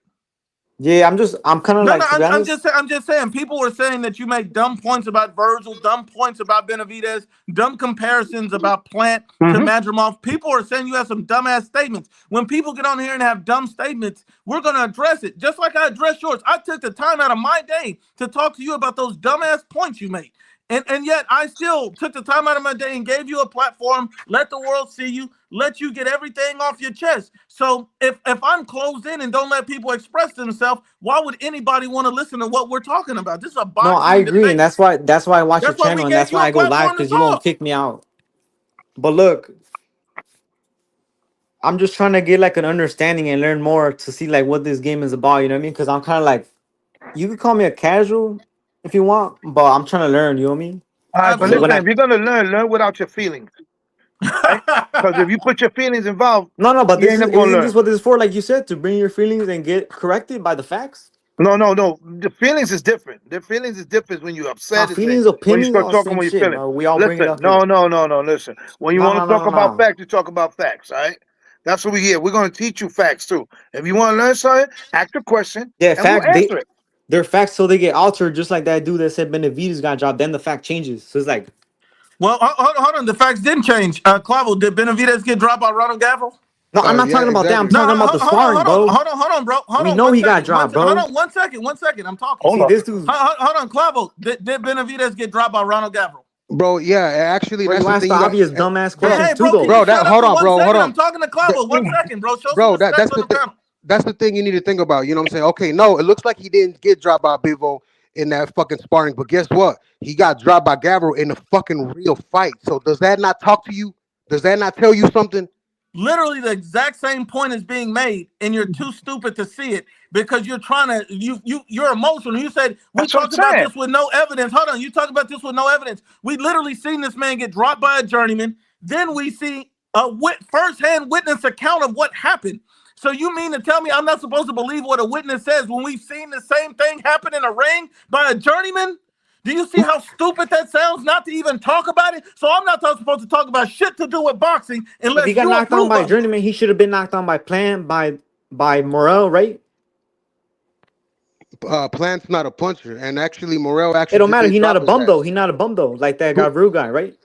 Yeah, I'm kind of I'm just saying people were saying that you make dumb points about Virgil, dumb points about Benavidez, dumb comparisons about Plant to Madrimov. People are saying you have some dumbass statements. When people get on here and have dumb statements, we're gonna address it. Just like I addressed yours. I took the time out of my day to talk to you about those dumbass points you made. And yet I still took the time out of my day and gave you a platform, let the world see you, let you get everything off your chest. So if I'm closed in and don't let people express themselves, why would anybody want to listen to what we're talking about? This is a boxing I agree, debate. and that's why I watch your channel, and that's why I go live, because you won't kick me out. But look, I'm just trying to get like an understanding and learn more to see like what this game is about. You know what I mean? Because I'm kind of like, you could call me a casual if you want, but I'm trying to learn. You know what I mean? All right, but So listen, when Absolutely. I if you're gonna learn without your feelings, right? Because if you put your feelings involved, no, but you this ain't is never gonna isn't learn. this what this is for? Like you said, to bring your feelings and get corrected by the facts. No. The feelings is different. The feelings is different when you're Now upset. It's feelings, when you opinions, start all the talking same when you're shit, feeling. bro. We all bring it Listen, up here. no. Listen, when you No, want no, to no, talk no, about no. facts, you talk about facts. All right. That's what we here. We're gonna teach you facts too. If you want to learn something, ask a question Yeah, and we'll fact answer it. they're facts so they get altered, just like that dude that said Benavidez got dropped. Then the fact changes. So it's like, Well, hold on. The facts didn't change. Clavo, did Benavidez get dropped by Ronald Gavril? no, I'm not Yeah, talking about that. I'm exactly. No, talking about the sparring, bro. hold on, bro. Hold We on know one he got second. dropped, Hold bro. on one second. I'm talking. Hold See, on. this dude's Hold on, Clavo. Did Benavidez get dropped by Ronald Gavril? Bro, yeah, actually, where that's you the ask thing the you got. obvious dumbass Hey, Bro, questions hey, too, bro, can though. you bro, that shut up hold for on, one bro, hold second? on. I'm talking to Clavo. 1 second, bro. Show some Bro, respect on the panel. that's the thing you need to think about. You know what I'm saying? Okay, no, it looks like he didn't get dropped by Bivo in that fucking sparring, but guess what? He got dropped by Gavril in a fucking real fight. So does that not talk to you? Does that not tell you something? Literally the exact same point is being made, and you're too stupid to see it because you're trying to you're emotional. You said we That's what I'm talked about saying. this with no evidence. Hold on, you talked about this with no evidence. We literally seen this man get dropped by a journeyman. Then we see a first-hand witness account of what happened. So you mean to tell me I'm not supposed to believe what a witness says when we've seen the same thing happen in a ring by a journeyman? Do you see how stupid that sounds not to even talk about it? So I'm not supposed to talk about shit to do with boxing If he unless got you knocked down approve by of it. Journeyman, he should have been knocked down by by Morel, right? Plant's not a puncher, and actually, Morel It actually don't matter. did He not drop a his bum though. ass. He not a bum though. Like that Who? Gavril guy, right?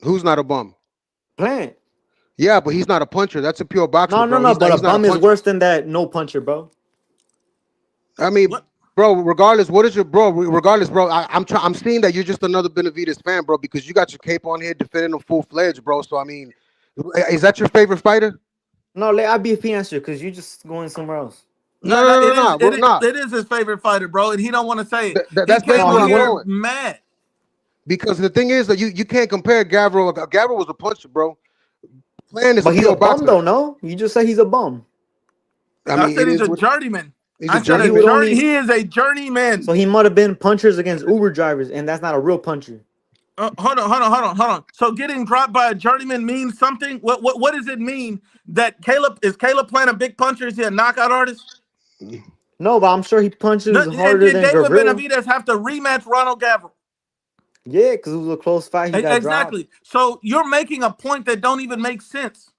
Who's not a bum? Plant. Yeah, but he's not a puncher. That's a pure boxer, No, no, bro. no. He's not. But a He's not a bum is puncher. worse than that no puncher, bro. I mean, What? bro. Regardless, what is your bro? Regardless, bro. I'm seeing that you're just another Benavidez fan, bro, because you got your cape on here defending him full fledged, bro. So I mean, is that your favorite fighter? No, let IBP answer because you just going somewhere else. No, No, no, no, no, no, bro, nah. it is his favorite fighter, bro, and he don't want to say it. He That's came No, basically on where he I'm here won't. going. mad. Because the thing is that you can't compare Gavril. Gavril was a puncher, bro. Plan is a But he's a pure bum boxer. though. No, you just say he's a bum. I I mean, said it he's is a what journeyman. he's a I said So a he would journeyman. journey. only. He is a journeyman. So he might have been punchers against Uber drivers, and that's not a real puncher. Hold on. So getting dropped by a journeyman means something. What does it mean that Caleb playing a big puncher? Is he a knockout artist? No, but I'm sure he No, punches and harder did than David Gavril. Benavidez have to rematch Ronald Gavril? Yeah, because it was a close fight. He got dropped. Exactly. So you're making a point that don't even make sense.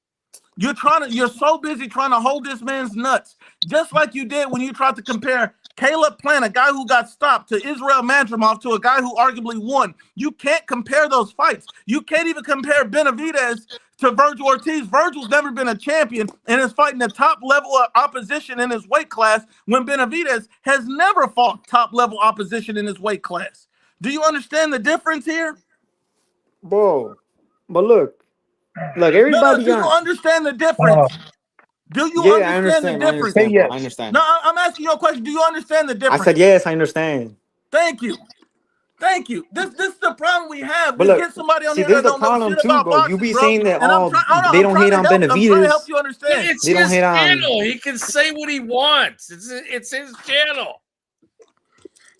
You're so busy trying to hold this man's nuts, just like you did when you tried to compare Caleb Plant, a guy who got stopped, to Israel Madrimov, to a guy who arguably won. You can't compare those fights. You can't even compare Benavidez to Virgil Ortiz. Virgil's never been a champion and is fighting the top level of opposition in his weight class when Benavidez has never fought top level opposition in his weight class. Do you understand the difference here? Bro, but look, No. everybody Do you got. understand the difference? Do you Yeah, I understand the understand. I difference? Say understand, bro. I yes. understand. No, I'm asking you a question. Do you understand the I said difference? yes. I understand. Thank you. Thank you. This is the problem we have. But We look, get somebody on see, here this is that the don't know problem shit too, about bro. You boxing, be bro. saying that And all they I'm don't trying hate to on help. I'm trying to help Benavidez. you understand. It's They don't his hate on. channel. He can say what he wants. It's his channel.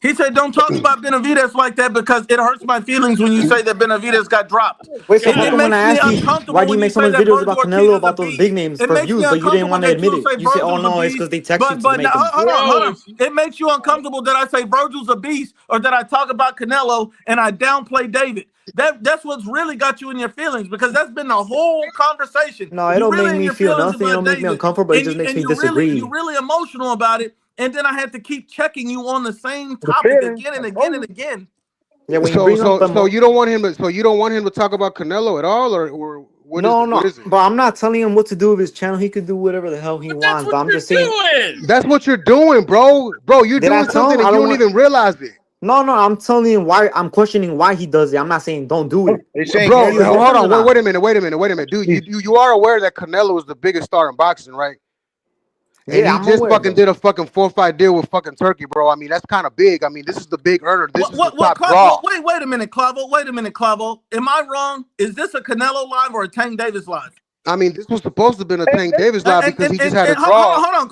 He said, "Don't talk about Benavidez like that because it hurts my feelings when you say that Benavidez got dropped. Wait, so how It come when I makes me asked you why uncomfortable do you when you make so say much that videos Virgil about Ortiz Canelo is a about those beast. big names It for makes me views, but you didn't uncomfortable want to that admit you it? say You say, "Oh Virgil's a no, it's beast." because they text you to But make now, them." hold Bro, on. It makes you uncomfortable that I say Virgil's a beast or that I talk about Canelo and I downplay David. That's what's really got you in your feelings because that's been the whole conversation. No, it You don't make really in me your feel feelings nothing. It about don't make me David, uncomfortable. It and just makes me you disagree. really emotional about it. And then I had to keep checking you on the same The topic feelings. again and I again told and you. again. Yeah, when you So bring up so the so you don't want him to talk about Canelo at all, or what is no, it? What no, is it? but I'm not telling him what to do with his channel. He could do whatever the hell he but that's wants. what But I'm you're just saying, doing. That's what you're doing, bro. Bro, you're did I doing tell something him I and you don't don't want? even realize it. No, no, I'm telling him why. I'm questioning why he does it. I'm not saying don't do it. They saying You Bro, see the Canelo. hold difference or on. not? Wait a minute. Dude, you are aware that Canelo is the biggest star in boxing, right? And Yeah, he I'm just aware, fucking bro. did a fucking 4-fight deal with fucking Turkey, bro. I mean, that's kind of big. I mean, this is the big earner. This is the top draw. Wait a minute, Clavo. Wait a minute, Clavo. Am I wrong? Is this a Canelo live or a Tank Davis live? I mean, this was supposed to have been a Tank Davis live because he just had a draw. Hold on,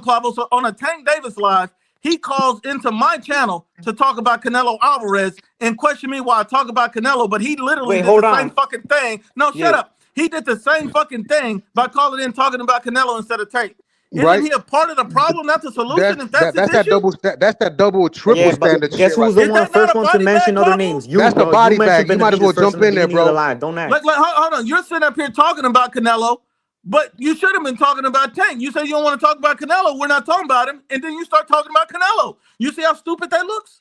Clavo. So on a Tank Davis live, he calls into my channel to talk about Canelo Alvarez and question me while I talk about Canelo, but he literally did the same fucking thing. No, shut up. He did the same fucking thing by calling in talking about Canelo instead of Tank. Isn't he a part of the problem, not the solution? That's that double or triple standard guess shit. Who's the first one to mention other names? You, that's bro. a body You mentioned bag. You might as well Benavidez first jump in there, beginning of the bro. live. Don't ask. Hold on. You're sitting up here talking about Canelo, but you should have been talking about Tank. You say you don't want to talk about Canelo. We're not talking about him. And then you start talking about Canelo. You see how stupid that looks?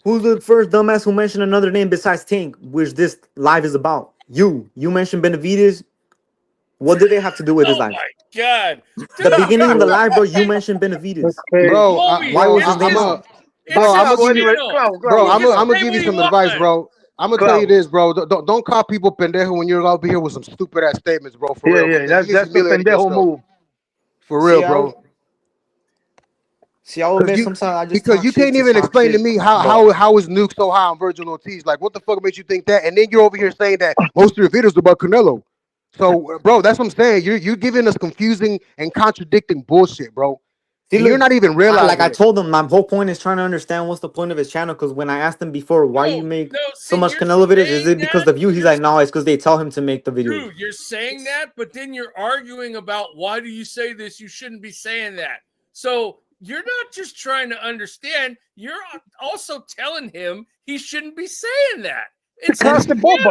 Who's the first dumbass who mentioned another name besides Tank, which this live is about? You mentioned Benavidez. What did they have to do with this live? Oh my God! The beginning of the live, bro. You mentioned Benavidez. Bro, why was his name on? I'm gonna give you some advice, bro. I'm gonna tell you this, bro. Don't call people pendejo when you're over here with some stupid ass statements, bro. For real. Yeah, that's the pendejo move. For real, bro. See, I'll admit sometimes I just because you can't even explain to me how is Nuke so high on Virgil Ortiz. Like, what the fuck makes you think that? And then you're over here saying that most of your videos are about Canelo. So, bro, that's what I'm saying. You're giving us confusing and contradicting bullshit, bro. See, you're not even realizing. Like I told him, my whole point is trying to understand what's the point of his channel. Because when I asked him before, why you make so much Canelo videos? Is it because the view? He's like, no, it's because they tell him to make the videos. Dude, you're saying that, but then you're arguing about why do you say this? You shouldn't be saying that. So you're not just trying to understand. You're also telling him he shouldn't be saying that. It's constant answer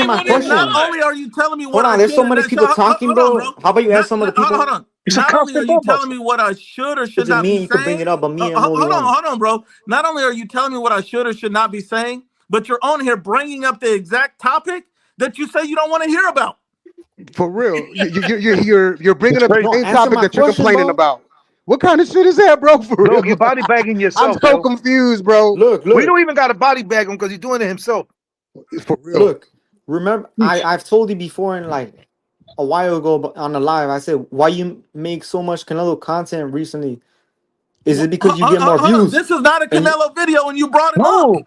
my question. Not only are you telling me hold what on, there's so many people talking, bro. How about you ask some of the people? Hold on. Not only are you telling me what I should or should not be saying. You can bring it up, but me, I'm only one. Hold on, bro. Not only are you telling me what I should or should not be saying, but you're on here bringing up the exact topic that you say you don't want to hear about. For real, you're bringing up the same topic that you're complaining about. What kind of shit is that, bro? For real, you're body bagging yourself. I'm so confused, bro. Look. We don't even got to body bag him because he's doing it himself. For real. Look, remember, I've told you before in like a while ago on the live. I said, why you make so much Canelo content recently? Is it because you get more views? This is not a Canelo video, and you brought it up.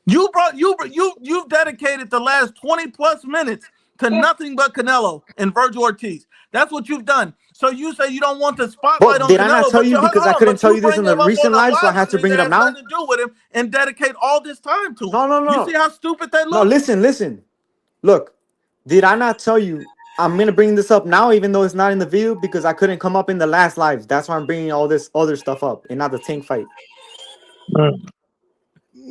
You've dedicated the last 20 plus minutes to nothing but Canelo and Virgil Ortiz. That's what you've done. So you say you don't want the spotlight on Canelo. Did I not tell you because I couldn't tell you this in the recent live, so I had to bring it up now? To do with him and dedicate all this time to him. No. You see how stupid that looks? No, listen. Look, did I not tell you? I'm gonna bring this up now, even though it's not in the video, because I couldn't come up in the last live. That's why I'm bringing all this other stuff up and not the Tank fight.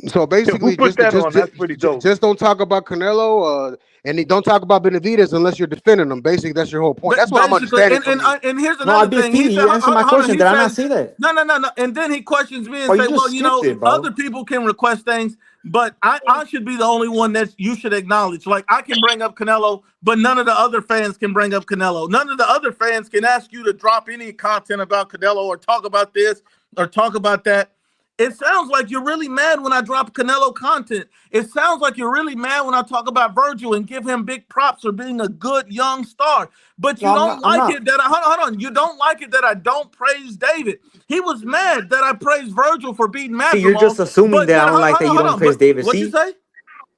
So basically, just don't talk about Canelo, and don't talk about Benavidez unless you're defending them. Basically, that's your whole point. That's what I'm understanding. And here's another thing. He said, answer my question. Did I not say that? No. And then he questions me and say, well, you know, other people can request things, but I should be the only one that you should acknowledge. Like, I can bring up Canelo, but none of the other fans can bring up Canelo. None of the other fans can ask you to drop any content about Canelo or talk about this or talk about that. It sounds like you're really mad when I drop Canelo content. It sounds like you're really mad when I talk about Virgil and give him big props for being a good young star. But you don't like it that hold on. You don't like it that I don't praise David. He was mad that I praised Virgil for beating Matthew. You're just assuming that I don't like that you don't praise David. What'd you say?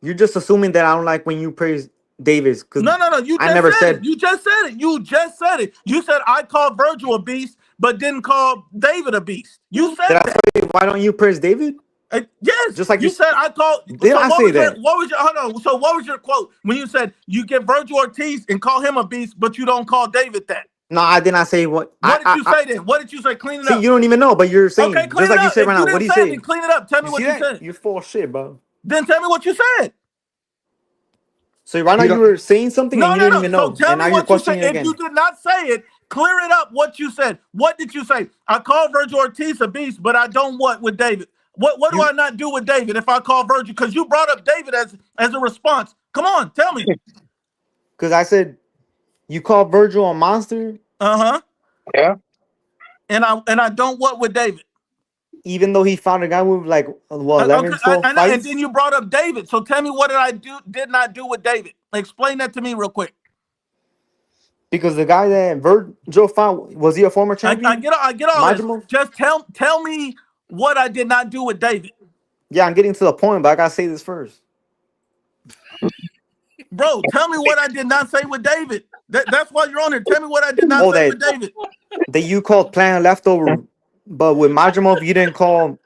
You're just assuming that I don't like when you praise Davis. No. You just never said said. You just said it. You just said it. You said I called Virgil a beast, but didn't call David a beast. You said that. Why don't you praise David? Yes, just like you said. I called. Did I say that? What was your? Hold on. So what was your quote when you said you get Virgil Ortiz and call him a beast, but you don't call David that? No, I did not say what. What did you say then? What did you say? Clean it up. You don't even know, but you're saying okay, just like you said right now. What do you say? Clean it up. Tell me what you said. You're full of shit, bro. Then tell me what you said. So right now you were saying something and you didn't even know, and now you're questioning again. If you did not say it, clear it up. What you said. What did you say? I called Virgil Ortiz a beast, but I don't what with David. What do I not do with David if I call Virgil? Because you brought up David as a response. Come on, tell me. Because I said you called Virgil a monster. Yeah. And I don't what with David. Even though he found a guy with like 11, 12 fights. And then you brought up David. So tell me what did not do with David? Explain that to me real quick. Because the guy that Virgil fought, was he a former champion? I get all this. Majimov? Just tell me what I did not do with David. Yeah, I'm getting to the point, but I gotta say this first. Bro, tell me what I did not say with David. That's why you're on here. Tell me what I did not say with David. That you called plan leftover, but with Majimov, you didn't call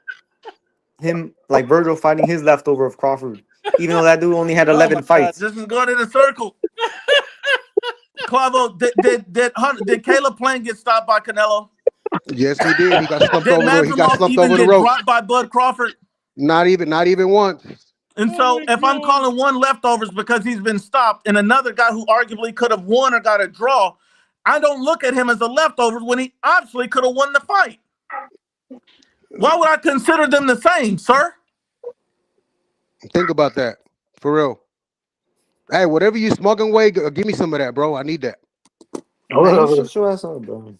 him like Virgil fighting his leftover of Crawford, even though that dude only had 11 fights. This is going in a circle. Clavo, did Caleb Plant get stopped by Canelo? Yes, he did. He got slumped over the. He got Majimov slumped even over the get rope. dropped by Bud Crawford? Not even once. And so if I'm calling one leftovers because he's been stopped and another guy who arguably could have won or got a draw, I don't look at him as a leftover when he obviously could have won the fight. Why would I consider them the same, sir? Think about that. For real. Hey, whatever you smoking away, give me some of that, bro. I need that. Man, you shut your ass up, bro.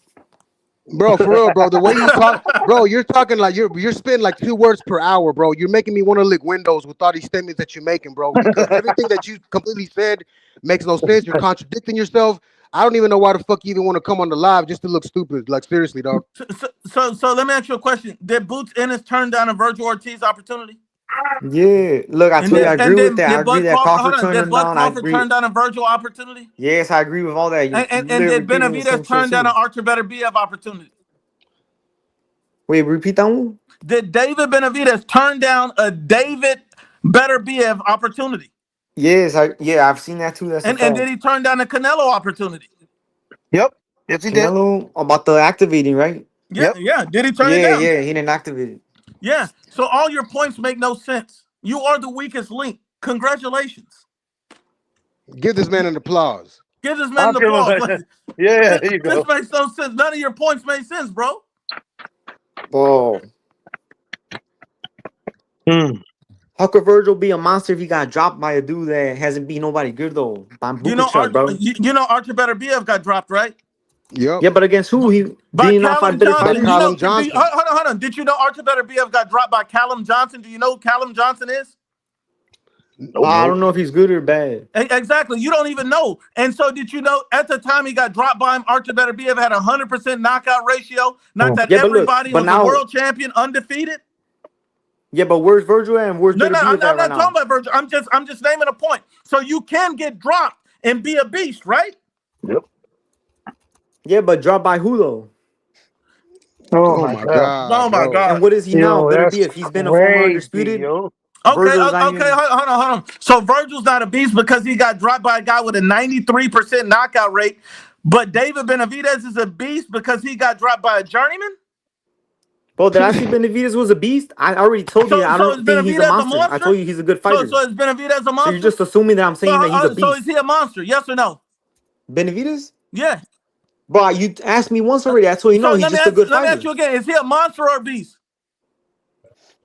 Bro, for real, bro. The way you talk, bro, you're talking like you're spitting like 2 words per hour, bro. You're making me want to lick windows with all these statements that you're making, bro. Because everything that you completely said makes no sense. You're contradicting yourself. I don't even know why the fuck you even want to come on the live just to look stupid. Like seriously, dog. So let me ask you a question. Did Boots Ennis turn down a Virgil Ortiz opportunity? Yeah, look, I told you, I agree with that. I agree that Crawford turned him down. I agree. Turn down a Virgil opportunity? Yes, I agree with all that. And did Benavidez turn down an Archer Beterbiev opportunity? Wait, repeat that one? Did David Benavidez turn down a David Beterbiev opportunity? Yes, I've seen that too. That's and did he turn down a Canelo opportunity? Yep. Yes, he did. Canelo about the activating, right? Yeah, yeah. Did he turn it down? Yeah, he didn't activate it. Yeah. So all your points make no sense. You are the weakest link. Congratulations. Give this man an applause. Give this man an applause. Yeah, there you go. This makes no sense. None of your points made sense, bro. Whoa. How could Virgil be a monster if he got dropped by a dude that hasn't beat nobody good though? You know, Archer Beterbiev got dropped, right? Yep. Yeah, but against who? He did not fight better fighters. Callum Johnson. Hold on. Did you know Archer Beterbiev got dropped by Callum Johnson? Do you know who Callum Johnson is? I don't know if he's good or bad. Exactly. You don't even know. And so did you know at the time he got dropped by him, Archer Beterbiev had a 100% knockout ratio? Not that everybody was a world champion, undefeated. Yeah, but where's Virgil and where's I'm not right talking about Virgil. I'm just naming a point. So you can get dropped and be a beast, right? Yep. Yeah, but dropped by who though? Oh my god. Oh my god. And what is he now? Beterbiev. He's been a former undisputed. Okay, hold on. So Virgil's not a beast because he got dropped by a guy with a 93% knockout rate, but David Benavidez is a beast because he got dropped by a journeyman? Bro, did I say Benavidez was a beast? I already told you I don't think he's a monster. I told you he's a good fighter. So is Benavidez a monster? So you're just assuming that I'm saying that he's a beast. So is he a monster? Yes or no? Benavidez? Yeah. Bro, you asked me once already. I told you no, he's just a good fighter. Let me ask you again. Is he a monster or a beast?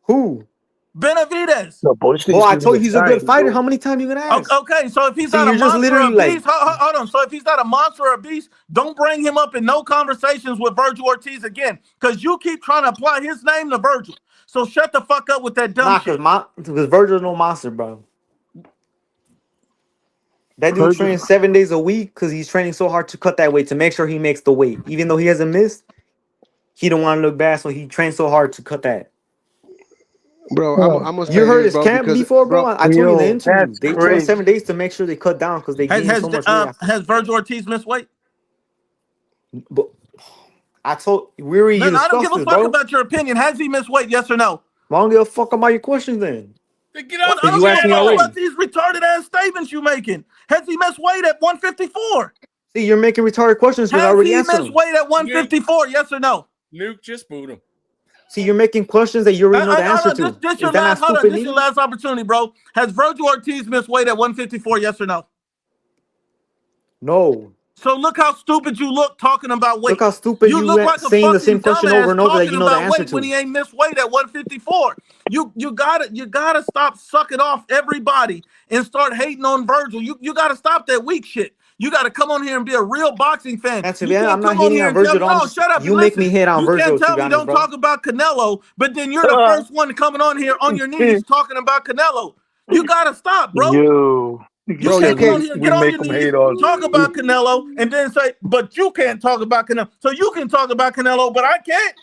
Who? Benavidez. No, I told you he's a good fighter. How many times you gonna ask? Okay, so if he's not a monster or a beast, hold on. So if he's not a monster or a beast, don't bring him up in no conversations with Virgil Ortiz again, because you keep trying to apply his name to Virgil. So shut the fuck up with that dumb shit. Because Virgil's no monster, bro. That dude trains 7 days a week because he's training so hard to cut that weight to make sure he makes the weight. Even though he hasn't missed, he don't want to look bad, so he trains so hard to cut that. Bro, I'm you heard his camp before, bro? I told you in the interview. They train 7 days to make sure they cut down because they gain so much weight. Has Virgil Ortiz missed weight? But I told we were. I don't give a fuck about your opinion. Has he missed weight? Yes or no? I don't give a fuck about your questions then. Get out I don't give a fuck about these retarded ass statements you making. Has he missed weight at 154? See, you're making retarded questions because I already answered them. Has he missed weight at 154? Yes or no? Nuke just booed him. See, you're making questions that you already know the answer to. This is your last opportunity, bro. Has Virgil Ortiz missed weight at 154? Yes or no? No. So look how stupid you look talking about weight. Look how stupid you look like saying the same question over and over that you know the answer to. When he ain't missed weight at 154, you gotta stop sucking off everybody and start hating on Virgil. You gotta stop that weak shit. You got to come on here and be a real boxing fan. That's it, I'm not hating on Virgil. No, shut up. You make me hate on Virgil. You can't tell me don't talk about Canelo, but then you're the first one coming on here on your knees talking about Canelo. You got to stop, bro. You can't come on here, get on your knees, talk about Canelo, and then say, but you can't talk about Canelo. So you can talk about Canelo, but I can't.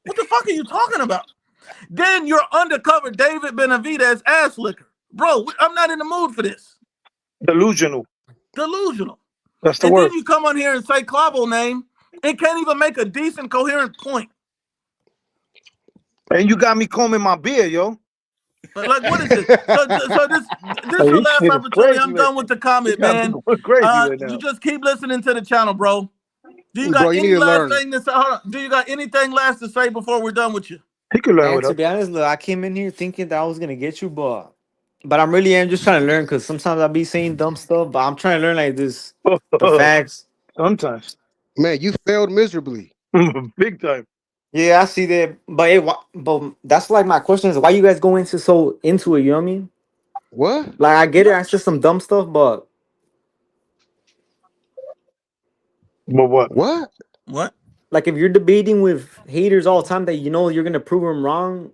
What the fuck are you talking about? Then you're undercover David Benavidez ass licker. Bro, I'm not in the mood for this. Delusional. That's the and word. Then you come on here and say Clavo name and can't even make a decent, coherent point. And you got me combing my beard, yo. But like, what is this? So this is your last opportunity. I'm done with the comment, man. You just keep listening to the channel, bro. Do you got any last thing to say? Hold on. Do you got anything last to say before we're done with you? He could learn And to be honest, look, I came in here thinking that I was gonna get you, but I'm really just trying to learn because sometimes I be saying dumb stuff, but I'm trying to learn like this, the facts. Sometimes, man, you failed miserably, big time. Yeah, I see that, but that's like my question is why you guys go into it? You know what I mean? What? Like I get it, I said some dumb stuff, but what? What? Like if you're debating with haters all the time that you know you're gonna prove them wrong,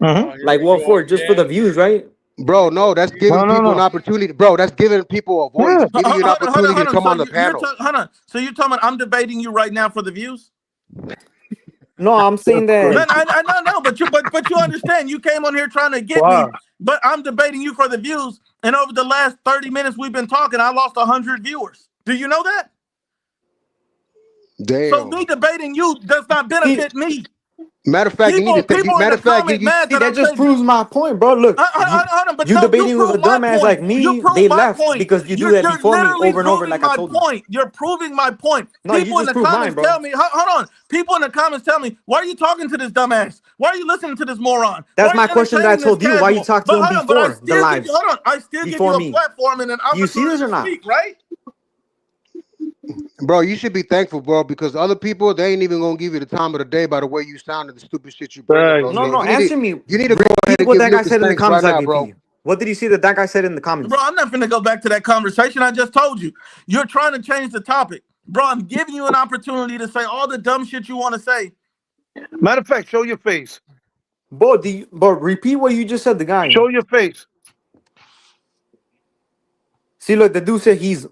like what for? Just for the views, right? Bro, no, that's giving people an opportunity. Bro, that's giving people a voice, giving you an opportunity to come on the panel. Hold on. So you're talking about I'm debating you right now for the views? No, I'm saying that. Man, I know, but you understand. You came on here trying to get me, but I'm debating you for the views. And over the last 30 minutes we've been talking, I lost 100 viewers. Do you know that? Damn. So me debating you does not benefit me. Matter of fact, you need to matter of fact, that just proves my point, bro. Look, you debating with a dumbass like me, they left because you do that before me over and over, like I told you. You're proving my point. No, people in the comments tell me, hold on. People in the comments tell me, why are you talking to this dumbass? Why are you listening to this moron? That's my question that I told you. Why you talk to him before the live? Hold on, I still give you a platform and an opportunity. You see this or not? Speak, right? Bro, you should be thankful, bro, because other people, they ain't even gonna give you the time of the day by the way you sound and the stupid shit you bring up. No, answer me. You need to go ahead and what give that guy niggas said in the thanks comments, right now, IVP. bro. What did you see that guy said in the comments? Bro, I'm not finna go back to that conversation. I just told you. You're trying to change the topic. Bro, I'm giving you an opportunity to say all the dumb shit you want to say. Matter of fact, show your face. But repeat what you just said, the guy. Show your face. See, look, the dude said he's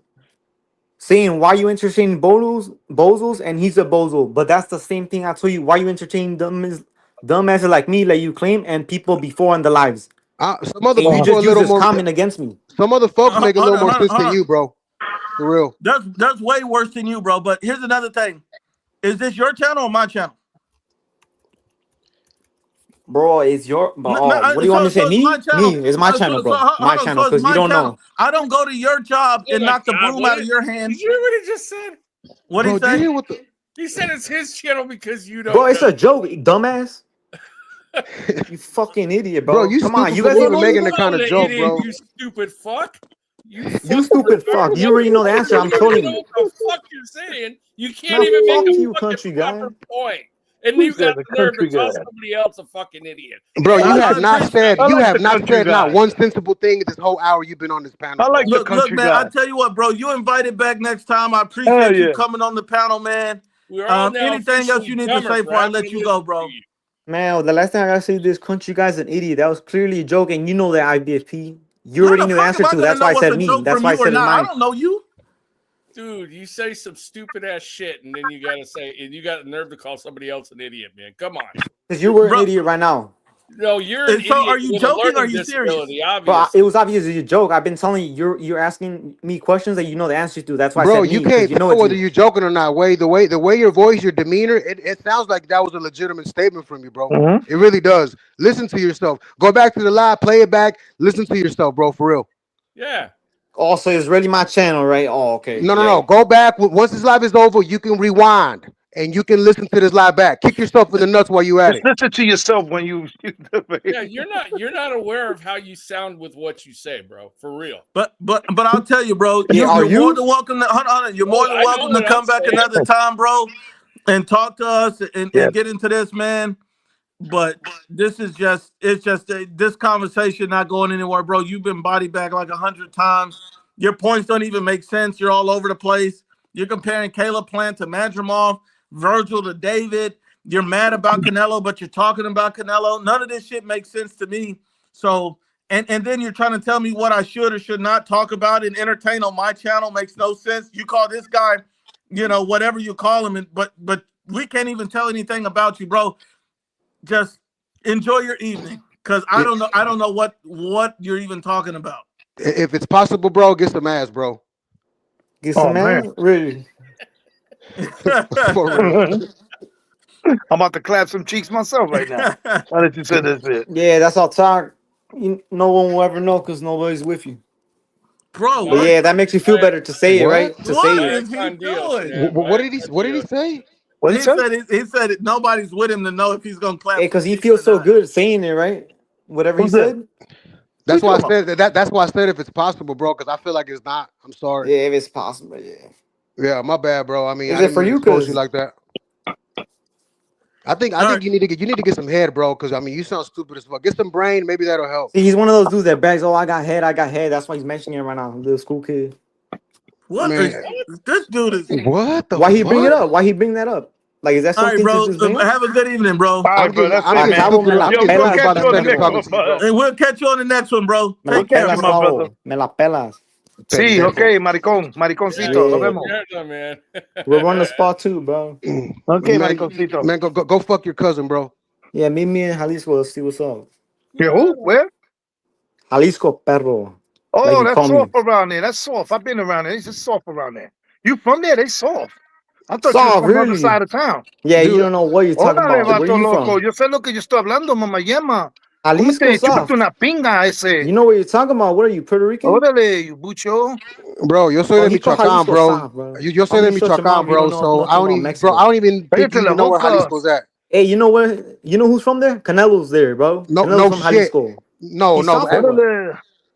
saying why you entertaining bozos, and he's a bozo. But that's the same thing I told you. Why you entertaining dumbasses like me, like you claim, and people before in the lives. Some other people you just use this comment against me. Some other folks make a little more sense than you, bro. For real. That's way worse than you, bro. But here's another thing. Is this your channel or my channel? Bro, it's your. What do you want me to say? Me? It's my channel, bro. My channel, because you don't know. I don't go to your job and knock the broom out of your hand. Did you hear what he just said? What did he say? He said it's his channel because you don't. Bro, it's a joke, dumbass. You fucking idiot, bro. Bro, you come on, you guys even making the kind of joke, bro. You stupid fuck. You stupid fuck. You already know the answer. I'm telling you. What the fuck you're saying? You can't even make a country guy. point. And you got the nerve to call somebody else a fucking idiot. Bro, you have not said not one sensible thing this whole hour you've been on this panel. I like look, man, I tell you what, bro, you invited back next time. I appreciate you coming on the panel, man. Anything else you need to say before I let you go, bro? Man, the last time I said this country guy's an idiot. That was clearly a joke, and you know that IBFP. You already knew the answer to. That's why I said me. That's why I said it mine. I don't know you. Dude, you say some stupid ass shit, and then you gotta say, and you got the nerve to call somebody else an idiot, man. Come on. Because you were an idiot right now. No, you're an idiot. Are you joking or are you serious? But it was obviously a joke. I've been telling you, you're asking me questions that you know the answers to. That's why bro, I said you me, can't you know tell whether you're joking or not. The way your voice, your demeanor, it sounds like that was a legitimate statement from you, bro. It really does. Listen to yourself. Go back to the live, play it back. Listen to yourself, bro, for real. Yeah. Also, it's really my channel, right? Oh, okay. No. Go back. Once this live is over, you can rewind and you can listen to this live back. Kick yourself in the nuts while you at it. Listen to yourself when you. Yeah, you're not aware of how you sound with what you say, bro. For real. But I'll tell you, bro. You're more than welcome to. Hold on. You're more than welcome to come back another time, bro, and talk to us and get into this, man. But this is this conversation not going anywhere, bro. You've been body bagged like 100 times. Your points don't even make sense. You're all over the place. You're comparing Caleb Plant to Madrimov, Virgil to David. You're mad about Canelo, but you're talking about Canelo. None of this shit makes sense to me. So and then you're trying to tell me what I should or should not talk about and entertain on my channel. Makes no sense. You call this guy, whatever you call him, but we can't even tell anything about you, bro. Just enjoy your evening, because I don't know what you're even talking about. If it's possible, bro, get some ass, bro. Get some ass, really. For real. I'm about to clap some cheeks myself right now. Why did you say that shit? Yeah, that's all talk. No one will ever know because nobody's with you. Bro, but yeah, that makes you feel better to say it, right? To say What it. is he doing? What did he say? He said it, nobody's with him to know if he's gonna clap. Hey, because he feels so good saying it, right? Whatever he said. That's why I said that. That's why I said if it's possible, bro, because I feel like it's not. I'm sorry. Yeah, if it's possible, yeah. Yeah, my bad, bro. I mean, Is I it didn't for mean to you? expose you 'Cause like that. I think you need to get some head, bro. Because I mean, you sound stupid as fuck. Get some brain, maybe that'll help. see, he's one of those dudes that brags, "Oh, I got head. That's why he's mentioning it right now. The school kid. What? This dude is. What the? Why he bring it up? Why he bring that up? Like, is that All right, something bro. to just bring? Have a good evening, bro. All right, bro. That's it, man. Yo, We'll catch you on the next one, bro. And we'll catch you on the next one, bro. Me la Take care, pelas, bro. chavo. Me la pelas. Sí, okay, maricón, mariconcito. Nos vemos. Man. We'll run the spot too, bro. Okay, mariconcito. Man, go fuck your cousin, bro. Yeah, meet me in Jalisco. Let's see what's up. Yeah, who? Where? Jalisco, perro. Oh, Like that's soft around there. That's soft. I've been around there. It's just soft around there. You from there? They soft. I thought you was from the other side of town. Yeah, dude, you don't know what you're talking about. Where are you loco. from? Yo sé lo que yo estoy hablando, mamá yema. Jalisco soft. Una pinga ese. You know what you're talking about. What are you, Puerto Rican? Órale, you bucho. Bro, yo soy de Michoacán, bro. Yo soy de Michoacán, bro. So I don't even think you know where Jalisco's at. Hey, you know where? You know who's from there? Canelo's there, bro. No from shit. Jalisco. No.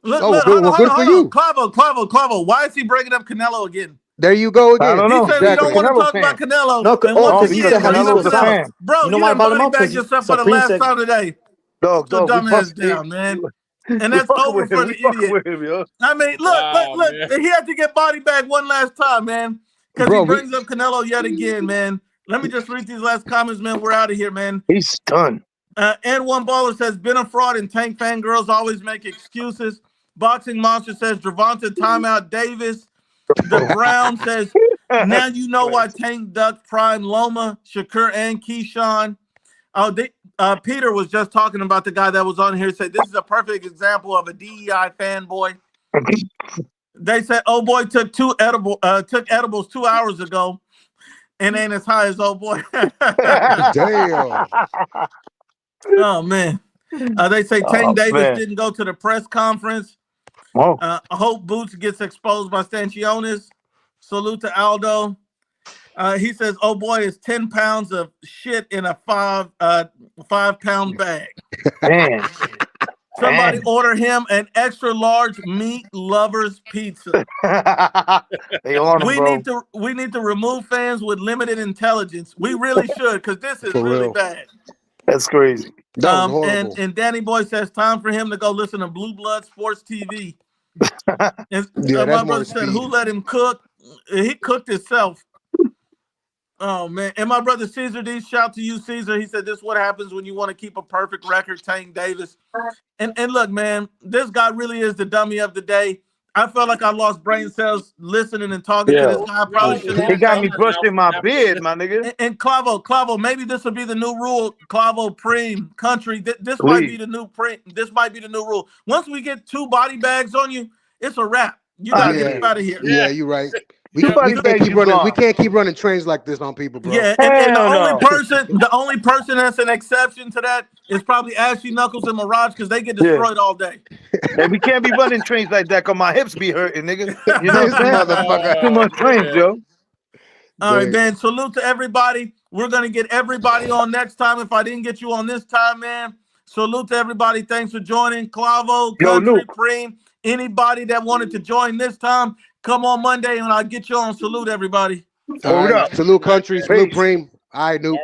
Look, Good for you. Clavo. Why is he bringing up Canelo again? There you go again. I don't know. He said he don't want to talk about Canelo. No, because he said Jalisco's a fan. Bro, you know why I brought him up? back yourself for the last time today. Dog, the dumbass down, man. And that's over for the idiot. I mean, look. He had to get body back one last time, man. Because he brings up Canelo yet again, man. Let me just read these last comments, man. We're out of here, man. He's done. And one baller says, been a fraud, and Tank fangirls always make excuses. Boxing Monster says, Gervonta timeout Davis. The Brown says, now you know why Tank ducked Prime Loma, Shakur, and Keyshawn. Peter was just talking about the guy that was on here. Said this is a perfect example of a DEI fanboy. They said, "Oh boy took edibles 2 hours ago, and ain't as high as oh boy." Damn. Oh man. They say Tank Davis didn't go to the press conference. I hope Boots gets exposed by Stanchionis. Salute to Aldo. He says, "Oh boy, it's 10 pounds of shit in a 5-pound bag." Man. Somebody order him an extra large meat lovers pizza. We need to remove fans with limited intelligence. We really should, because this is really bad. That's crazy. That was horrible. And Danny Boy says time for him to go listen to Blue Blood Sports TV. And my brother said, "Who let him cook?" He cooked himself. Oh man! And my brother Caesar D, shout to you, Caesar. He said, "This is what happens when you want to keep a perfect record." Tank Davis, and look, man, this guy really is the dummy of the day. I felt like I lost brain cells listening and talking to this guy. I probably should. He got me busting my beard, my nigga. And Clavo, maybe this will be the new rule. Clavo Preem Country. This might be the new This might be the new rule. Once we get 2 body bags on you, it's a wrap. You gotta get out of here. Yeah, you're right. We can't keep running trains like this on people, bro. Yeah, and the only person that's an exception to that is probably Ashley Knuckles and Mirage, because they get destroyed all day. And we can't be running trains like that because my hips be hurting, nigga. You know what I'm saying? Too much trains, yo. All right, man. Salute to everybody. We're gonna get everybody on next time. If I didn't get you on this time, man. Salute to everybody. Thanks for joining. Clavo, Country, Preem. Anybody that wanted to join this time, come on Monday and I'll get you on. Salute everybody. All right. Salute Country, salute Preem. All right, Nuke.